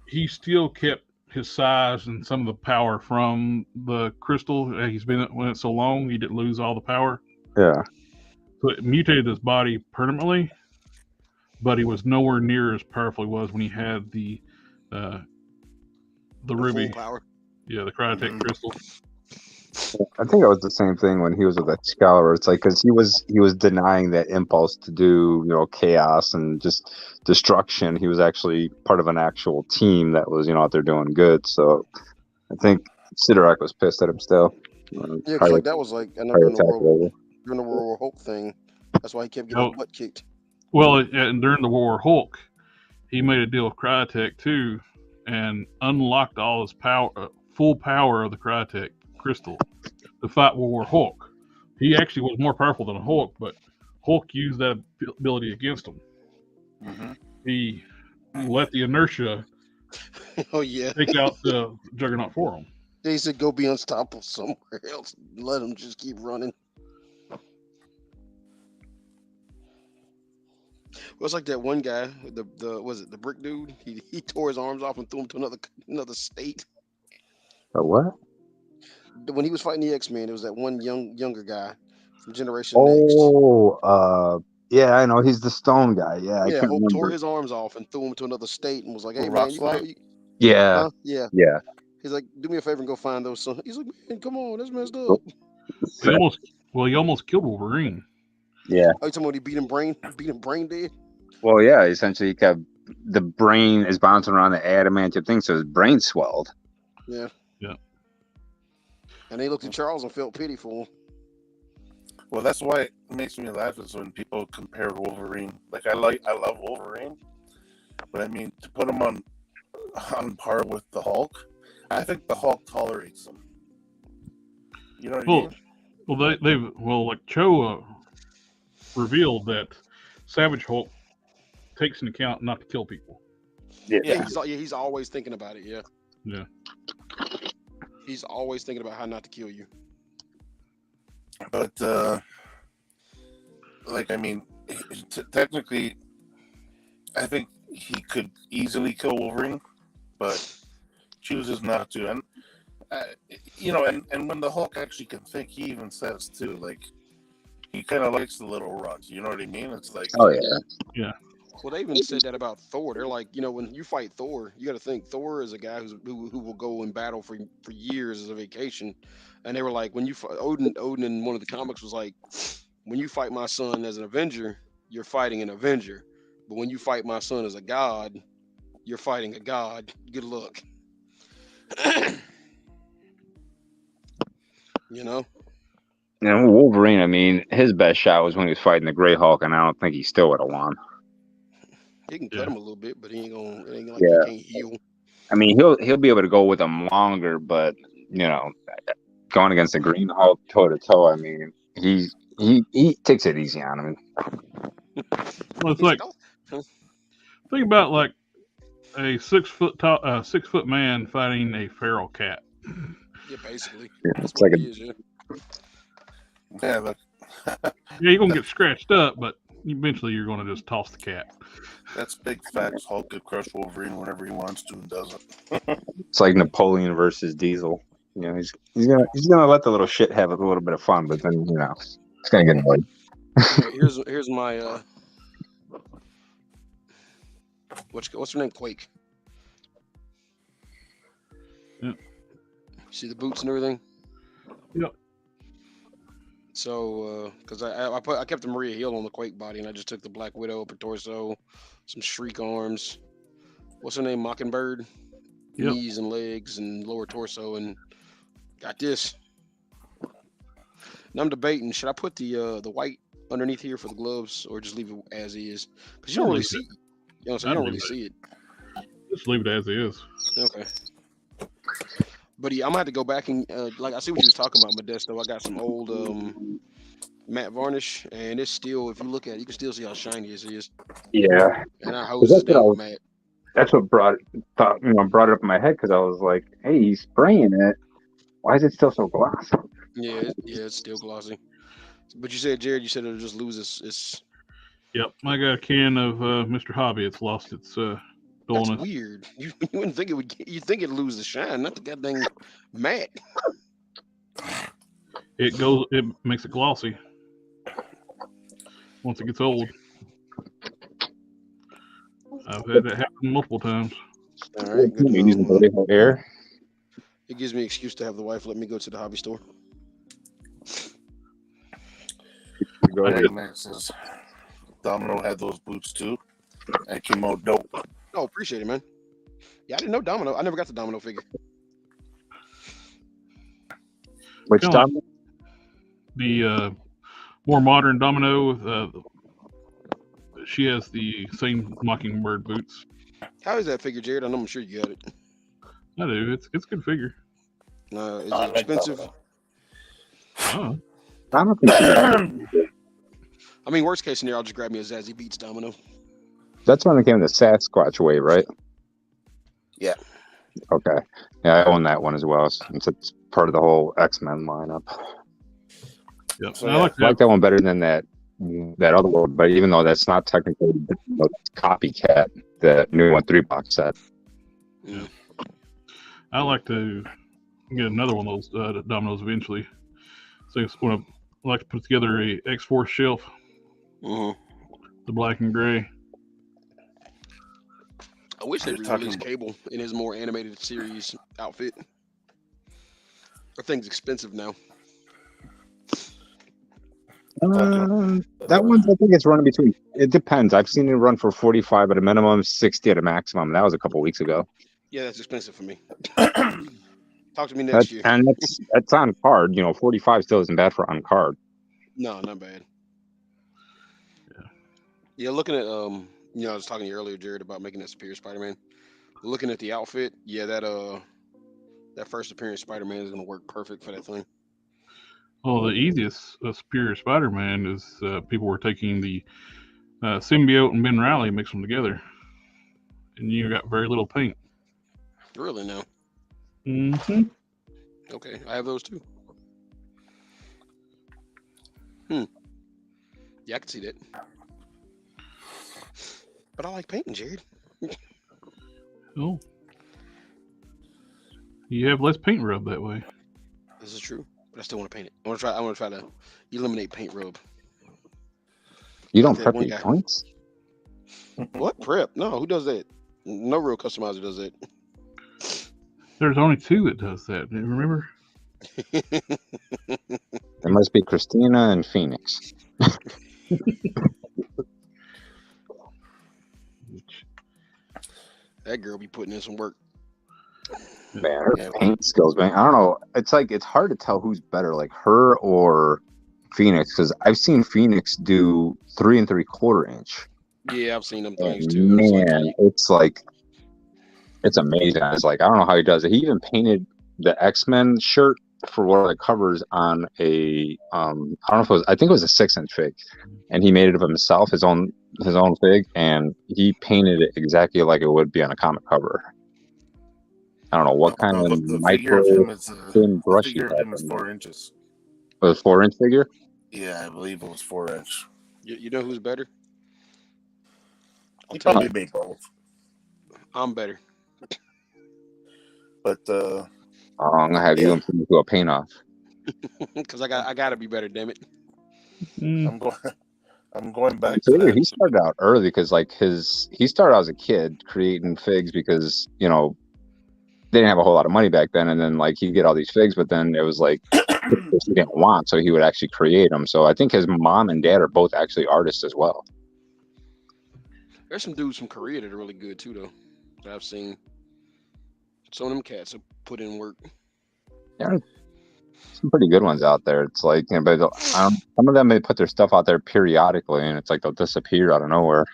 he still kept his size and some of the power from the crystal. He's been when it's so long, he didn't lose all the power. Yeah. So it mutated his body permanently, but he was nowhere near as powerful he was when he had the ruby power. Yeah, the Cryotech crystal. I think it was the same thing when he was with Excalibur. It's like because he was denying that impulse to do chaos and just destruction. He was actually part of an actual team that was out there doing good. So I think Sidorak was pissed at him still. Yeah, because like that was like another during the World War Hulk thing. That's why he kept getting his butt kicked. Well, and during the War Hulk, he made a deal with Cryotech too, and unlocked all his power, full power of the Cryotech crystal to fight World War Hulk. He actually was more powerful than Hulk, but Hulk used that ability against him. Mm-hmm. He let the inertia take out the Juggernaut for him. They said go be unstoppable somewhere else. Let him just keep running. Well, it's like that one guy, the brick dude? He tore his arms off and threw him to another state. A what? When he was fighting the X-Men, it was that one younger guy Generation Next. Yeah, I know. He's the stone guy. Yeah, I Yeah, can't Hulk tore remember. his arms off and threw him to another state and was like, "Hey Rock man, you slide? can go." Yeah, Huh? Yeah. yeah. He's like, "Do me a favor and go find those sons." He's like, "Man, come on, that's messed Oh, up." He almost killed Wolverine. Yeah. Oh, you talking about he beat him brain dead? Well, yeah. Essentially, he kept the brain is bouncing around the adamantium thing, so his brain swelled. Yeah. Yeah. And they looked at Charles and felt pity for him. Well, that's why it makes me laugh is when people compare Wolverine. Like I love Wolverine, but I mean to put him on par with the Hulk, I think the Hulk tolerates him. You know what I mean? Like Cho revealed that Savage Hulk takes into account not to kill people. Yeah, he's always thinking about it. Yeah. Yeah. He's always thinking about how not to kill you. But technically, I think he could easily kill Wolverine, but chooses not to. And and when the Hulk actually can think, he even says too, like he kind of likes the little runs. You know what I mean? It's like, oh yeah. Well, they even said that about Thor. They're like, when you fight Thor, you got to think Thor is a guy who will go in battle for years as a vacation. And they were like, when you fight Odin in one of the comics was like, when you fight my son as an Avenger, you're fighting an Avenger. But when you fight my son as a god, you're fighting a god. Good luck. And Wolverine, I mean, his best shot was when he was fighting the Grey Hulk, and I don't think he still would have won. He can cut him a little bit, but he ain't like Yeah. he can't heal. I mean, he'll be able to go with him longer, but going against the Green Hulk toe to toe, I mean, he takes it easy on him. Well, it's like think about like a 6 foot tall, 6 foot man fighting a feral cat. Yeah, basically. Yeah, That's it's what like it is. yeah, look. Yeah, you're gonna get scratched up, but eventually you're gonna just toss the cat. That's big facts. Hulk could crush Wolverine whenever he wants to and doesn't. It's like Napoleon versus Diesel. He's gonna let the little shit have a little bit of fun, but then it's gonna get annoyed. Here's my what's her name? Quake. Yeah. See the boots and everything. Yep. So, because I kept the Maria Hill on the Quake body, and I just took the Black Widow upper torso, some Shriek arms. What's her name? Mockingbird. Yep. Knees and legs and lower torso, and got this. Now I'm debating: should I put the white underneath here for the gloves, or just leave it as is? Because you don't really see it. You don't really see it. Just leave it as is. Okay. But yeah, I'm gonna have to go back and I see what you was talking about, Modesto. I got some old matte varnish, and it's still, if you look at it, you can still see how shiny it is. Yeah. And I hose it down with matte. That's what brought it up in my head, because I was like, hey, he's spraying it. Why is it still so glossy? Yeah, it's still glossy. But you said, Jared, it'll just lose its. Yep, I got a can of Mr. Hobby. It's lost its That's dullness. weird. You wouldn't think it would. You think it'd lose the shine, not the goddamn matte. It makes it glossy once it gets old. I've had that happen multiple times. All right, good. Using the air. It gives me an excuse to have the wife let me go to the hobby store. Go ahead. Domino had those boots too. And came out dope. Oh, appreciate it, man. Yeah, I didn't know Domino. I never got the Domino figure. Which Kinda Domino? The more modern Domino, she has the same Mockingbird boots. How is that figure, Jared? I'm sure you got it. I do. It's a good figure. Is it expensive? Oh. I don't think I mean, worst case scenario, I'll just grab me a Zazie Beats Domino. that's when it came the Sasquatch wave, right? Yeah. Okay. Yeah, I own that one as well, since it's part of the whole X-Men lineup. Yep. So, I yeah. like I like that one better than that other one, but even though that's not technically a copycat, the new 1-3-box set. Yeah. I like to get another one of those dominoes eventually. So when like to put together a X-Force shelf, Mm-hmm. the black and gray. I wish they You're talking re-released Cable in his more animated series outfit. That thing's expensive now. That one's, I think it's running between. It depends. I've seen it run for 45 at a minimum, 60 at a maximum. That was a couple weeks ago. Yeah, that's expensive for me. Talk to me next year. And that's on card. 45 still isn't bad for on card. No, not bad. Yeah, looking at I was talking to you earlier, Jared, about making that Superior Spider-Man. Looking at the outfit, yeah, that first appearance Spider-Man is gonna work perfect for that thing. Well, the easiest Superior Spider-Man is people were taking the symbiote and Ben Reilly and mix them together, and you got very little paint. Really now? Mm-hmm. Okay, I have those too. Yeah, I can see that. But I like painting, Jared. Oh, you have less paint rub that way. This is true, but I still want to paint it. I want to try to eliminate paint rub. You don't Like that prep one your guy. points? What prep? No, who does that? No real customizer does that. There's only two that does that. Remember? It must be Christina and Phoenix. That girl be putting in some work. Man, her paint skills, man. I don't know. It's hard to tell who's better, like her or Phoenix, because I've seen Phoenix do 3 3/4 inch. Yeah, I've seen them things too. Man, it's amazing. It's like, I don't know how he does it. He even painted the X-Men shirt for one of the covers on a I don't know if it was, I think it was a 6-inch fig, and he made it of himself, his own fig, and he painted it exactly like it would be on a comic cover. I don't know what kind of micro thin brush he had. It was 4 inches. It was 4-inch figure? Yeah, I believe it was 4 inch. You know who's better? He probably made both. I'm better. But I'm gonna have you and put me through a paint off. Because I gotta be better, damn it. I'm going back So to that. he started out early because he started out as a kid creating figs because they didn't have a whole lot of money back then, and then he'd get all these figs, but then it was like he didn't want, so he would actually create them. So I think his mom and dad are both actually artists as well. There's some dudes from Korea that are really good too, though. That I've seen. Some of them cats have put in work. Yeah, some pretty good ones out there. It's like, but some of them may put their stuff out there periodically, and it's like they'll disappear out of nowhere.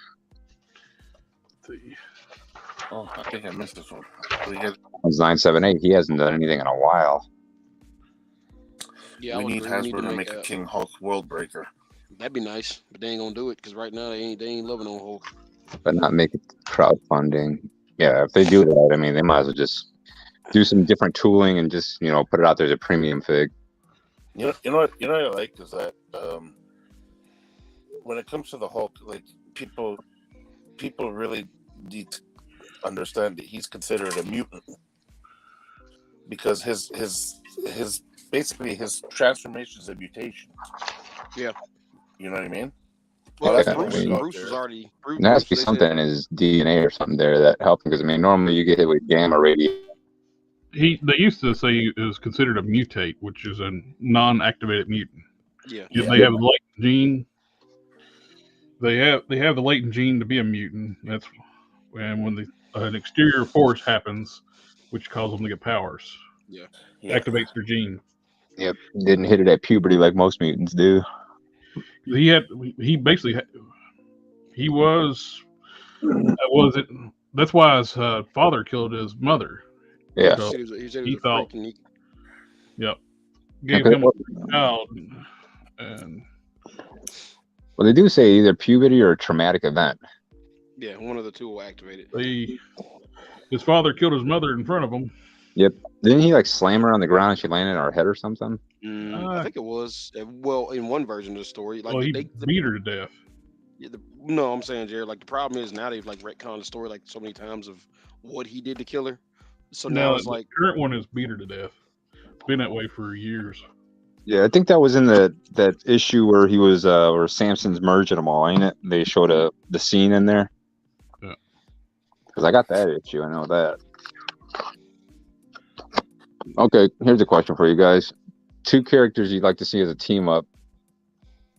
Oh, I think I missed this one. It's 978. He hasn't done anything in a while. Yeah, we need Hasbro to make a King Hulk World Breaker. That'd be nice, but they ain't gonna do it because right now they ain't loving on Hulk. But not make it crowdfunding. Yeah, if they do that, I mean, they might as well just do some different tooling and just put it out there as a premium fig. You know what I like is that when it comes to the Hulk, like people really need to understand that he's considered a mutant because his basically his transformation is a mutation. Yeah, you know what I mean. Well, Yeah, that's Bruce. I mean, Bruce was already. There has to be something in his DNA or something there that helps him, because I mean, normally you get hit with gamma radiation. They used to say it was considered a mutate, which is a non-activated mutant. Yeah. They have the latent gene. They have the latent gene to be a mutant. That's when an exterior force happens, which causes them to get powers. Yeah. Activates their gene. Yep. Didn't hit it at puberty like most mutants do. That's why his father killed his mother. Yeah. So he thought. Yep. Gave him a child. And well, they do say either puberty or a traumatic event. Yeah, one of the two will activate it. His father killed his mother in front of him. Yep. Didn't he slam her on the ground and she landed on her head or something? I think it was. Well, in one version of the story, he beat her to death. Yeah, no, I'm saying, Jared, the problem is now they've retconned the story so many times of what he did to kill her. So now it's the current one is beat her to death. It's been that way for years. Yeah, I think that was in that issue where he was where Samson's merging them all, ain't it? They showed the scene in there. Yeah. Because I got that issue, I know that. Okay, here's a question for you guys: 2 characters you'd like to see as a team up.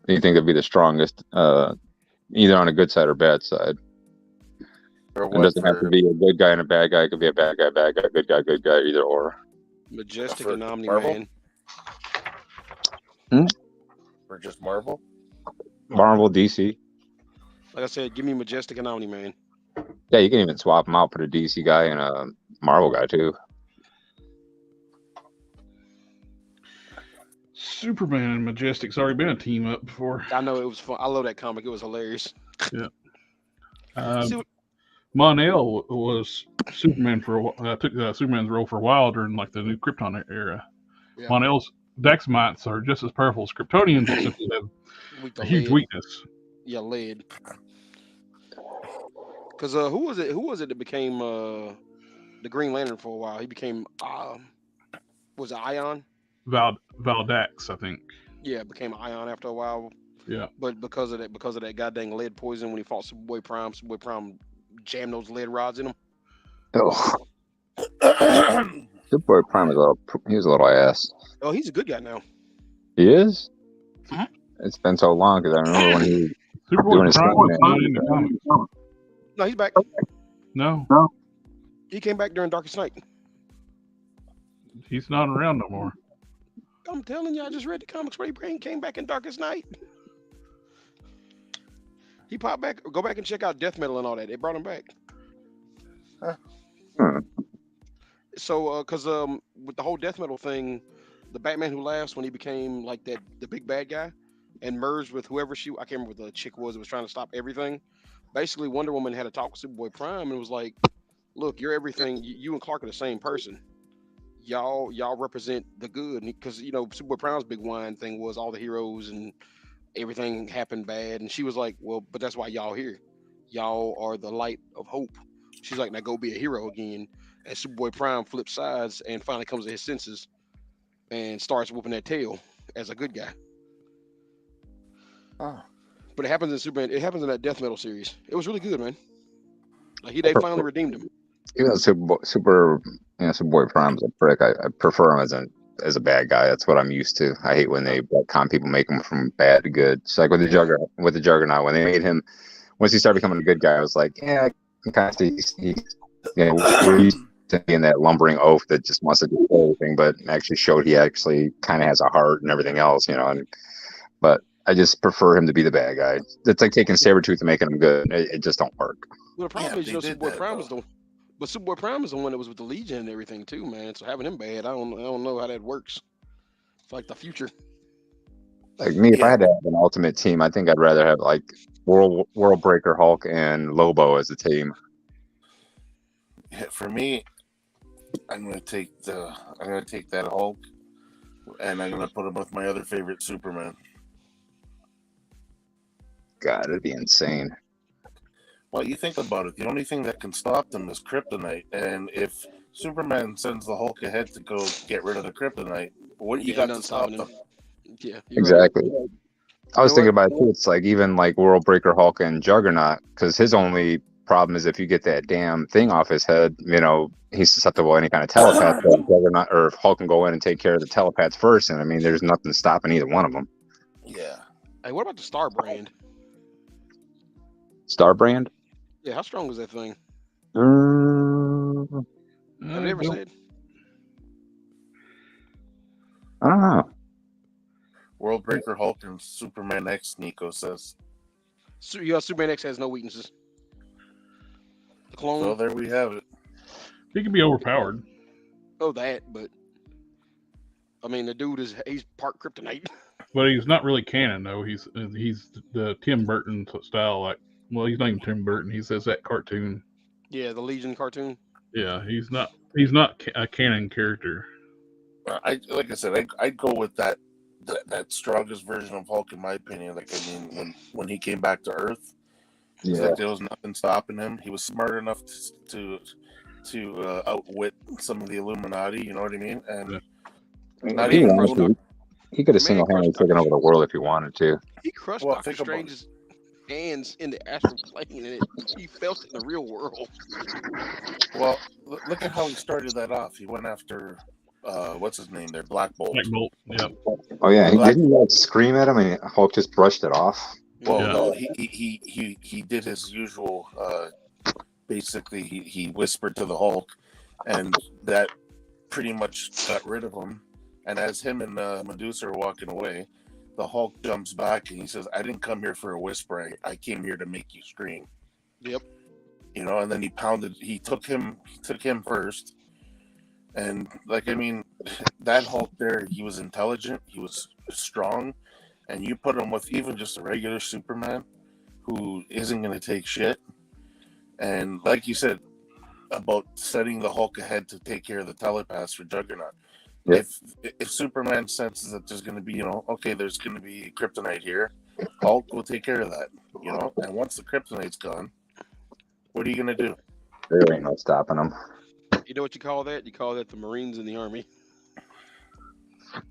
Do you think would be the strongest, either on a good side or bad side? It doesn't have to be a good guy and a bad guy. It could be a bad guy, good guy, either or. Majestic For and Omni Marvel? Man. Or just Marvel? Marvel, DC. Like I said, give me Majestic and Omni Man. Yeah, you can even swap them out, put a DC guy and a Marvel guy too. Superman and Majestic's already been a team up before. I know, it was fun. I love that comic. It was hilarious. Yeah. See, Mon-El was Superman for a while. Took Superman's role for a while during like the new Krypton era. Yeah. Mon-El's Dexamites are just as powerful as Kryptonians, but simply have a huge weakness. Yeah, lead. Because who was it that became the Green Lantern for a while? He became was it Ion? Valdax, I think. Yeah, became Ion after a while. Yeah. But because of that goddamn lead poison when he fought Superboy Prime jammed those lead rods in him. Oh. Superboy Prime is a little ass. Oh, he's a good guy now. He is? Mhm. It's been so long because I remember when he was doing his Prime was not in the thing. comics. No, he's back. No, He came back during Darkest Night. he's not around no more. I'm telling you, I just read the comics where he came back in Darkest Night. He popped back. Go back and check out Death Metal and all that. They brought him back. So, because with the whole Death Metal thing, the Batman Who Laughs, when he became like the big bad guy and merged with whoever I can't remember what the chick was that was trying to stop everything. Basically, Wonder Woman had a talk with Superboy Prime and was like, look, you're everything. You and Clark are the same person. Y'all represent the good. Because, Superboy Prime's big whine thing was all the heroes and everything happened bad. And she was like, well, but that's why y'all here. Y'all are the light of hope. She's like, now go be a hero again. And Superboy Prime flips sides and finally comes to his senses and starts whooping that tail as a good guy. Oh. But it happens in Superman. It happens in that Death Metal series. It was really good, man. Like they finally redeemed him. Even though Superboy Prime's a prick, I prefer him as a bad guy. That's what I'm used to. I hate when they people make him from bad to good. It's like with the Juggernaut, when they made him, once he started becoming a good guy, I was like, yeah, I can kind of see we're used to being that lumbering oaf that just wants to do everything, but actually showed he actually kind of has a heart and everything else, but I just prefer him to be the bad guy. It's like taking Sabretooth and making him good. It just don't work. Well, the problem is, Superboy Prime is but Superboy Prime is the one that was with the Legion and everything too, man. So having him bad, I don't know how that works. It's like the future. Like me, if I had to have an ultimate team, I think I'd rather have like World Breaker, Hulk, and Lobo as a team. Yeah, for me, I'm gonna take that Hulk, and I'm gonna put him with my other favorite Superman. God, it'd be insane. Well, you think about it. The only thing that can stop them is kryptonite, and if Superman sends the Hulk ahead to go get rid of the kryptonite, what you got to stop them? Yeah, exactly. Right. I was thinking about it too. It's like even like World Breaker, Hulk, and Juggernaut, because his only problem is if you get that damn thing off his head, he's susceptible to any kind of telepath. So Juggernaut or Hulk can go in and take care of the telepaths first, and I mean, there's nothing stopping either one of them. Yeah. Hey, what about the Star Brand? Star Brand? Yeah, how strong is that thing? Have you ever said? I don't know. World Breaker, Hulk, and Superman X, Nico says. Superman X has no weaknesses. The clone. So there we have it. He can be overpowered. Oh, that, but I mean, the dude he's part kryptonite. But he's not really canon though. He's the Tim Burton style. Like, well, he's not even Tim Burton. He says that cartoon. Yeah, the Legion cartoon. Yeah, he's not a canon character. Like I said, I'd go with that strongest version of Hulk in my opinion. Like, I mean, when he came back to Earth, like there was nothing stopping him. He was smart enough to outwit some of the Illuminati. You know what I mean? And not even He could have Man single-handedly crushed taken over Doctor the world if he wanted to. He crushed Well, Doctor think about Strange's hands in the astral plane, and he felt it in the real world. Well, look at how he started that off. He went after, what's his name there? Black Bolt. Black Bolt. Yeah. Oh yeah, Black- didn't he like scream at him and Hulk just brushed it off? Well, Yeah. no, he did his usual. Basically, he whispered to the Hulk, and that pretty much got rid of him. And as him and Medusa are walking away, the Hulk jumps back and he says, "I didn't come here for a whisper. I came here to make you scream." Yep. You know, and then he pounded. He took him first, and like I mean, that Hulk there, he was intelligent. He was strong, and you put him with even just a regular Superman, who isn't going to take shit. And like you said about setting the Hulk ahead to take care of the telepaths for Juggernaut. Yep. If Superman senses that there's going to be, okay, there's going to be kryptonite here, Hulk will take care of that, And once the kryptonite's gone, what are you going to do? There ain't no stopping him. You know what you call that? You call that the Marines in the Army.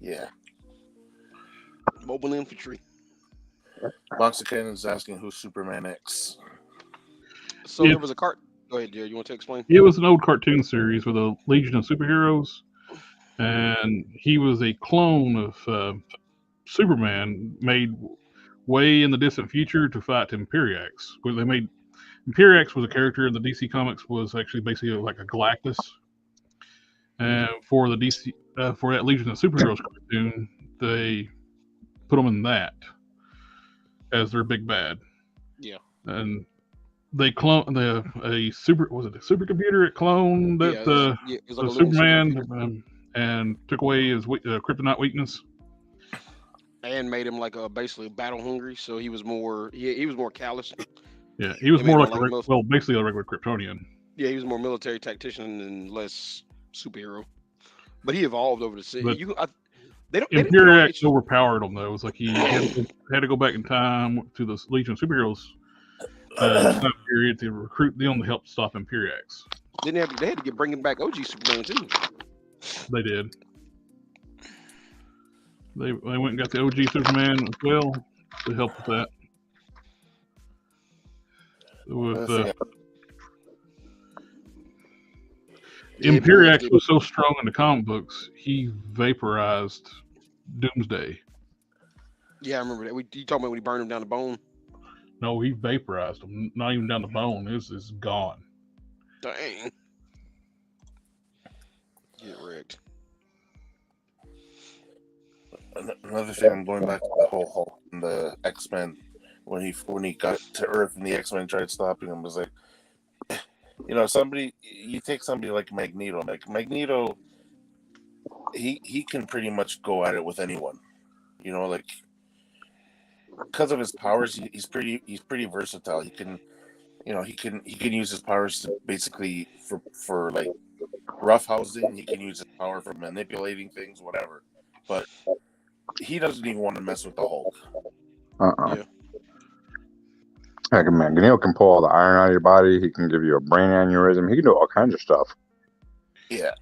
Yeah. Mobile infantry. Box of Cannon's asking who's Superman X. So there was a cart. Go ahead, Jared. You want to explain? It was an old cartoon series with a Legion of Superheroes, and he was a clone of Superman made way in the distant future to fight Imperiax. Where they made Imperiax was a character in the DC Comics, was actually basically like a Galactus. And for the DC for that Legion of Superheroes cartoon, they put them in that as their big bad. Yeah. And they cloned a supercomputer it cloned that it was like a little Superman and took away his kryptonite weakness. And made him like basically battle hungry, so he was more he was more callous. Yeah, he was They made more him like basically a regular Kryptonian. Yeah, he was more military tactician and less superhero. But he evolved over the city. Imperiax overpowered him though. It was like he had to go back in time to the Legion of Superheroes time period to recruit them to help stop Imperiax. They had to bringing back OG Superman too. They did. They went and got the OG Superman as well to help with that. Imperiax was so strong in the comic books, he vaporized Doomsday. Yeah, I remember that. You talking about when he burned him down the bone? No, he vaporized him. Not even down the bone. It's gone. Dang. Get wrecked. Another thing, I'm going back to the whole Hulk and the X-Men when he got to Earth and the X-Men tried stopping him, was like, you take somebody like Magneto. Like Magneto, he can pretty much go at it with anyone. Because of his powers, he's pretty versatile. He can use his powers to basically for like roughhousing. He can use his power for manipulating things, whatever. But he doesn't even want to mess with the Hulk. Yeah. Heck, Magneto can pull all the iron out of your body. He can give you a brain aneurysm. He can do all kinds of stuff. Yeah.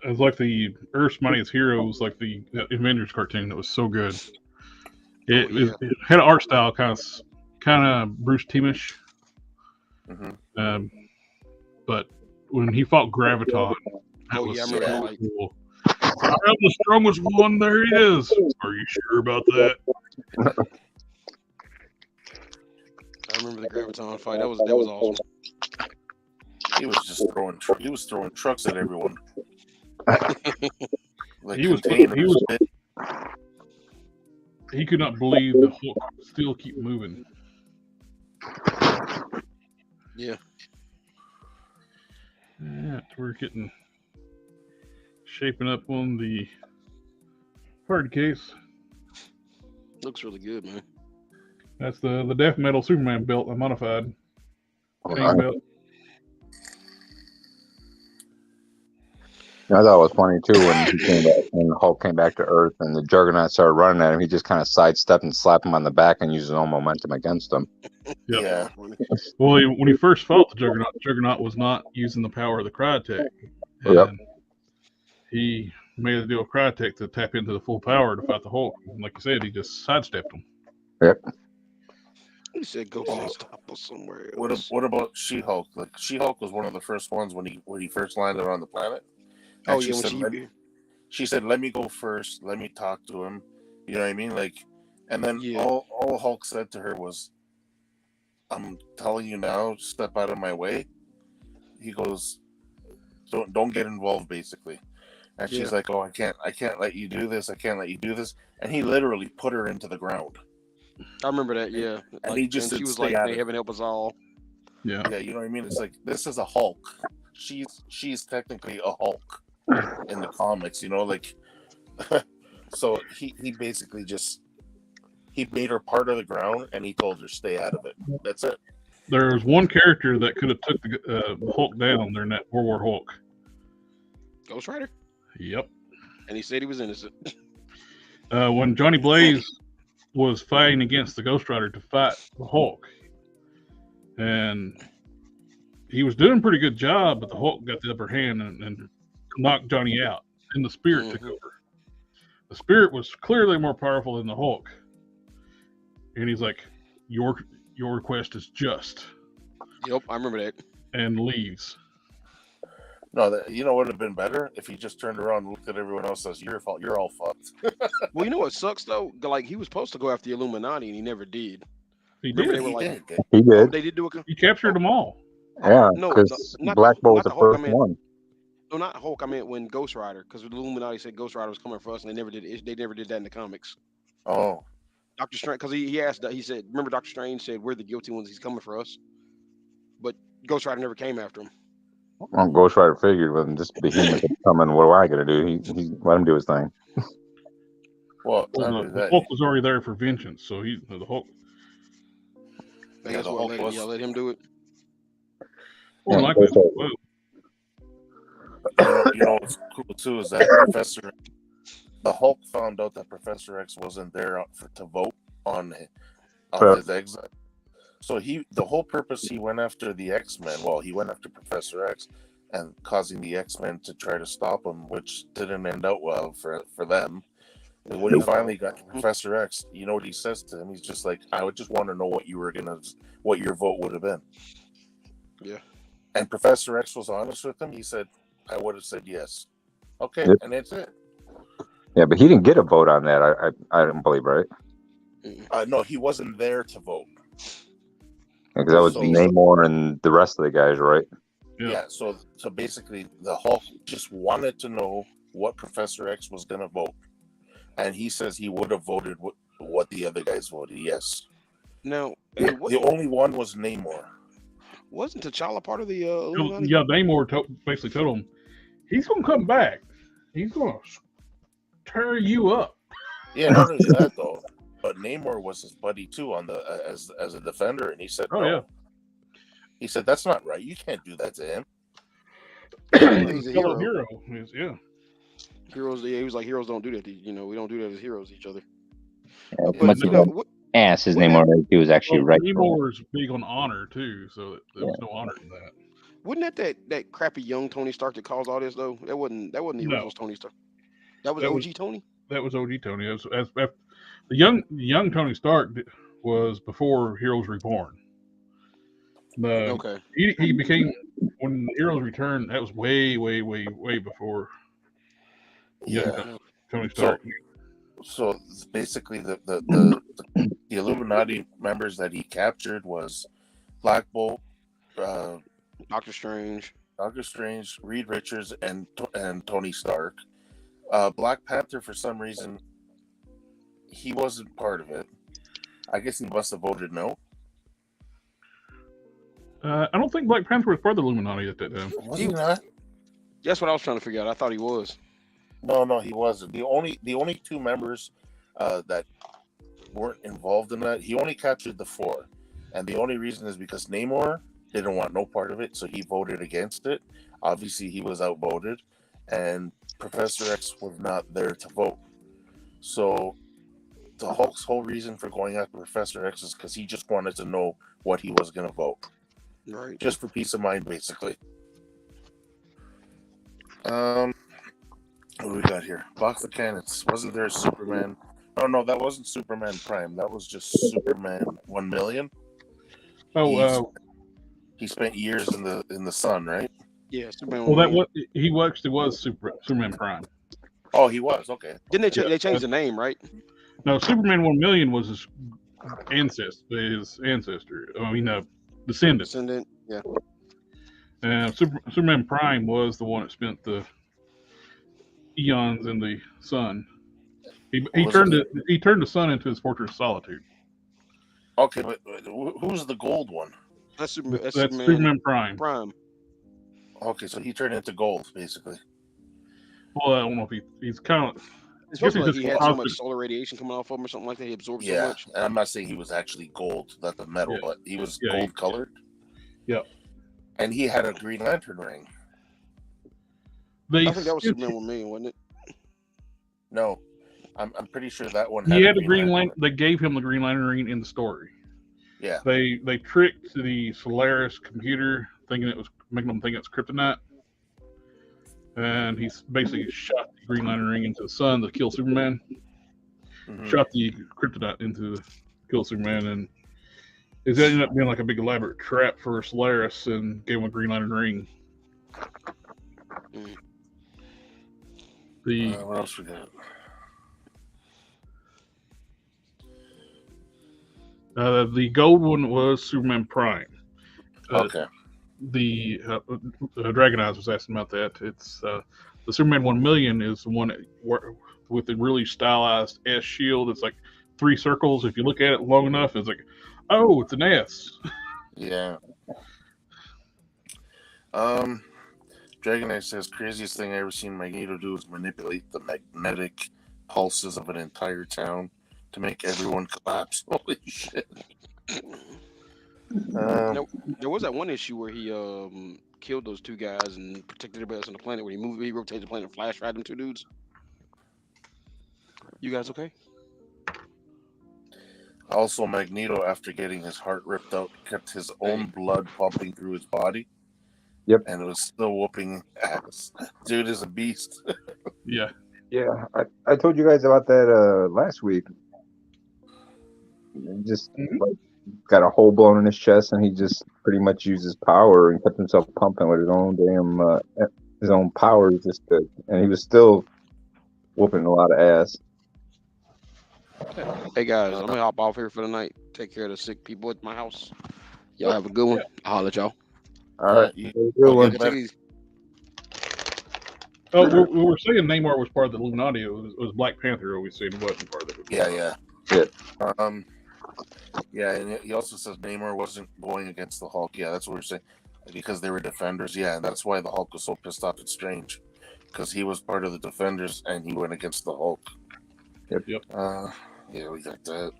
It's like the Earth's Mightiest Heroes, like the Avengers cartoon that was so good. It had an art style kind of Bruce Timm-ish. Mm-hmm. But when he fought Graviton, that was so cool. I am the strongest one. There he is. Are you sure about that? I remember the Graviton fight. That was awesome. He was just throwing trucks at everyone. Like he could not believe the Hulk still keep moving. Yeah. Yeah, we're shaping up on the hard case. Looks really good, man. That's the Death Metal Superman belt I modified. Belt. I thought it was funny too when Hulk came back to Earth and the Juggernaut started running at him. He just kind of sidestepped and slapped him on the back and used his own momentum against him. Yep. Yeah. Well, when he first fought the Juggernaut was not using the power of the cryotech. And he made a deal with Crytek to tap into the full power to fight the Hulk. And like you said, he just sidestepped him. Yep. He said go to stop us somewhere What else. what about She-Hulk? Like She-Hulk was one of the first ones when he first landed on the planet. And Oh yeah, when she said, "Let me go first. Let me talk to him." You know what I mean? Like, and then Yeah. all Hulk said to her was, "I'm telling you now, step out of my way." He goes, "Don't get involved," basically. And she's like, "Oh, I can't let you do this. I can't let you do this." And he literally put her into the ground. I remember that. Yeah, And like, he just said, she was "Stay like, out "May of heaven help us all." Yeah. Yeah, you know what I mean? It's like this is a Hulk. She's technically a Hulk in the comics, you know, like so he basically just he made her part of the ground and he told her stay out of it. That's it. There's one character that could have took the Hulk down during that World War Hulk. Ghost Rider. Yep. And he said he was innocent. When Johnny Blaze was fighting against the Ghost Rider to fight the Hulk, and he was doing a pretty good job, but the Hulk got the upper hand and knocked Johnny out, and the Spirit took over. The Spirit was clearly more powerful than the Hulk, and he's like, "Your request is just." Yep, I remember that. And leaves. No, you know what would have been better if he just turned around and looked at everyone else and says, "Your fault. You're all fucked." Well, you know what sucks though? Like he was supposed to go after the Illuminati and he never did. He Remember did. they were like, He did. oh, they did do a. He captured them all. Yeah, No, because not Black Bolt was not the Hulk, first one. No, not Hulk. I meant when Ghost Rider, because the Illuminati said Ghost Rider was coming for us, and they never did. They never did that in the comics. Oh, Doctor Strange, because he asked, he said, remember Doctor Strange said we're the guilty ones. He's coming for us, but Ghost Rider never came after him. Well, Ghost Rider figured when this behemoth is coming, what am I going to do? He let him do his thing. well, the Hulk was already there for vengeance, so the Hulk. I guess what let him do it. Well, Yeah, like Ghost that. Rider. you know what's cool too is that the Hulk found out that Professor X wasn't there to vote on his exit. So the whole purpose he went after the X-Men. Well, he went after Professor X and causing the X-Men to try to stop him, which didn't end out well for them. And when he finally got to Professor X, you know what he says to him? He's just like, "I would just want to know what your vote would have been." Yeah. And Professor X was honest with him. He said, "I would have said yes." Okay, Yep. and that's it. Yeah, but he didn't get a vote on that. I don't believe, right? No, he wasn't there to vote. Because that was Namor and the rest of the guys, right? Yeah. So basically, the Hulk just wanted to know what Professor X was going to vote, and he says he would have voted what the other guys voted. Yes. Now, the only one was Namor. Wasn't T'Challa part of the Illuminati? Yeah, Namor basically told him he's gonna come back. He's gonna tear you up. Yeah, not only that though, but Namor was his buddy too on the as a defender, and he said, "No." Yeah. He said, "That's not right. You can't do that to him." He's a hero. Yeah. Heroes. Yeah, he was like, heroes don't do that. We don't do that as heroes to each other. Yeah, but his name already. He was actually right. Namor is big on honor too, so there was no honor in that. Wasn't that crappy young Tony Stark that caused all this though? That wasn't the original Tony Stark. That was OG Tony. That was OG Tony. The young Tony Stark was before Heroes Reborn. Okay. He became when Heroes Returned. That was way before. Yeah. Tony Stark. So basically, the Illuminati members that he captured was Black Bolt, Doctor Strange, Reed Richards, and Tony Stark. Black Panther, for some reason, he wasn't part of it. I guess he must have voted no. I don't think Black Panther was part of the Illuminati at that time. Was he not? That's what I was trying to figure out. I thought he was. No, he wasn't. The only two members that weren't involved in that, he only captured the 4. And the only reason is because Namor didn't want no part of it, so he voted against it. Obviously, he was outvoted. And Professor X was not there to vote. So the Hulk's whole reason for going after Professor X is because he just wanted to know what he was going to vote. Right. Just for peace of mind, basically. What do we got here? Box of Cannons. Wasn't there a Superman? Oh no, that wasn't Superman Prime. That was just Superman 1,000,000. Oh, he spent years in the sun, right? Yeah, Superman. well, he actually was Superman Prime. Oh, he was okay. Didn't they change the name, right? No, Superman 1,000,000 was his ancestor. I mean, descendant. Descendant. Yeah. Superman Prime was the one that spent the eons in the sun. He turned the sun into his fortress of solitude. Okay, but who's the gold one? That's Superman Prime. Okay, so he turned into gold, basically. Well, I don't know if he's kind of. It's supposed to be like he had so much solar radiation coming off of him or something like that. He absorbed so much. And I'm not saying he was actually gold, not the metal, but he was gold colored. Yeah. And he had a Green Lantern ring. I think that was Superman 1,000,000, wasn't it? No, I'm pretty sure that one. He had a Green Lantern. They gave him the Green Lantern ring in the story. Yeah. They tricked the Solaris computer, thinking it was making them think it's kryptonite, and he basically shot the Green Lantern ring into the sun to kill Superman. Mm-hmm. Shot the kryptonite into kill Superman, and it ended up being like a big elaborate trap for Solaris, and gave him a Green Lantern ring. What else we got? The gold one was Superman Prime. Okay. The Dragon Eyes was asking about that. It's the Superman 1,000,000 is the one with the really stylized S shield. It's like 3 circles. If you look at it long enough, it's like, oh, it's an S. Yeah. Dragon Eye says, craziest thing I ever seen Magneto do is manipulate the magnetic pulses of an entire town to make everyone collapse. Holy shit. There was that one issue where he killed those 2 guys and protected everybody else on the planet. When he rotated the planet and flash right them 2 dudes. You guys okay? Also, Magneto, after getting his heart ripped out, kept his own blood pumping through his body. Yep. And it was still whooping ass. Dude is a beast. Yeah. Yeah. I told you guys about that last week. He just got a hole blown in his chest, and he just pretty much used his power and kept himself pumping with his own his own power. And he was still whooping a lot of ass. Hey guys, I'm gonna hop off here for the night. Take care of the sick people at my house. Y'all have a good one. I'll holler at y'all. All right. Oh, we were saying Namor was part of the Illuminati. It was Black Panther. We said wasn't part of it. Yeah. Yeah, and he also says Namor wasn't going against the Hulk. Yeah, that's what we're saying. Because they were defenders. Yeah, and that's why the Hulk was so pissed off. It's strange. Because he was part of the defenders, and he went against the Hulk. Yep. Yeah, we got that.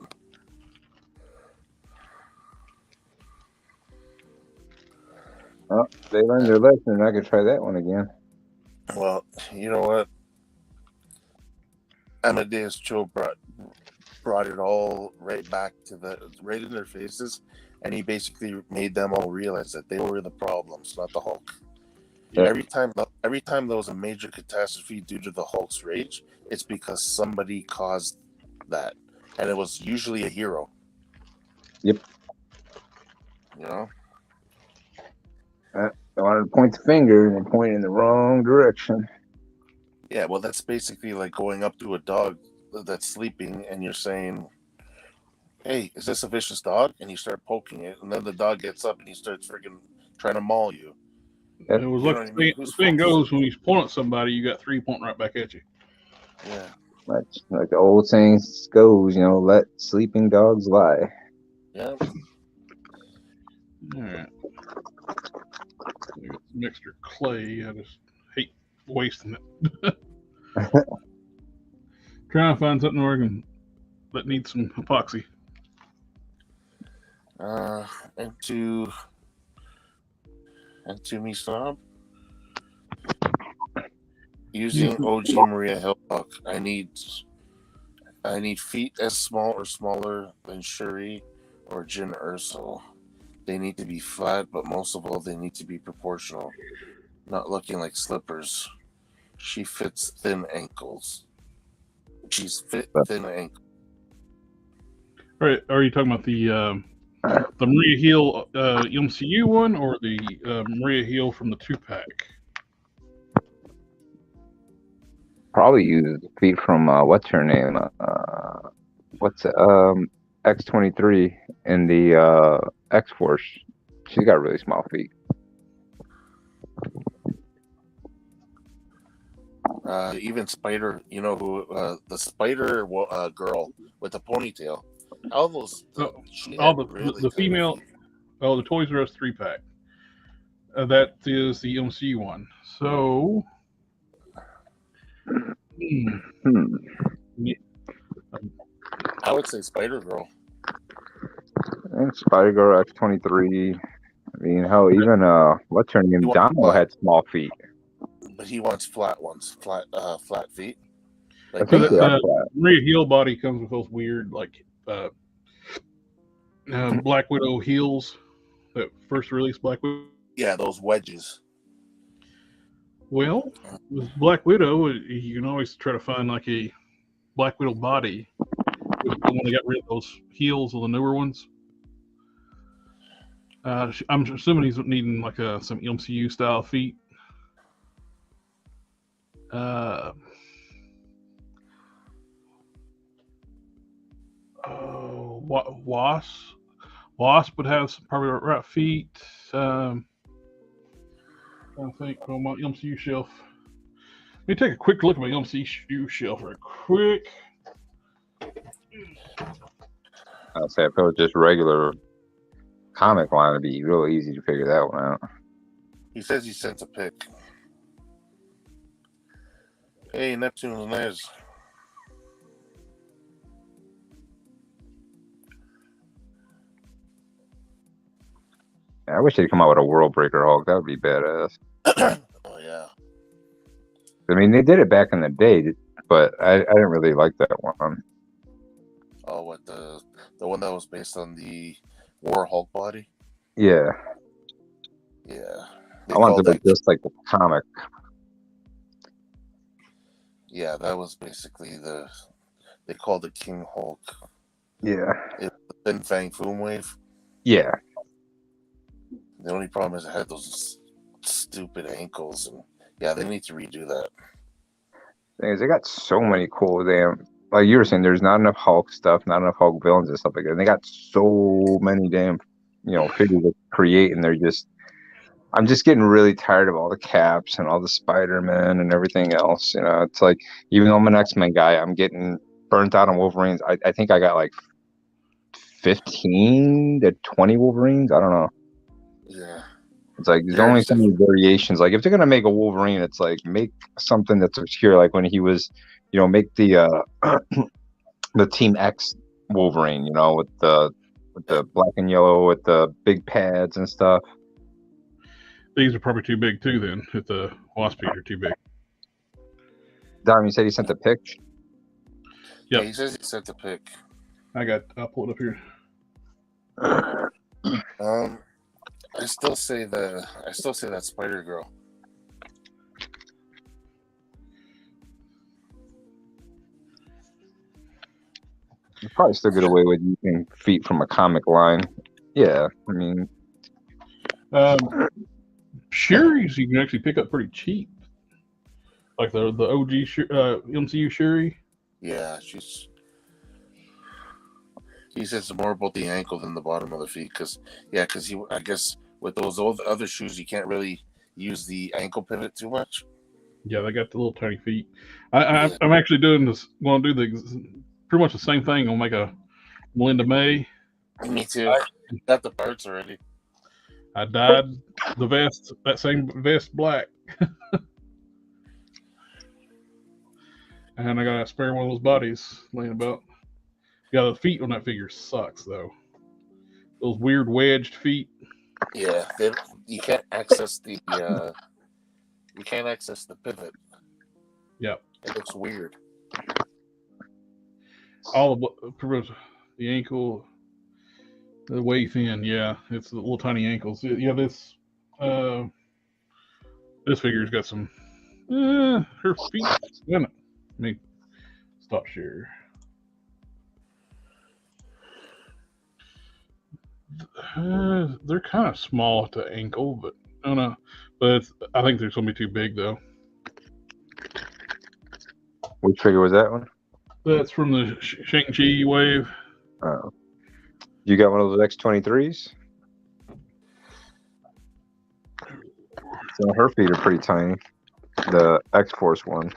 Well, they learned their lesson. I could try that one again. Well, you know what? Amadeus Cho brought it all right back to right in their faces, and he basically made them all realize that they were the problems, not the Hulk. Yeah. Every time there was a major catastrophe due to the Hulk's rage, it's because somebody caused that, and it was usually a hero. Yep. You know. I wanted to point the finger and point in the wrong direction. Yeah, well, that's basically like going up to a dog that's sleeping and you're saying, hey, is this a vicious dog? And you start poking it, and then the dog gets up and he starts freaking trying to maul you. It was like the thing goes, when you point at somebody, you got 3 pointing right back at you. Yeah. Like the old saying goes, let sleeping dogs lie. Yeah. All right. I got some extra clay. I just hate wasting it. Trying to find something that needs some epoxy. Into me snob. Using OG Maria Hillbuck, I need feet as small or smaller than Shuri or Jyn Erso. They need to be flat, but most of all, they need to be proportional, not looking like slippers. She fits thin ankles. She's fit thin ankles. All right, are you talking about the Maria Hill MCU one or the Maria Hill from the 2-pack? Probably use feet from what's her name? What's it? X-23 in the X-Force. She's got really small feet. Even Spider, you know who the Spider girl with the ponytail. All those, all the female, the Toys R Us 3-pack. That is the MCU one. So, I would say Spider Girl. And Spider Girl X-23. I mean, hell, even what's her name? Dono had small feet. But he wants flat ones, flat feet. Like, I think Maria Hill body comes with those weird, like, Black Widow heels. That first release Black Widow. Yeah, those wedges. Well, with Black Widow, you can always try to find like a Black Widow body. When they got rid of those heels of the newer ones. I'm assuming he's needing like some MCU style feet. Wasp would have some probably right feet. I think on my MCU shelf. Let me take a quick look at my MCU shelf real quick. I'll say if it was just regular comic line, it'd be real easy to figure that one out. He says he sent a pic. Hey, Neptune and Liz. I wish they'd come out with a World Breaker Hulk. That would be badass. Oh yeah. I mean, they did it back in the day, but I didn't really like that one. Oh, what the one that was based on the War Hulk body? Yeah. Yeah. I wanted to be just like the comic. Yeah, that was basically they called it King Hulk. Yeah. It's the Thin Fang Foom Wave. Yeah. The only problem is it had those stupid ankles, and yeah, they need to redo that. Thing is, they got so many cool damn, like you were saying, there's not enough Hulk stuff, not enough Hulk villains and stuff like that. And they got so many damn, figures to create, and I'm just getting really tired of all the Caps and all the Spider-Man and everything else. It's like, even though I'm an X-Men guy, I'm getting burnt out on Wolverines. I think I got like 15 to 20 Wolverines. I don't know. Yeah. It's like there's only so many variations. Like if they're gonna make a Wolverine, it's like make something that's obscure. Like when he was, make the the Team X Wolverine, with the black and yellow with the big pads and stuff. These are probably too big too. Then if the Wasp feet are too big. Dom, you said he sent a pic. Yep. Yeah, he says he sent a pic. I'll pull it up here. I still say that Spider Girl. You probably still get away with using feet from a comic line. Yeah, I mean, Sherry's you can actually pick up pretty cheap, like the OG MCU Sherry. Yeah, he says more about the ankle than the bottom of the feet, because I guess with those other shoes you can't really use the ankle pivot too much. Yeah, they got the little tiny feet. I'm actually doing this. Going to do pretty much the same thing. I'll make a Melinda May. Me too. I got the parts already. I dyed the vest, that same vest, black. And I got a spare one of those bodies laying about. Yeah, the feet on that figure sucks though. Those weird wedged feet. Yeah, you can't access the pivot. Yeah, it looks weird. All of the ankle, the way thin. Yeah, it's the little tiny ankles. Yeah, this figure's got some Her feet. Wait a minute. Let me stop share. They're kind of small at the ankle, but I don't know. But I think they're going to be too big, though. Which figure was that one? That's from the Shang-Chi wave. Oh. You got one of those X-23s? So her feet are pretty tiny. The X-Force one.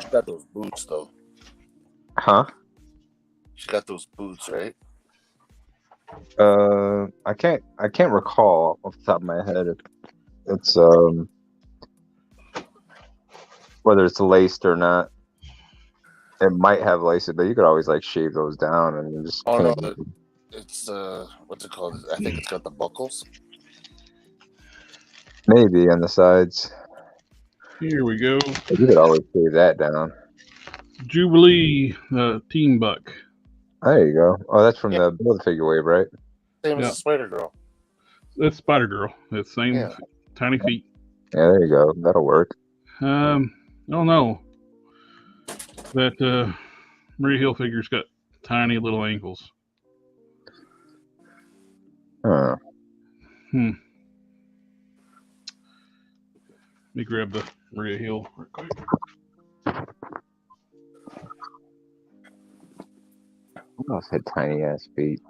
She got those boots, though. Huh? She got those boots, right? I can't recall off the top of my head if it's whether it's laced or not. It might have laces, but you could always like shave those down and just. Oh no, it's what's it called? I think it's got the buckles. Maybe on the sides. Here we go. But you could always shave that down. Jubilee Team Buck. There you go. Oh, that's from the Build Figure Wave, right? Same as the Spider Girl. That's Spider Girl. That's same tiny feet. Yeah, there you go. That'll work. I don't know. That Maria Hill figure's got tiny little ankles. Huh. Let me grab the Maria Hill real quick. Who else had tiny ass feet?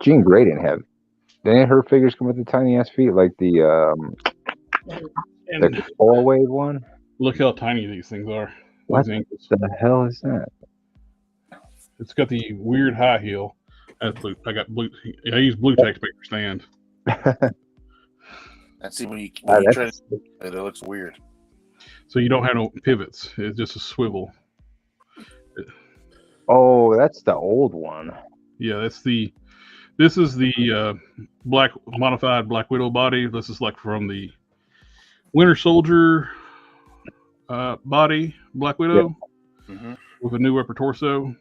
Jean Grey didn't have. Didn't her figures come with the tiny ass feet like the Control Wave one? Look how tiny these things are. What the hell is that? It's got the weird high heel. That's blue. I got blue. I use blue tax paper stand. And see when you try to, it looks weird. So you don't have no pivots. It's just a swivel. Oh, that's the old one. Yeah, that's the. This is the modified Black Widow body. This is like from the Winter Soldier body, Black Widow, with a new upper torso.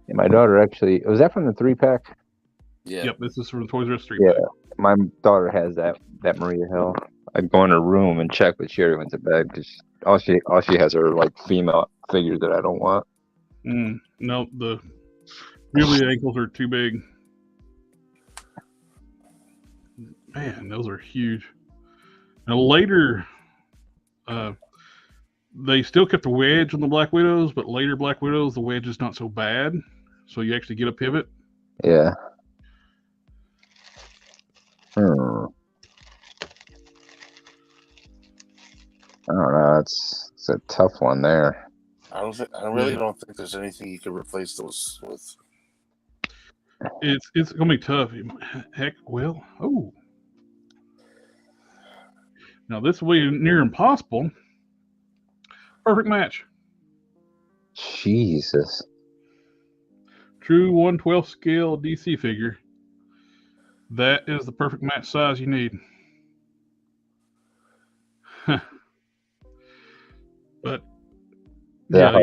Yeah, my daughter actually. Was that from the 3-pack? Yeah. Yep, this is from the Toys R Us 3-pack. Yeah, my daughter has that Maria Hill. I'd go in her room and check, but she already went to bed because all she has are like female figures that I don't want. No, the ankles are too big. Man, those are huge. Now later, they still kept the wedge on the Black Widows, but later Black Widows, the wedge is not so bad, so you actually get a pivot. Yeah. I don't know. It's a tough one there. I really don't think there's anything you could replace those with. It's gonna be tough. Heck, well, now this will be near impossible. Perfect match. Jesus. True 1/12 scale DC figure. That is the perfect match size you need. But yeah,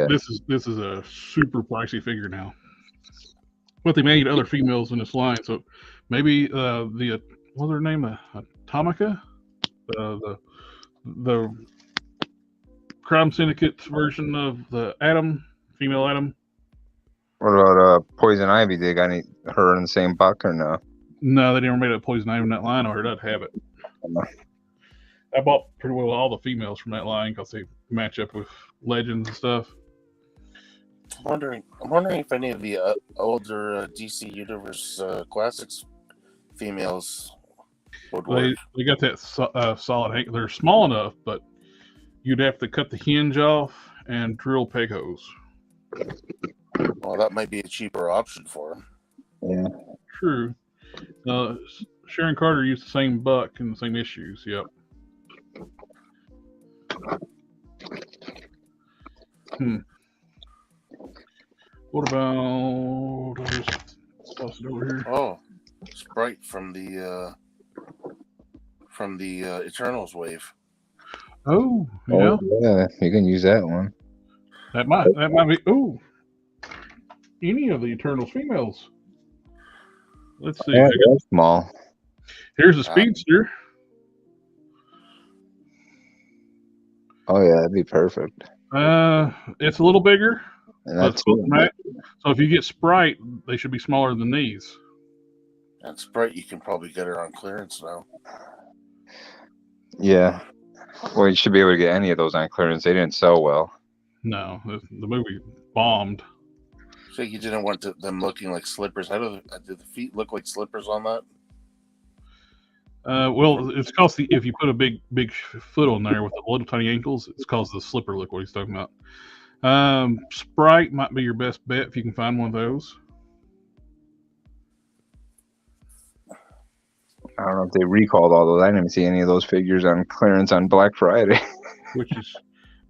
this is a super pricey figure now. But they made other females in this line, so maybe the what's her name? Atomica, the Crime Syndicate version of the Atom, female Atom. What about Poison Ivy? They got her in the same buck or no? No, they never made a Poison Ivy in that line, or I'd have it. I bought pretty well all the females from that line because they match up with Legends and stuff. I'm wondering if any of the older DC Universe Classics females would work. They got that solid ankle. They're small enough, but you'd have to cut the hinge off and drill peg hose. Well, that might be a cheaper option for them. Yeah. True. Sharon Carter used the same buck and the same issues. Yep. What about? I'll just toss it over here. Oh, Sprite from the Eternals wave. Oh, yeah. Yeah, you can use that one. That might be. Oh, any of the Eternals females. Let's see. Yeah, that's small. Here's a speedster. Oh yeah, that'd be perfect. It's a little bigger. And But that's so if you get Sprite, they should be smaller than these. And Sprite, you can probably get her on clearance now. yeah. Well, you should be able to get any of those on clearance. They didn't sell well. No, the movie bombed. So you didn't want them looking like slippers. How do the feet look like slippers on that? Well, it's called if you put a big foot on there with the little tiny ankles, it's called the slipper look. What he's talking about. Sprite might be your best bet if you can find one of those. I don't know if they recalled all those. I didn't see any of those figures on clearance on Black Friday. Which is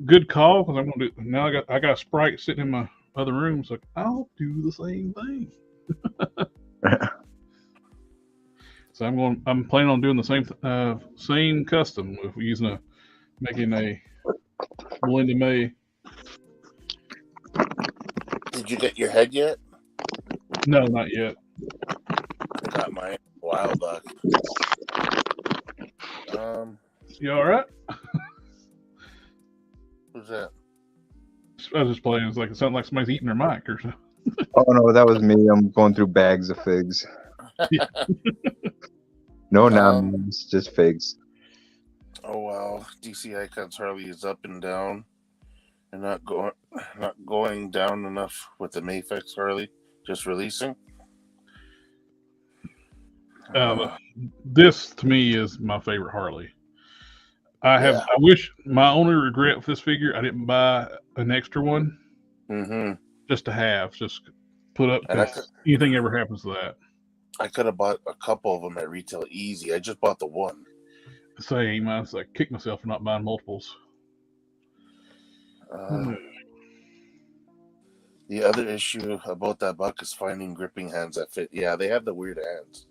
good call because I'm gonna do now. I got a Sprite sitting in my other room, so I'll do the same thing. So I'm planning on doing the same custom with making a Melinda May. Did you get your head yet? No, not yet. I got my wild duck. You all right? Who's that? I was just playing. It's like it sounded like somebody's eating their mic or something. Oh no, that was me. I'm going through bags of figs. No numbs, just figs. Oh wow, DC Icons Harley is up and down, and not going down enough with the Mayfix Harley just releasing. This to me is my favorite Harley. I wish my only regret with this figure, I didn't buy an extra one. Mm-hmm. Just to have, just put up. Anything ever happens to that. I could have bought a couple of them at retail easy. I just bought the one. Same. I was like, kick myself for not buying multiples. The other issue about that buck is finding gripping hands that fit. Yeah, they have the weird hands.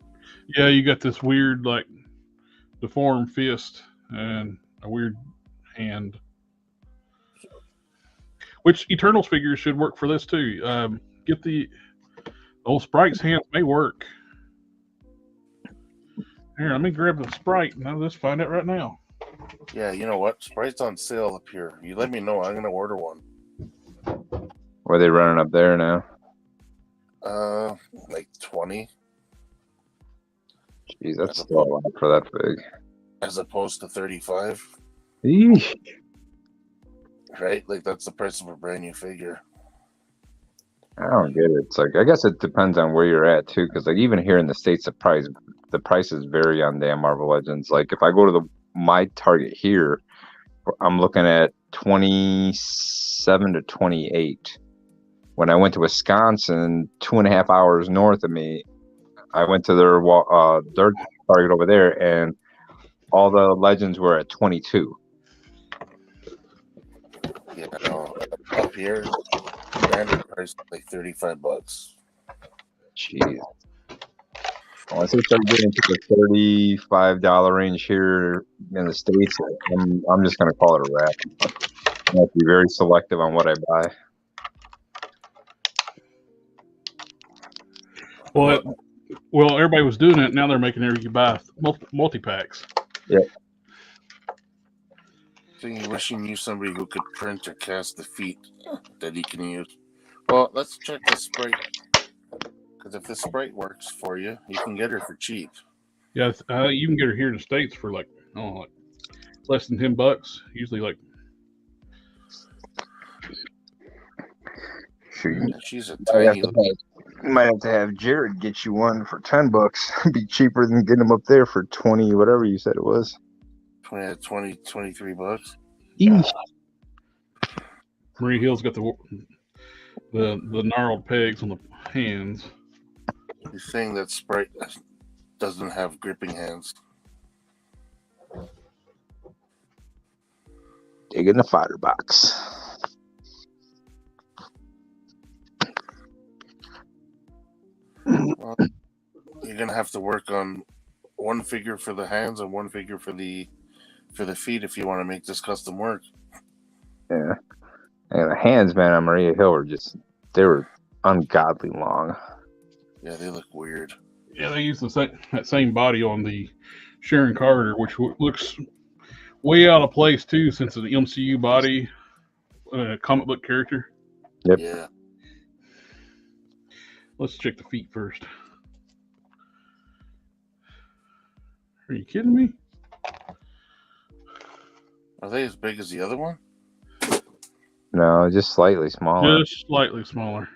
Yeah, you got this weird, like, deformed fist and a weird hand. Which Eternals figures should work for this too. Get the old Sprite's hands may work. Here, let me grab the Sprite and I'll just find out right now. Yeah, you know what? Sprite's on sale up here. You let me know. I'm gonna order one. What are they running up there now? Like 20. Jeez, that's still a lot for that fig. As opposed to 35. Eesh. Right? Like that's the price of a brand new figure. I don't get it. It's like, I guess it depends on where you're at too, because like even here in the States, the prices vary on damn Marvel Legends. Like if I go to my Target here, I'm looking at 27 to 28. When I went to Wisconsin, 2.5 hours north of me, I went to their Target over there, and all the Legends were at 22. Yeah, no, up here, standard price like $35. Jeez. Well, I think I'm getting to the $35 range here in the States. I'm just going to call it a wrap. I have to be very selective on what I buy. Well, everybody was doing it. Now they're making you buy multi-packs. Yep. So you wish you knew somebody who could print or cast the feet that he can use. Well, let's check the Sprite. Because if the Sprite works for you, you can get her for cheap. Yeah, you can get her here in the States for like less than $10. Usually like. She's a tiny. You might have to have Jared get you one for $10. Be cheaper than getting them up there for 20, whatever you said it was. 23 bucks. Eesh. Marie Hill's got the gnarled pegs on the hands. He's saying that Sprite doesn't have gripping hands. Dig in the fire box. Well, you're gonna have to work on one figure for the hands and one figure for the feet if you want to make this custom work. Yeah, and the hands, man, on Maria Hill they were ungodly long. Yeah, they look weird. Yeah, they use that same body on the Sharon Carter, which looks way out of place too, since it's an MCU body, comic book character. Yep. Yeah. Let's check the feet first. Are you kidding me? Are they as big as the other one? No, just slightly smaller. Just slightly smaller.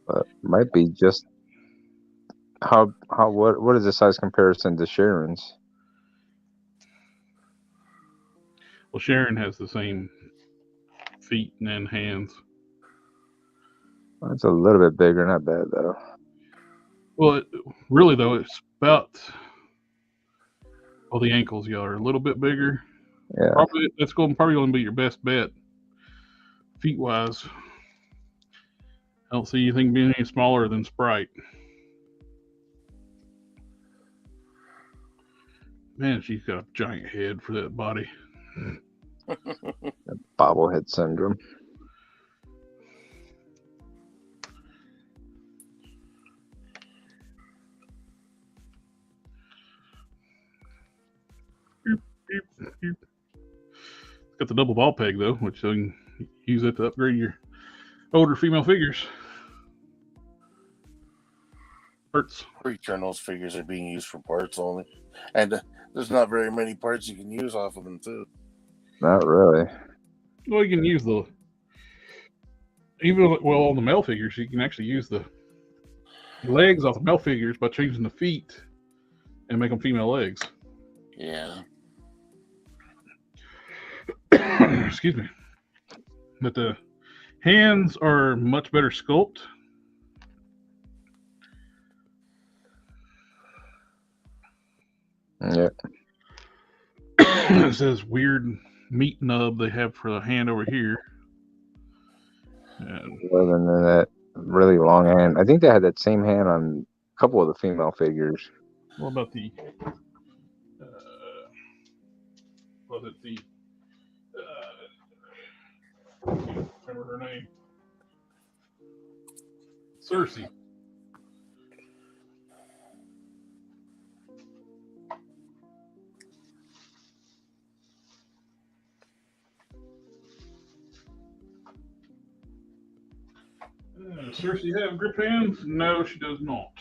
But might be just what is the size comparison to Sharon's? Well, Sharon has the same feet and hands. It's a little bit bigger, not bad though. Well, really though, it's about the ankles. Yeah, are a little bit bigger. Yeah. That's probably going to be your best bet, feet wise. I don't see anything being any smaller than Sprite. Man, she's got a giant head for that body. Bobblehead syndrome. It's got the double ball peg though, which you can use it to upgrade your older female figures. Parts. Eternals figures are being used for parts only, and there's not very many parts you can use off of them too. Not really. Well, you can use on the male figures, you can actually use the legs off the male figures by changing the feet and make them female legs. Yeah. Excuse me. But the hands are much better sculpt. Yep. It says weird meat nub they have for the hand over here. And Other than that, really long hand. I think they had that same hand on a couple of the female figures. what about the was it the remember her name? Cersei. Does Cersei have grip hands? No, she does not.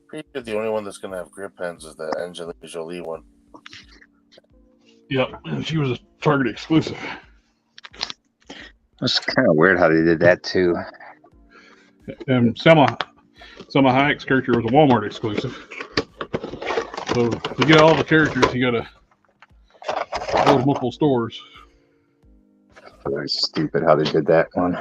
Pretty sure the only one that's gonna have grip hands is that Angelina Jolie one. Yep, and she was a Target exclusive. It's kind of weird how they did that too. And Selma Hayek's character was a Walmart exclusive. So to get all the characters, you gotta go to multiple stores. Really stupid how they did that one.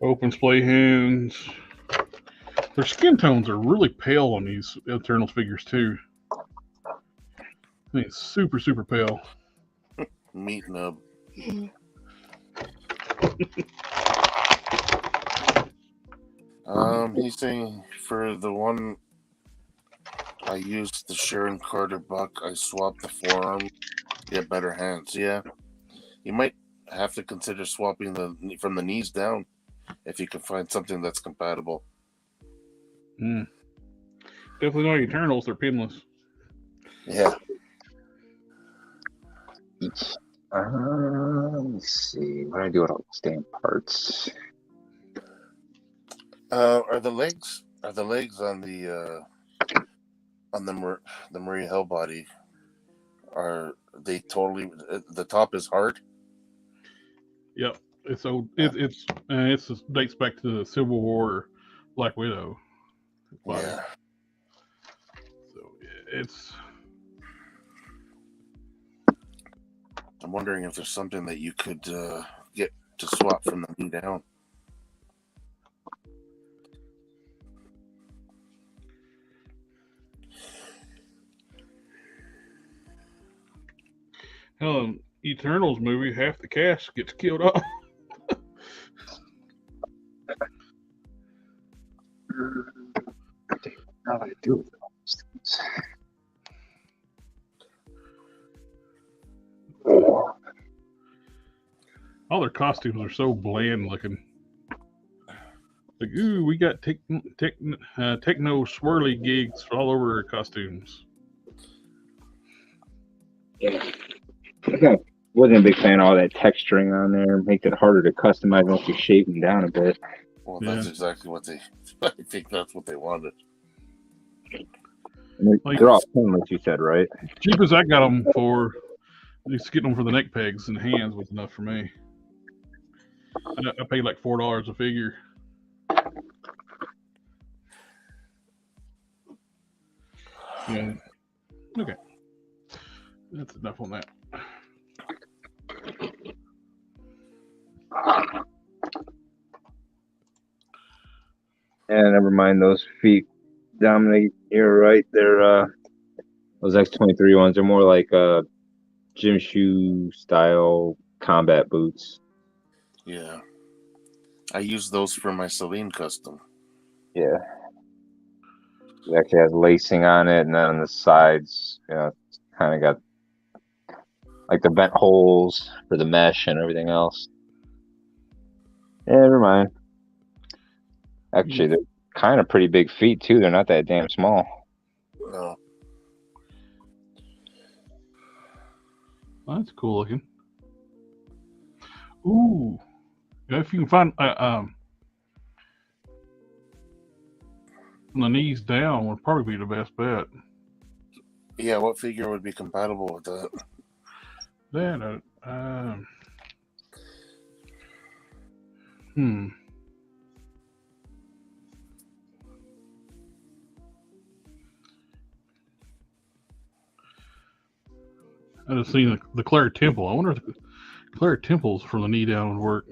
Open splay hands. Their skin tones are really pale on these Eternals figures too. I mean, super, super pale. Meat nub. He's saying for the one I used the Sharon Carter buck, I swapped the forearm to get better hands. Yeah. You might have to consider swapping from the knees down if you can find something that's compatible. Definitely not Eternals, they're pinless. Yeah. Let's see. What do I do with all these damn parts? Are the legs on the Maria Hill body, are they totally, the top is hard? Yep. It dates back to the Civil War Black Widow body. Yeah. So it's. I'm wondering if there's something that you could get to swap from the knee down. Hell, in Eternals movie, half the cast gets killed off. do. All their costumes are so bland looking. Like, ooh, we got techno swirly gigs all over our costumes. Yeah. I wasn't a big fan of all that texturing on there. It makes it harder to customize once you shape them down a bit. Well, that's exactly what they. I think that's what they wanted. They're all painless, you said, right? Cheap as I got them for, just getting them for the neck pegs and hands was enough for me. I paid like $4 a figure. Yeah. Okay. That's enough on that. Yeah, never mind those feet, Dominic. You're right. They're those X-23 ones. They're more like gym shoe style combat boots. Yeah, I use those for my Celine custom. Yeah, it actually has lacing on it, and then on the sides, it's kind of got like the vent holes for the mesh and everything else. Yeah, never mind. Actually, they're kind of pretty big feet too. They're not that damn small. No. Oh, that's cool looking. Ooh, if you can find from the knees down would probably be the best bet. Yeah, what figure would be compatible with that? That I just seen the Claire Temple. I wonder if the Claire Temples from the knee down would work.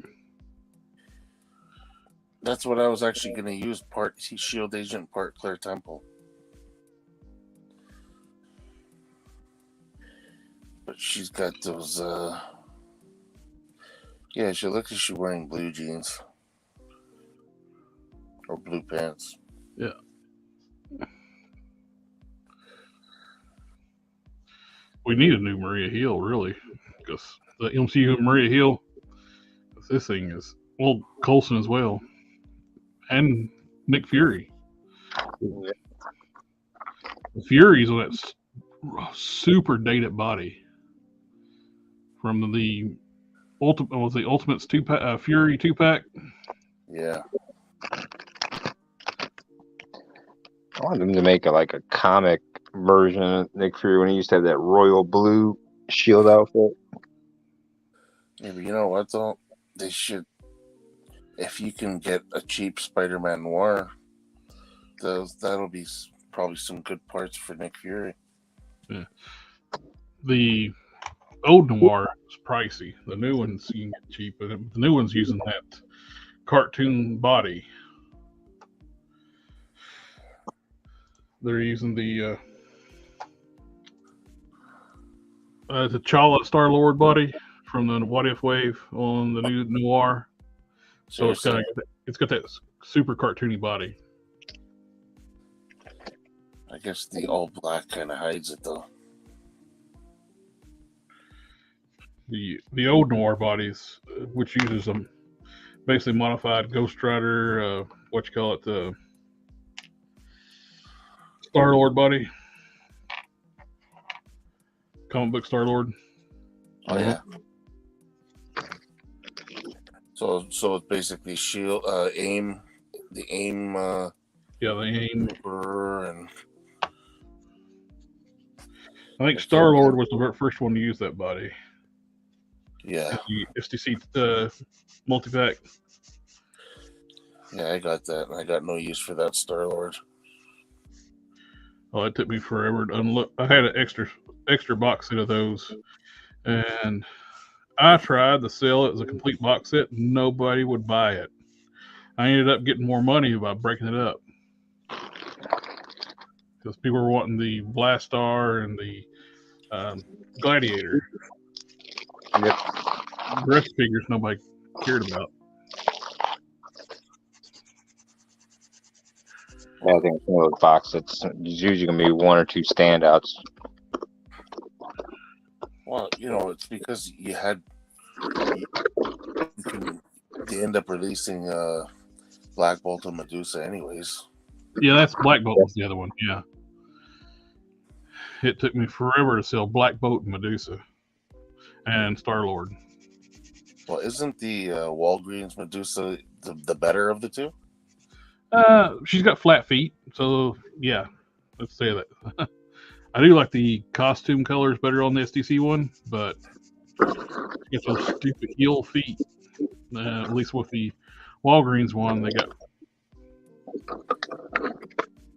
That's what I was actually going to use. Part Shield Agent, part Claire Temple. But she's got those. Yeah, she looks like she's wearing blue jeans or blue pants. Yeah. We need a new Maria Hill, really, because the MCU Maria Hill, this thing is, well, Coulson as well, and Nick Fury. The Fury's on that super dated body from the Ultimates Fury 2-pack. Yeah. I wanted them to make a comic version of Nick Fury when he used to have that royal blue shield outfit. Yeah, but you know what though? They should, if you can get a cheap Spider-Man Noir, that'll be probably some good parts for Nick Fury. Yeah. The old Noir is pricey. The new ones you can get cheap, but the new one's using that cartoon body. They're using the T'Challa Star-Lord body from the What If wave on the new Noir. So it's got that super cartoony body. I guess the all black kind of hides it though. The old Noir bodies, which uses them basically modified Ghost Rider, Star-Lord body. Comic book Star-Lord. Oh yeah. So it's basically shield, aim, the aim. Yeah, the aim. And I think Star-Lord was the first one to use that body. Yeah. STC multi-pack. Yeah, I got that. I got no use for that Star-Lord. Oh, it took me forever to unlock. I had an extra box set of those, and I tried to sell it as a complete box set. Nobody would buy it. I ended up getting more money by breaking it up because people were wanting the Blast Star and the Gladiator. Yep. The rest figures nobody cared about. Yeah, I think it's one of those boxes. It's usually gonna be one or two standouts. Well, it's because they end up releasing Black Bolt and Medusa anyways. Yeah, that's Black Bolt was the other one. Yeah. It took me forever to sell Black Bolt and Medusa and Star-Lord. Well, isn't the Walgreens Medusa the better of the two? She's got flat feet, so yeah, let's say that. I do like the costume colors better on the SDC one, but it's those stupid heel feet. At least with the Walgreens one, they got.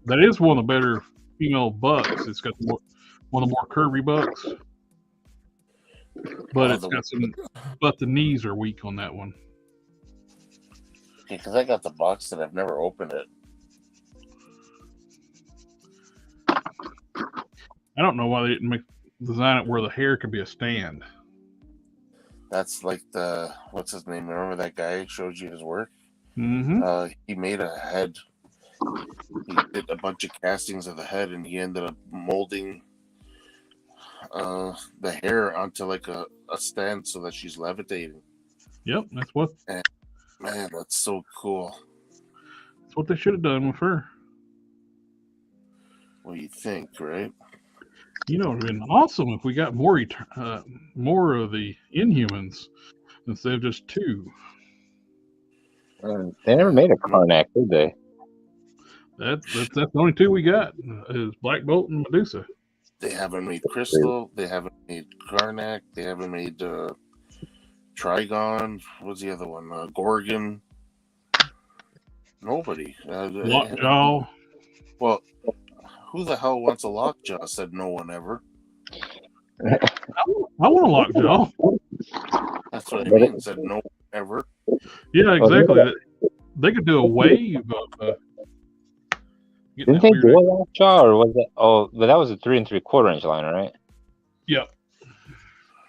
That is one of the better female bucks. It's got one of the more curvy bucks, but it's got some. But the knees are weak on that one. Okay, because I got the box and I've never opened it. I don't know why they didn't design it where the hair could be a stand. That's like what's his name? Remember that guy who showed you his work? Mm-hmm. He made a head. He did a bunch of castings of the head, and he ended up molding the hair onto like a stand so that she's levitating. Yep, that's what. And, man, that's so cool. That's what they should have done with her. What do you think, right? It would have been awesome if we got more of the Inhumans instead of just two. They never made a Karnak, did they? That's the only two we got is Black Bolt and Medusa. They haven't made Crystal. They haven't made Karnak. They haven't made Trigon. What's the other one? Gorgon. Nobody. Lockjaw. Well, who the hell wants a Lockjaw? Said no one ever. I want a Lockjaw. That's what I mean. Said no one ever. Yeah, exactly. They could do a wave of. Didn't they do a Lockjaw, or was it? Oh, but that was a 3 3/4 inch line, right? Yep.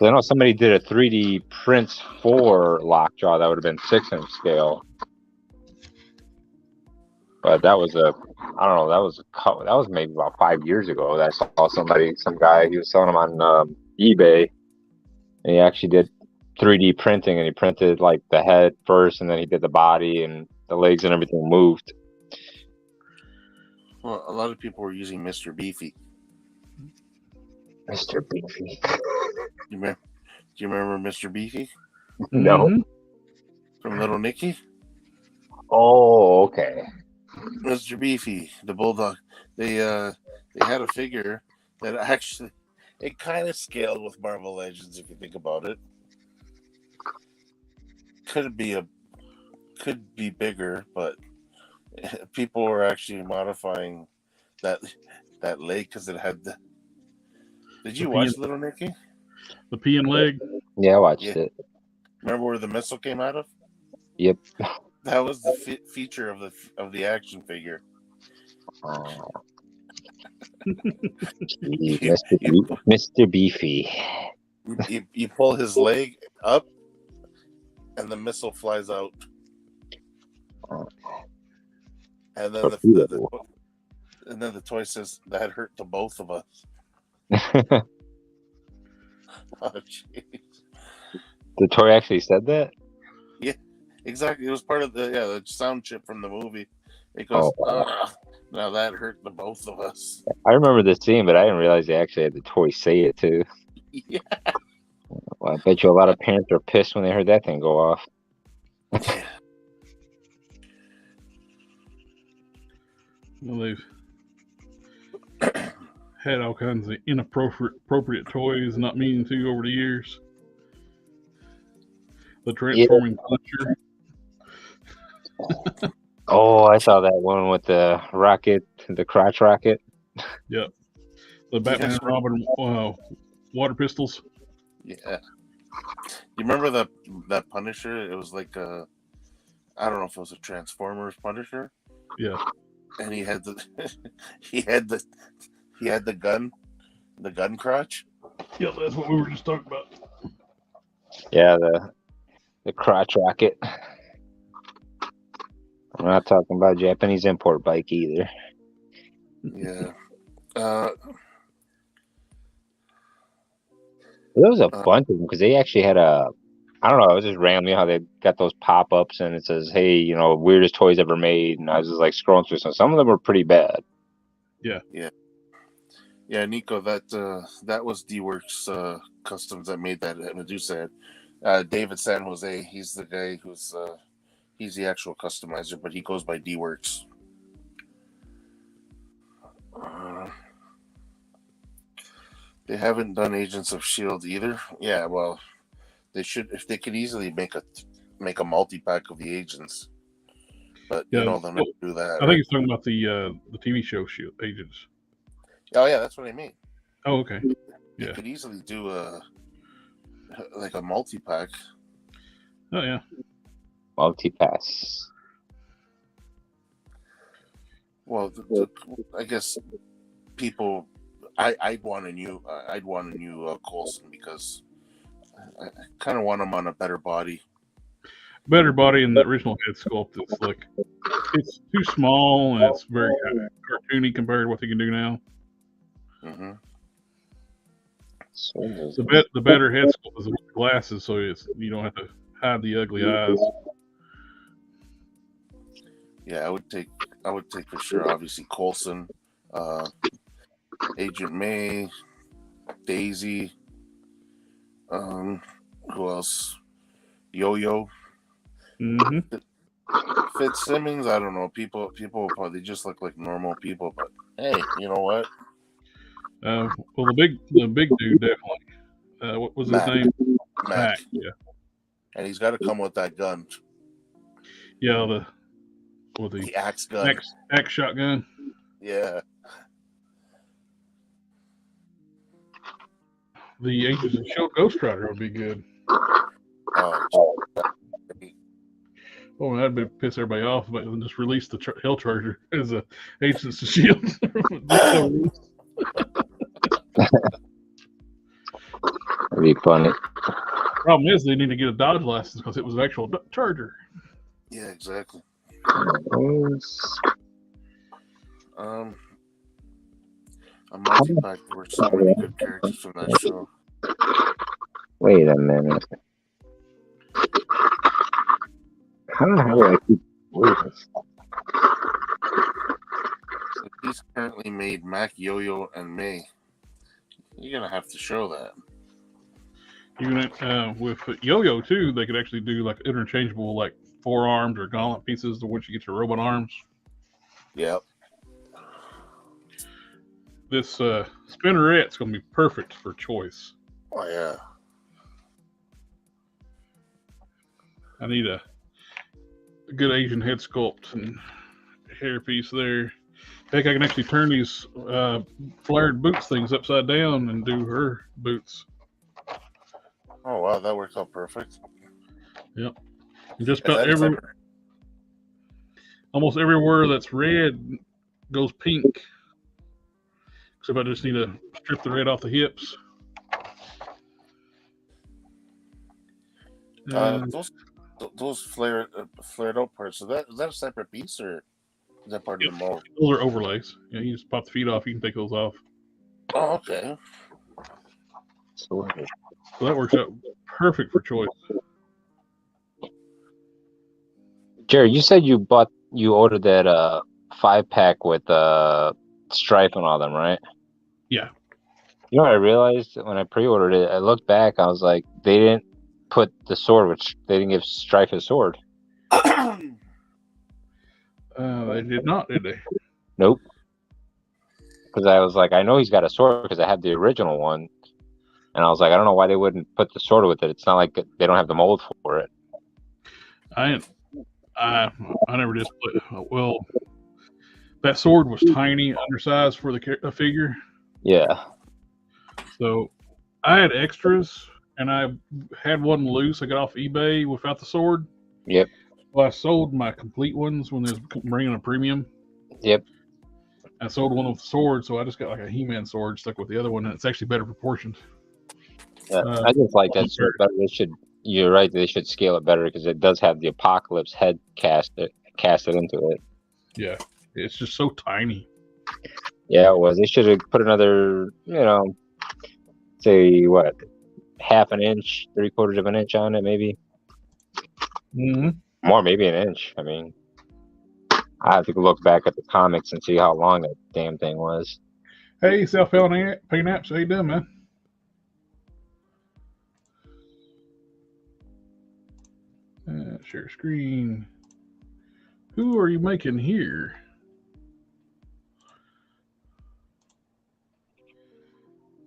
I know somebody did a 3D print for Lockjaw that would have been 6-inch scale. But that was I don't know, that was maybe about 5 years ago that I saw some guy, he was selling them on eBay, and he actually did 3D printing, and he printed like the head first, and then he did the body and the legs and everything moved. Well, a lot of people were using Mr. Beefy. Mr. Beefy. Do you remember Mr. Beefy? No. Mm-hmm. From Little Nicky? Oh, okay. Mr. Beefy, the bulldog. They had a figure that actually it kind of scaled with Marvel Legends if you think about it. Could be bigger, but people were actually modifying that leg because it had the. Did you watch Little Nicky? The pea and leg? Yeah, I watched it. Remember where the missile came out of? Yep. That was the feature of the action figure. Mr. Beefy. You pull his leg up, and the missile flies out. And then the toy says that hurt to both of us. Oh, jeez. The toy actually said that? Yeah, exactly. It was part of the sound chip from the movie. It goes, now that hurt the both of us. I remember this scene, but I didn't realize they actually had the toy say it too. Yeah. Well, I bet you a lot of parents are pissed when they heard that thing go off. Well, they've had all kinds of inappropriate toys, not meaning to, over the years. The Transforming Punisher. Oh, I saw that one with the rocket, the crotch rocket. Yep. The Batman and Robin water pistols. Yeah. You remember that Punisher? It was like I don't know if it was a Transformers Punisher. Yeah. And he had the the gun crotch. Yeah, that's what we were just talking about. Yeah, the crotch rocket. I'm not talking about Japanese import bike either. Yeah. There was a bunch of them because they actually had a. I don't know. It was just randomly how they got those pop-ups and it says, "Hey, you know, weirdest toys ever made." And I was just like scrolling through some. Some of them were pretty bad. Yeah, Nico. That was D-Works Customs that made that Medusa head. David San Jose. He's the guy who's he's the actual customizer, but he goes by D-Works. They haven't done Agents of S.H.I.E.L.D. either. Yeah, well, they should. If they could easily make a multi-pack of the agents, but Yeah, you know they'll never do that. I think he's talking about the TV show Shield Agents. Oh yeah, that's what I mean. Oh, okay. You could easily do a multi-pack. Oh yeah. Multi-pass. Well, I guess people. I'd want a new Coulson because I kind of want him on a better body. Better body in the original head sculpt. It's like it's too small and it's very cartoony compared to what they can do now. Mm-hmm. The better head sculpt is with glasses, so you don't have to hide the ugly eyes. Yeah, I would take for sure. Obviously, Coulson, Agent May, Daisy. Who else? Yo-Yo. Mm-hmm. Fitzsimmons. I don't know. People probably just look like normal people, but hey, you know what? Well, the big dude definitely. What was his name? Mac. Yeah. And he's got to come with that gun. Yeah, the axe gun. Axe shotgun. Yeah. The Agents of S.H.I.E.L.D. Ghost Rider would be good. Oh, that'd piss everybody off, but just release the Hell Charger as a Agents of S.H.I.E.L.D. That'd be funny. Problem is, they need to get a Dodge license because it was an actual Charger. Yeah, exactly. A multi-pack. There were so many good characters from that show. Wait a minute. How do I keep this? So he's currently made Mac, Yo-Yo, and May. You're gonna have to show that. With Yo-Yo too, they could actually do like interchangeable, like forearms or gauntlet pieces to which you get your robot arms. Yep. This spinnerette's gonna be perfect for choice. Oh yeah. I need a good Asian head sculpt and hair piece there. Heck, I can actually turn these flared boots things upside down and do her boots. Oh wow, that worked out perfect. Yep. And just about almost everywhere that's red goes pink. Except I just need to strip the red off the hips. Those flared out parts, is that a separate piece or is that part of the mold? Those are overlays. Yeah, you just pop the feet off, you can take those off. Oh, okay. So that works out perfect for choice. Jerry, you said you ordered that 5-pack with stripe and all them, right? Yeah. You know what I realized when I pre-ordered it? I looked back, I was like, they didn't put the sword, which they didn't give Strife a sword. They did not, did they? Nope. Because I was like, I know he's got a sword because I have the original one. And I was like, I don't know why they wouldn't put the sword with it. It's not like they don't have the mold for it. I never did split. Well, that sword was tiny, undersized for the figure. Yeah. So I had extras, and I had one loose. I got off eBay without the sword. Yep. Well, I sold my complete ones when they was bringing a premium. Yep. I sold one with the sword, so I just got like a He-Man sword stuck with the other one, and it's actually better proportioned. Yeah, I just like that sword better. You're right. They should scale it better because it does have the Apocalypse head cast cast it into it. Yeah, it's just so tiny. Yeah, it was. They should have put another, say what, half an inch, 3/4 of an inch on it, maybe. Mm-hmm. More, maybe an inch. I mean, I have to look back at the comics and see how long that damn thing was. Hey, self-help paint apps, how you doing, man? Share screen. Who are you making here?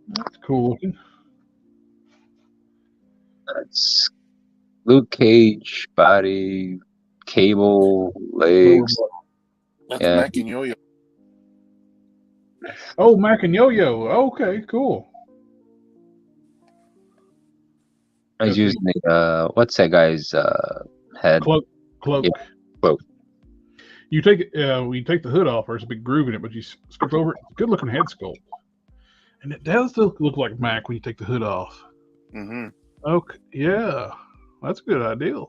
That's cool looking. That's Luke Cage, body, cable, legs. That's Yeah. Mac and Yo-Yo. Oh, Mac and Yo-Yo. Okay, cool. I was using the what's that guy's head? Cloak. Yeah, cloak. You take it. When you take the hood off, there's a big groove in it, but you skip over it. Good looking head sculpt, and it does look like Mac when you take the hood off. Mm-hmm. Okay, yeah, that's a good idea.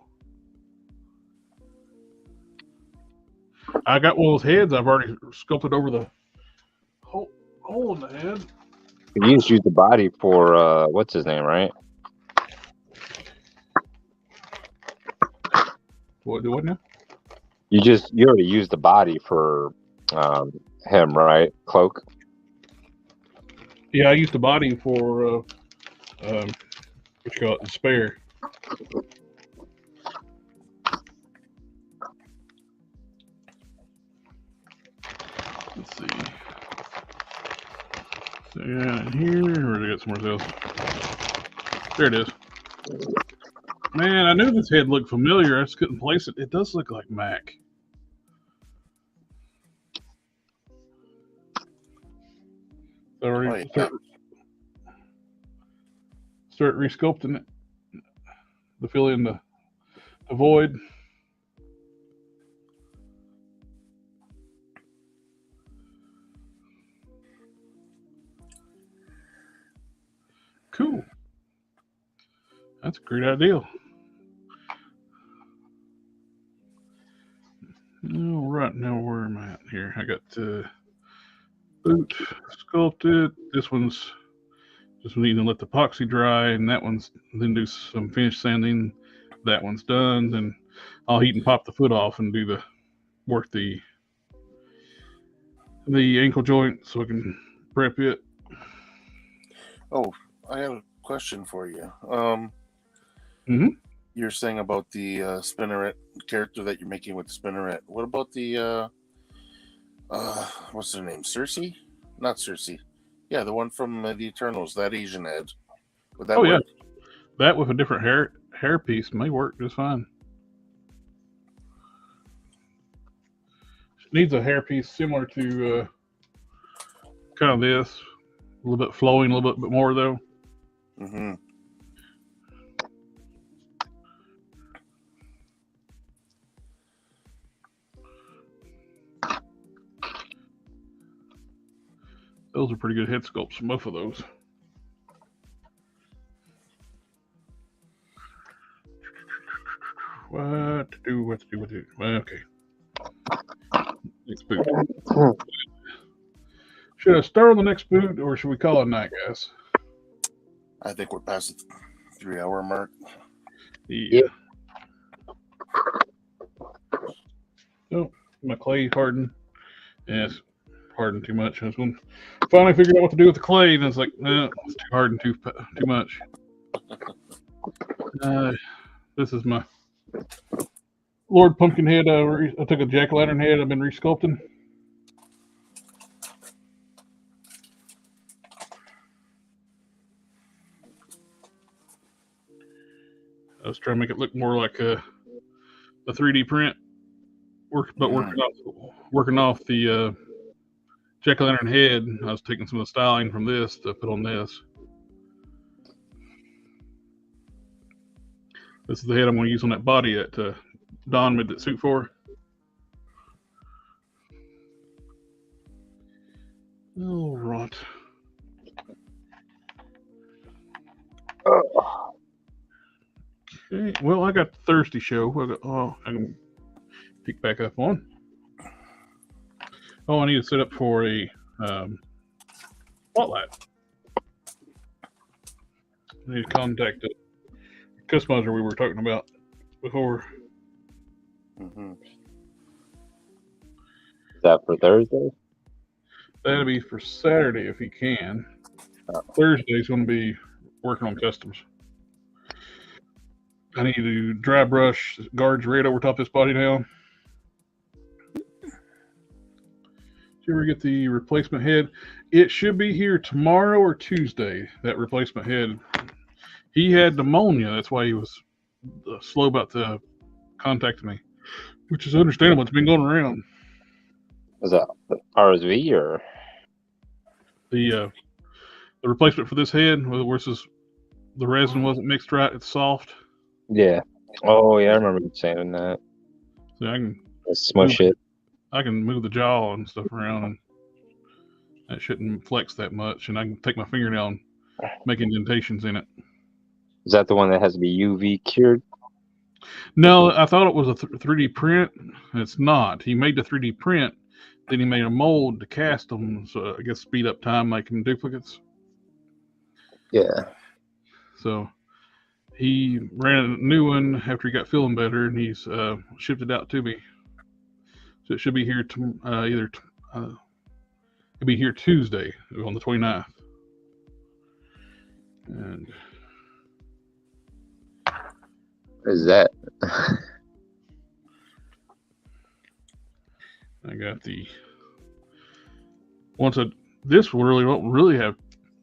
I got one of those heads. I've already sculpted over the hole in the head. You just use the body for what's his name, right? What do what now? You already used the body for him, right? Cloak. Yeah, I used the body for what you call it, the spare. Let's see. So yeah, in here, or did I get somewhere else? There it is. Man, I knew this head looked familiar. I just couldn't place it. It does look like Mac. Already start resculpting it to fill in the void. Cool. That's a great idea. All right, now where am I at here? I got boot sculpted. This one's just needing to let the epoxy dry, and that one's then do some finish sanding. That one's done. Then I'll heat and pop the foot off and do the work the ankle joint so I can prep it. Oh, I have a question for you. You're saying about the spinneret character that you're making with the spinneret. What about the what's her name? Cersei? Not Cersei. Yeah, the one from the Eternals. That Asian head. Would that work? Yeah, that with a different hair piece may work just fine. It needs a hair piece similar to kind of this, a little bit flowing, a little bit more though. Mm-hmm. Those are pretty good head sculpts, both of those. What to do? Okay. Next boot. Should I start on the next boot, or should we call it a night, guys? I think we're past the 3-hour mark. Yeah. Oh, my clay hardened. Yes, hardened too much. I was going to finally figured out what to do with the clay, and I was like, no, it's too hard and too much. This is my Lord Pumpkinhead. I took a jack-o'-lantern head I've been resculpting. I was trying to make it look more like a 3D print, working off the jack-o'-lantern head. I was taking some of the styling from this to put on this. This is the head I'm going to use on that body that Don made that suit for. All right. Okay. Well, I got the Thursday show. I can pick back up on. Oh, I need to set up for a spotlight. I need to contact the customizer we were talking about before. Mm-hmm. Is that for Thursday? That'll be for Saturday if he can. Thursday's going to be working on customs. I need to dry brush guards red over top this body now. Did you ever get the replacement head? It should be here tomorrow or Tuesday, that replacement head. He had pneumonia. That's why he was slow about contacting me, which is understandable. It's been going around. Is that RSV or? The replacement for this head, versus the resin wasn't mixed right. It's soft. Yeah. Oh, yeah, I remember you saying that. So I can Smush it. I can move the jaw and stuff around, and that shouldn't flex that much. And I can take my fingernail and make indentations in it. Is that the one that has to be UV cured? No, I thought it was a 3D print. It's not. He made the 3D print, then he made a mold to cast them. So I guess speed up time, making duplicates. Yeah. So he ran a new one after he got feeling better, and he's shipped it out to me. So it should be here it'll be here Tuesday on the 29th. And What is that? I got this will really don't really have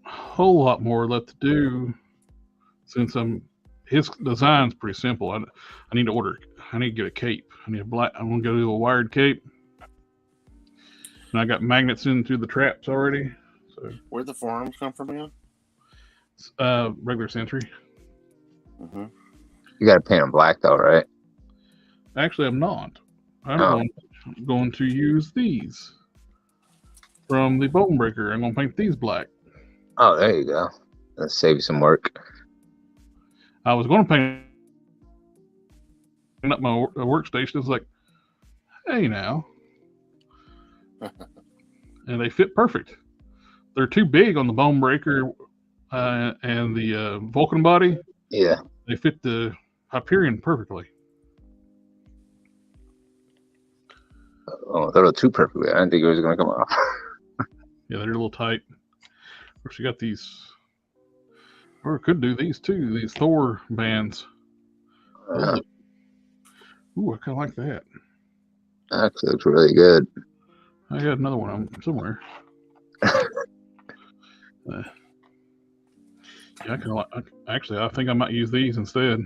a whole lot more left to do, since his design's pretty simple. I need to get a cape. I need I'm gonna go do a wired cape. And I got magnets into the traps already. So Where'd the forearms come from again? Regular Sentry. Mm-hmm. You got to paint them black though, right? Actually, I'm not. I'm going to use these from the Bone Breaker. I'm going to paint these black. Oh, there you go. That'll save you some work. I was going to paint up my workstation. It's like, hey now. And they fit perfect. They're too big on the Bone Breaker and the Vulcan body. Yeah. They fit the Hyperion perfectly. Oh, they're too perfectly. I didn't think it was going to come off. Yeah, they're a little tight. Of course, you got these. Or it could do these too. These Thor bands. Ooh, I kind of like that. Actually, looks really good. I got another one somewhere. Yeah, I kind of like. Actually, I think I might use these instead.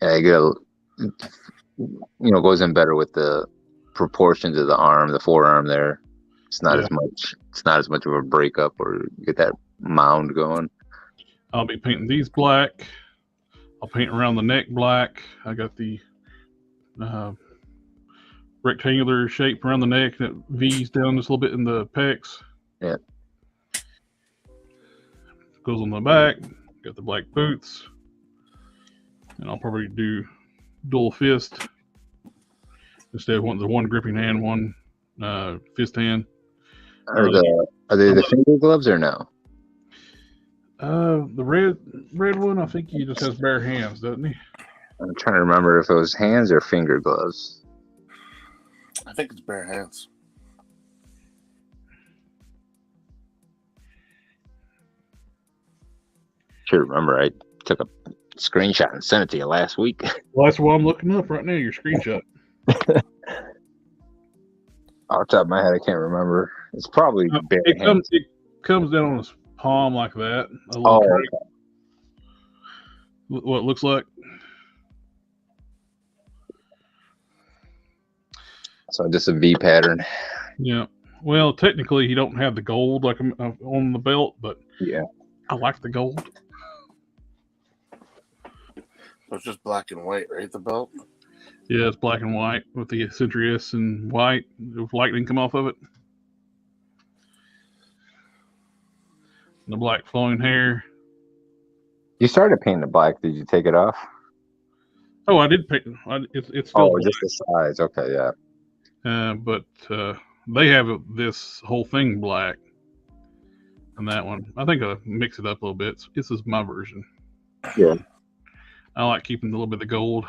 Yeah, goes in better with the proportions of the arm, the forearm there. It's not as much. It's not as much of a breakup, or get that mound going. I'll be painting these black. I'll paint around the neck black. I got the rectangular shape around the neck that V's down just a little bit in the pecs. Yeah. Goes on the back. Got the black boots. And I'll probably do dual fist instead of the one gripping hand, one fist hand. Are they the finger gloves or no? The red one, I think he just has bare hands, doesn't he? I'm trying to remember if it was hands or finger gloves. I think it's bare hands. Sure, remember I took a screenshot and sent it to you last week. Well, that's what I'm looking up right now. Your screenshot. Off the top of my head, I can't remember. It's probably bare hands. It comes down on his palm like that. What it looks like. So just a V pattern. Yeah. Well, technically, you don't have the gold like on the belt, but yeah, I like the gold. So it's just black and white, right? The belt. Yeah, it's black and white with the Sentry S and white with lightning come off of it. And the black flowing hair. You started painting the black. Did you take it off? Oh, I did paint. It's still Oh, just the sides. Okay, yeah. but they have this whole thing black, and that one I think I'll mix it up a little bit. This is my version. Yeah. I like keeping a little bit of gold.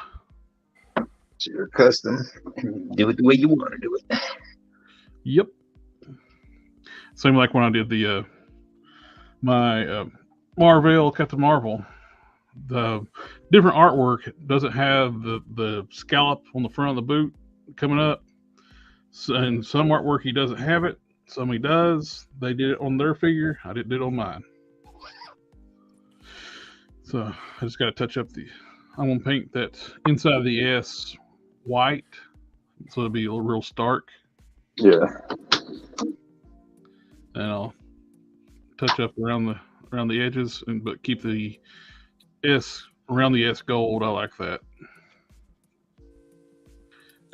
It's your custom. Do it the way you want to do it. Yep. Same like when I did the my Marvel, Captain Marvel. The different artwork doesn't have the scallop on the front of the boot coming up. So, and some artwork he doesn't have it. Some he does. They did it on their figure. I didn't do it on mine. So I just got to touch up I'm going to paint that inside of the S white. So it'll be a real stark. Yeah. And I'll touch up around the edges, but keep the S around the S gold. I like that.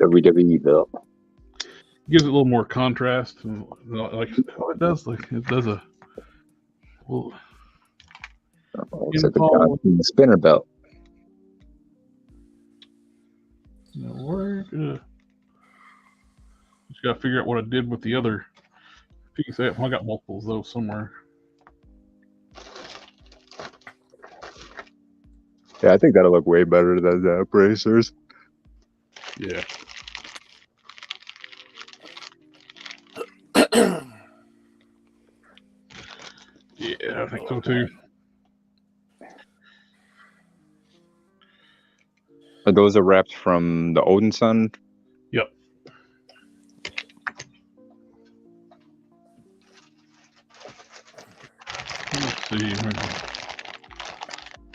WWE belt. Gives it a little more contrast, and like it does. Like it does a. Well, It's like the spinner belt. Just gotta figure out what I did with the other piece. I got multiples of those somewhere. Yeah, I think that'll look way better than the bracers. Yeah. Yeah, I think so too. Are those wrapped from the Odin Sun? Yep. Let's see.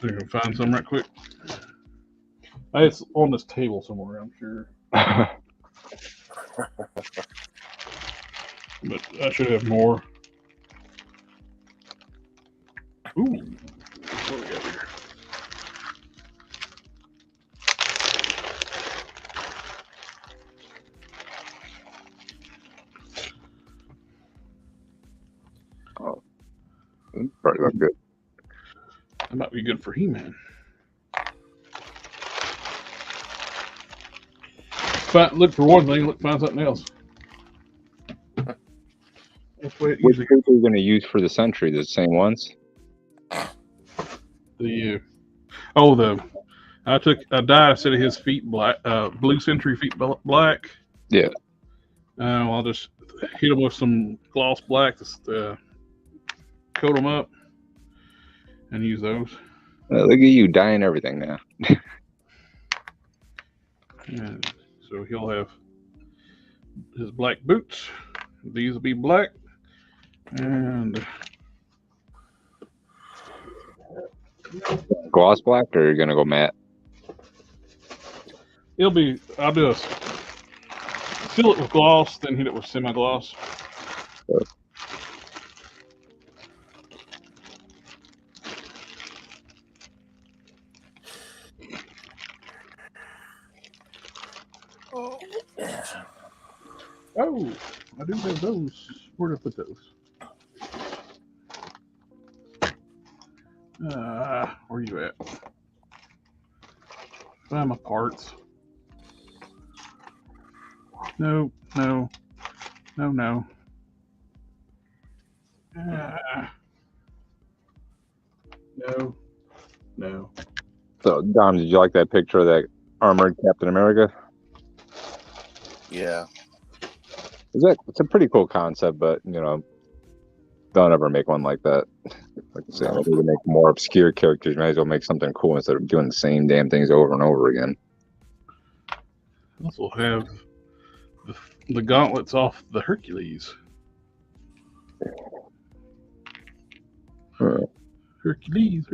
I can find some right quick. It's on this table somewhere, I'm sure. But I should have more. Ooh. What do we got here? Oh, probably look good. That might be good for He-Man. Look for one thing, find something else. Which paper are you going to use for the Sentry? The same ones? I dyed a set of his feet black, blue Sentry feet black. Yeah. I'll just hit them with some gloss black to coat them up and use those. Look at you dyeing everything now. And so he'll have his black boots. These will be black. And Gloss black, or you're going to go matte? I'll do fill it with gloss, then hit it with semi-gloss. Oh, I do have those. Where did I put those? Where you at? Find my parts. No. No. So, Dom, did you like that picture of that armored Captain America? Yeah. It's a pretty cool concept, but don't ever make one like that. Like I said, maybe make more obscure characters. You might as well make something cool instead of doing the same damn things over and over again. Also have the gauntlets off the Hercules. Hercules.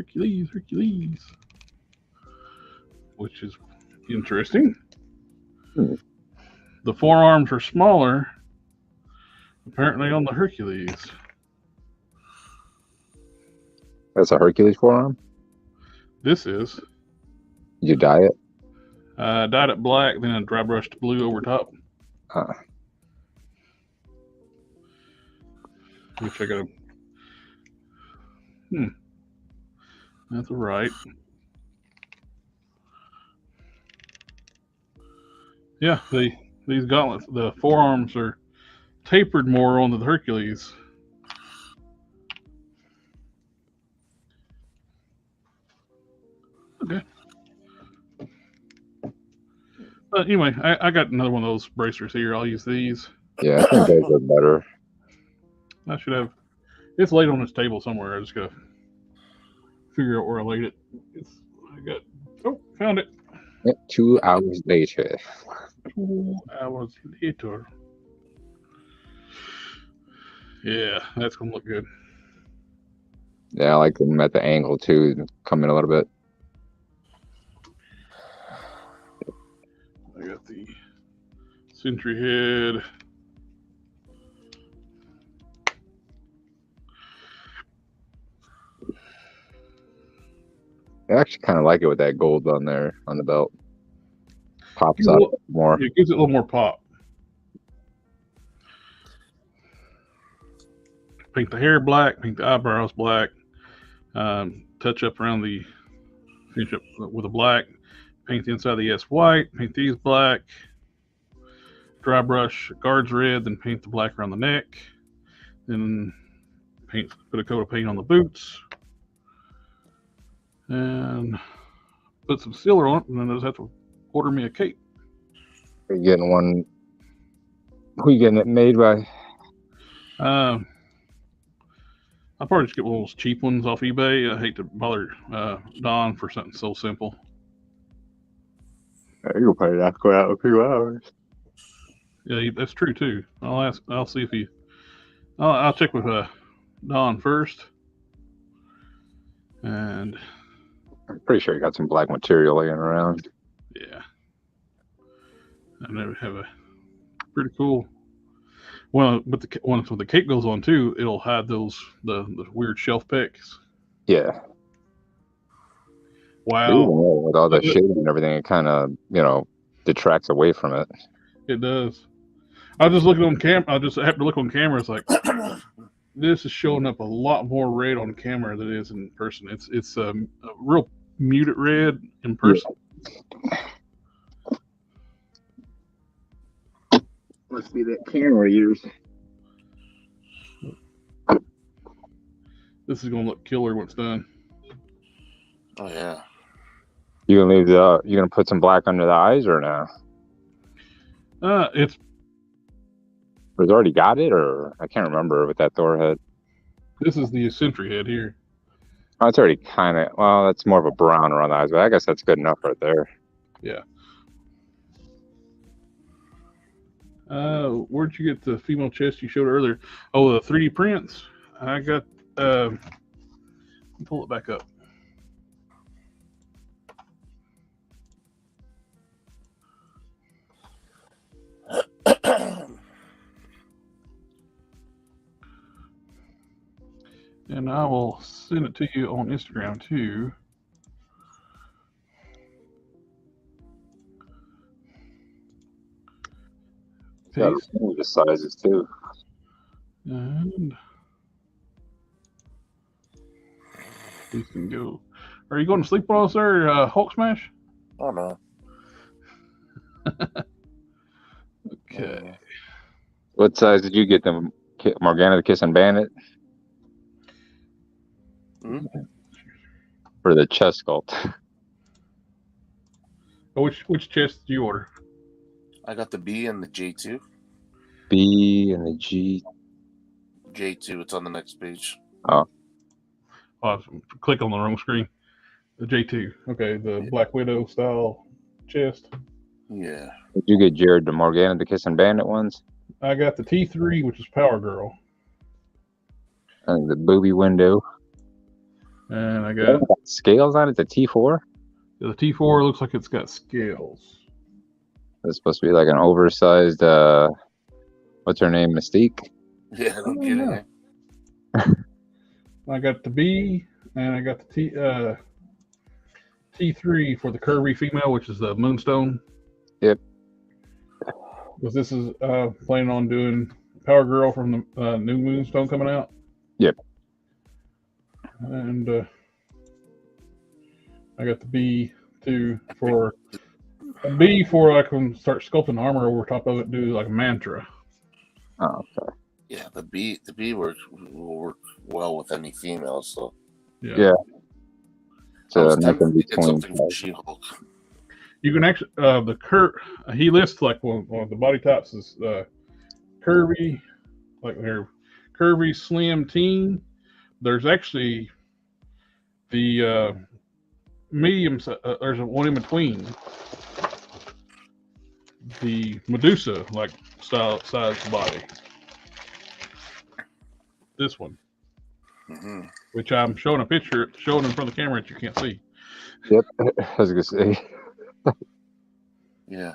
Which is interesting. The forearms are smaller, apparently, on the Hercules. That's a Hercules forearm? This is. Did you dye it? Dyed it black, then I dry brushed blue over top. Which I gotta. That's right. Yeah, these gauntlets, the forearms are tapered more on the Hercules. Okay. But anyway, I got another one of those bracers here. I'll use these. Yeah, I think those are better. I should have. It's laid on this table somewhere. I just gotta figure out where I laid it. Oh, found it. 2 hours later. 2 hours later. Yeah, that's gonna look good. Yeah, I like them at the angle too. Come in a little bit. I got the Sentry head. I actually kind of like it with that gold on there on the belt. Pops You up know, more. It gives it a little more pop. Paint the hair black, paint the eyebrows black, touch up around the, finish up with a black, paint the inside of the S white, paint these black, dry brush guards red, then paint the black around the neck, then put a coat of paint on the boots, and put some sealer on it, and then I just have to order me a cape. Are you getting one? Who you getting it made by? I'll probably just get one of those cheap ones off eBay. I hate to bother Don for something so simple. You'll probably have to go out a few hours. Yeah, that's true too. I'll see if he. I'll check with Don first. And I'm pretty sure you got some black material laying around. yeah, I never have a pretty cool. Well, but the once the cape goes on too, it'll hide the weird shelf pecks. Yeah. Wow. With all the shading and everything, it kind of detracts away from it. It does. I just looking on camera. I just have to look on camera. It's like this is showing up a lot more red on camera than it is in person. It's a real muted red in person. Must be that camera use. This is gonna look killer when it's done. Oh yeah. You gonna put some black under the eyes or no? It's already got it, or I can't remember with that Thor head. This is the Sentry head here. Oh, it's already kind of, well, that's more of a brown around the eyes, but I guess that's good enough right there. Yeah. Where'd you get the female chest you showed earlier? Oh, the 3D prints. I got. Pull it back up. And I will send it to you on Instagram too. Paste. The sizes too. And these can go. Are you going to sleep while sir, Hulk Smash? Oh no. Okay. What size did you get them, Morgana the Kissing Bandit? For the chest sculpt. Oh, which chest did you order? I got the B and the J2. B and the G. J2, it's on the next page. Oh, click on the wrong screen. The J2. Okay, the Black Widow style chest. Yeah. Did you get Jared the Morgana the Kissing Bandit ones? I got the T3, which is Power Girl. I think the booby window. And I got scales on it, the T4? The T4 looks like it's got scales. It's supposed to be like an oversized, what's her name, Mystique? Yeah, I don't get it. I got the B, and I got the T3 for the curvy female, which is the Moonstone. Yep. Because this is planning on doing Power Girl from the new Moonstone coming out. Yep. And I got the B2 for A B for I can start sculpting armor over top of it, do like a mantra. Oh, okay. Yeah, the B will work well with any female. So Yeah. I was So nothing tempted to get between. something for She-Hulk. You can actually he lists like one of the body types is curvy, like they're curvy, slim, teen. There's actually the medium. There's one in between. The Medusa like style size body. This one, which I'm showing a picture, showing in front of the camera that you can't see. Yep, I was gonna say. Yeah.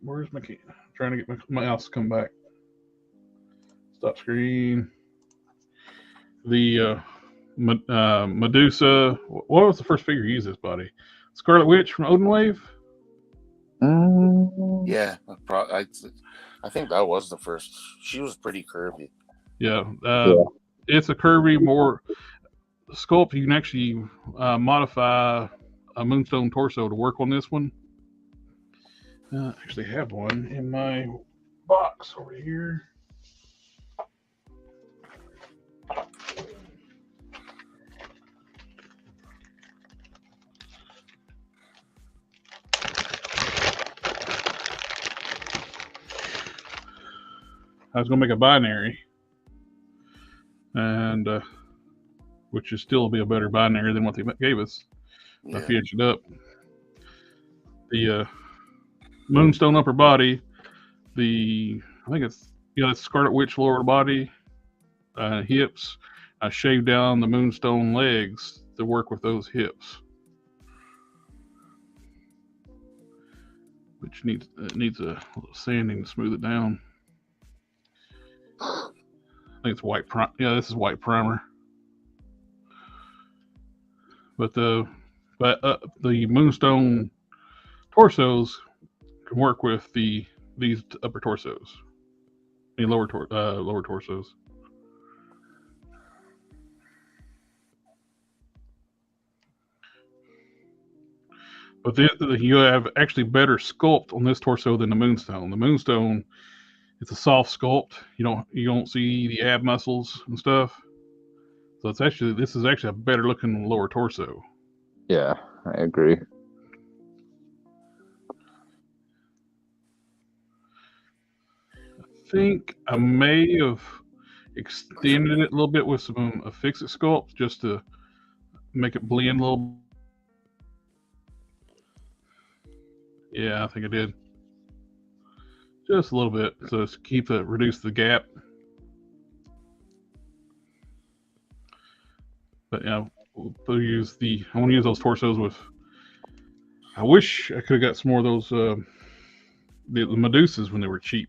Where's my key? Trying to get my mouse to come back. Stop screen. The Medusa. What was the first figure you used this body? Scarlet Witch from Odin Wave. Yeah, I think that was the first. She was pretty curvy. Yeah, it's a curvy, more sculpt. You can actually modify a Moonstone torso to work on this one. I actually have one in my box over here. I was going to make a binary, and which is still be a better binary than what they gave us. Yeah. I finished it up. The Moonstone upper body, I think it's Scarlet Witch lower body, hips. I shaved down the Moonstone legs to work with those hips, which needs a little sanding to smooth it down. I think it's white primer. Yeah, this is white primer. But the Moonstone torsos can work with these upper torsos, lower torsos. But you have actually better sculpt on this torso than the Moonstone. The Moonstone, it's a soft sculpt. You don't see the ab muscles and stuff. So this is actually a better looking lower torso. Yeah, I agree. I think I may have extended it a little bit with some Fix-It sculpt just to make it blend a little. Yeah, I think I did. Just a little bit, so to reduce the gap. But yeah, I want to use those torsos with. I wish I could have got some more of those the Medusas when they were cheap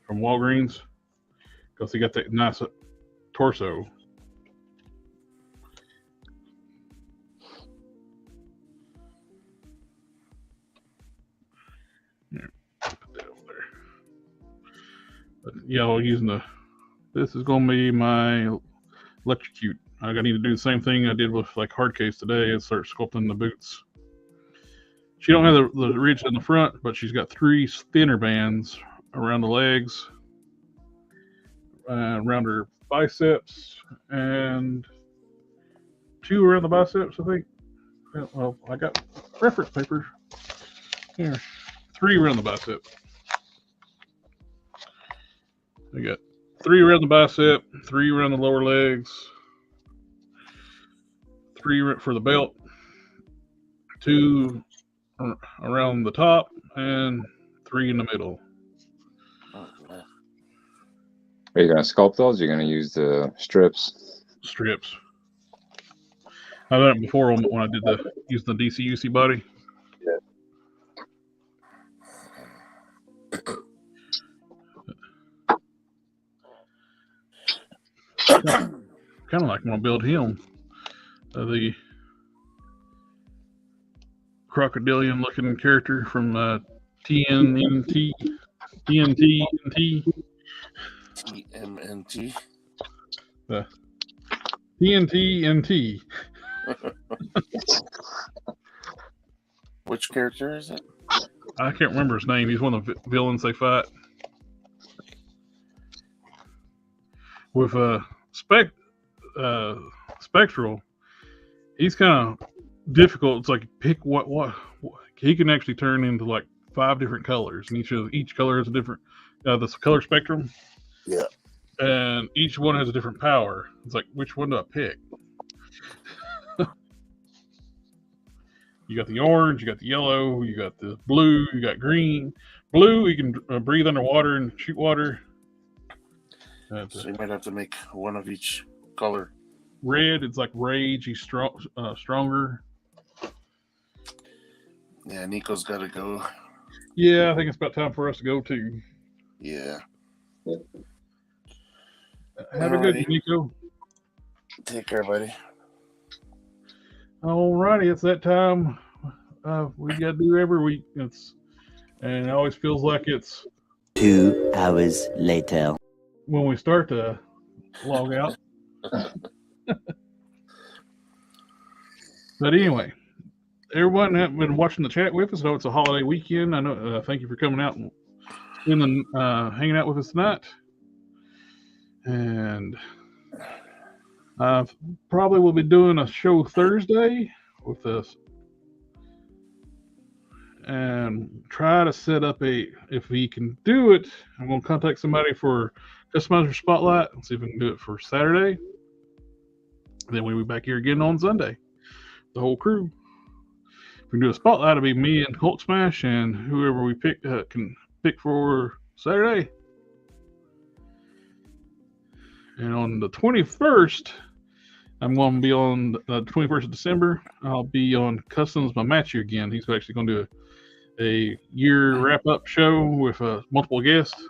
from Walgreens, because they got that nice torso. Yeah, put that over there. But yeah, this is going to be my electrocute. I need to do the same thing I did with like Hardcase today and start sculpting the boots. She don't have the ridge in the front, but she's got 3 thinner bands around the legs, around her biceps, and 2 around the biceps, I think. Well, I got reference papers here. 3 around the bicep. I got 3 around the bicep, 3 around the lower legs, 3 for the belt, 2 around the top, and 3 in the middle. Are you going to sculpt those? Or you're going to use the strips? Strips. I've done it before when I did use the DCUC body. Kind of like when I build him, the crocodilian-looking character from TMNT. The TNT. Which character is it? I can't remember his name. He's one of the villains they fight. With Spectral, he's kind of difficult. It's like pick what he can actually turn into like 5 different colors, and each color has a different the color spectrum. Yeah. And each one has a different power. It's like, which one do I pick? You got the orange, you got the yellow, you got the blue, you got green. Blue, you can breathe underwater and shoot water. So you might have to make one of each color. Red, it's like rage. He's stronger. Yeah, Nico's got to go. Yeah, I think it's about time for us to go too. Yeah. Have a good one, Nico. Take care, buddy. Alrighty, it's that time we got to do every week. And it always feels like it's 2 hours later. When we start to log out. But anyway, everyone that been watching the chat with us, I know it's a holiday weekend. I know. Thank you for coming out and hanging out with us tonight. And probably will be doing a show Thursday with us, and try to set up if we can do it. I'm going to contact somebody for Customizer Spotlight and see if we can do it for Saturday. Then we'll be back here again on Sunday, the whole crew. If we can do a Spotlight, it'll be me and Hulk Smash and whoever we can pick for Saturday. And on the 21st, I'm going to be on the 21st of December. I'll be on Customs by Matthew again. He's actually going to do a year wrap-up show with multiple guests,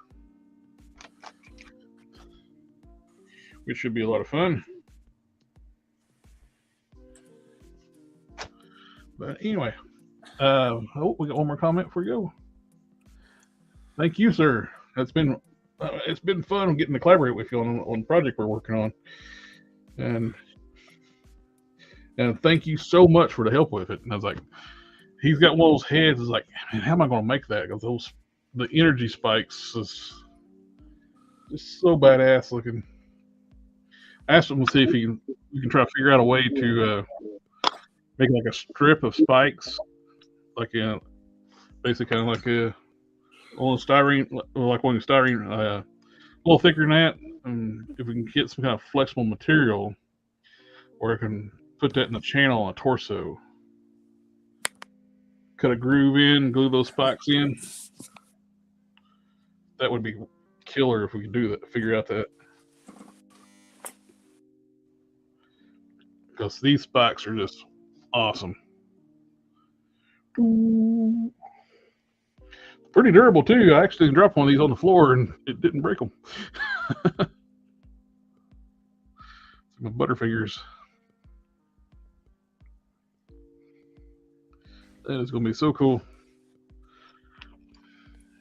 which should be a lot of fun. But anyway, we got one more comment before we go. Thank you, sir. It's been fun getting to collaborate with you on the project we're working on, and thank you so much for the help with it. And I was like, he's got one of those heads. It's like, man, how am I going to make that? Because the energy spikes is just so badass looking. I asked him to see if we can try to figure out a way to make like a strip of spikes, basically kind of like a styrene, like one styrene, a little thicker than that. And if we can get some kind of flexible material, or I can put that in the channel on a torso, cut a groove in, glue those spikes in. That would be killer if we could do that. Figure out that, because these spikes are just awesome. Pretty durable too. I actually dropped one of these on the floor and it didn't break them. My Butterfingers. That is going to be so cool.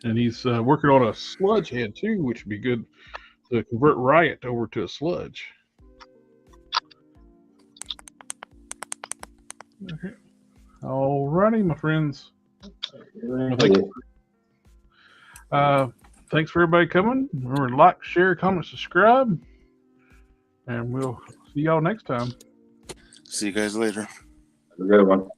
And he's working on a sludge head too, which would be good to convert Riot over to a sludge. Okay. Alrighty, my friends. Thanks for everybody coming. Remember to like, share, comment, subscribe. And we'll see y'all next time. See you guys later. Have a good one.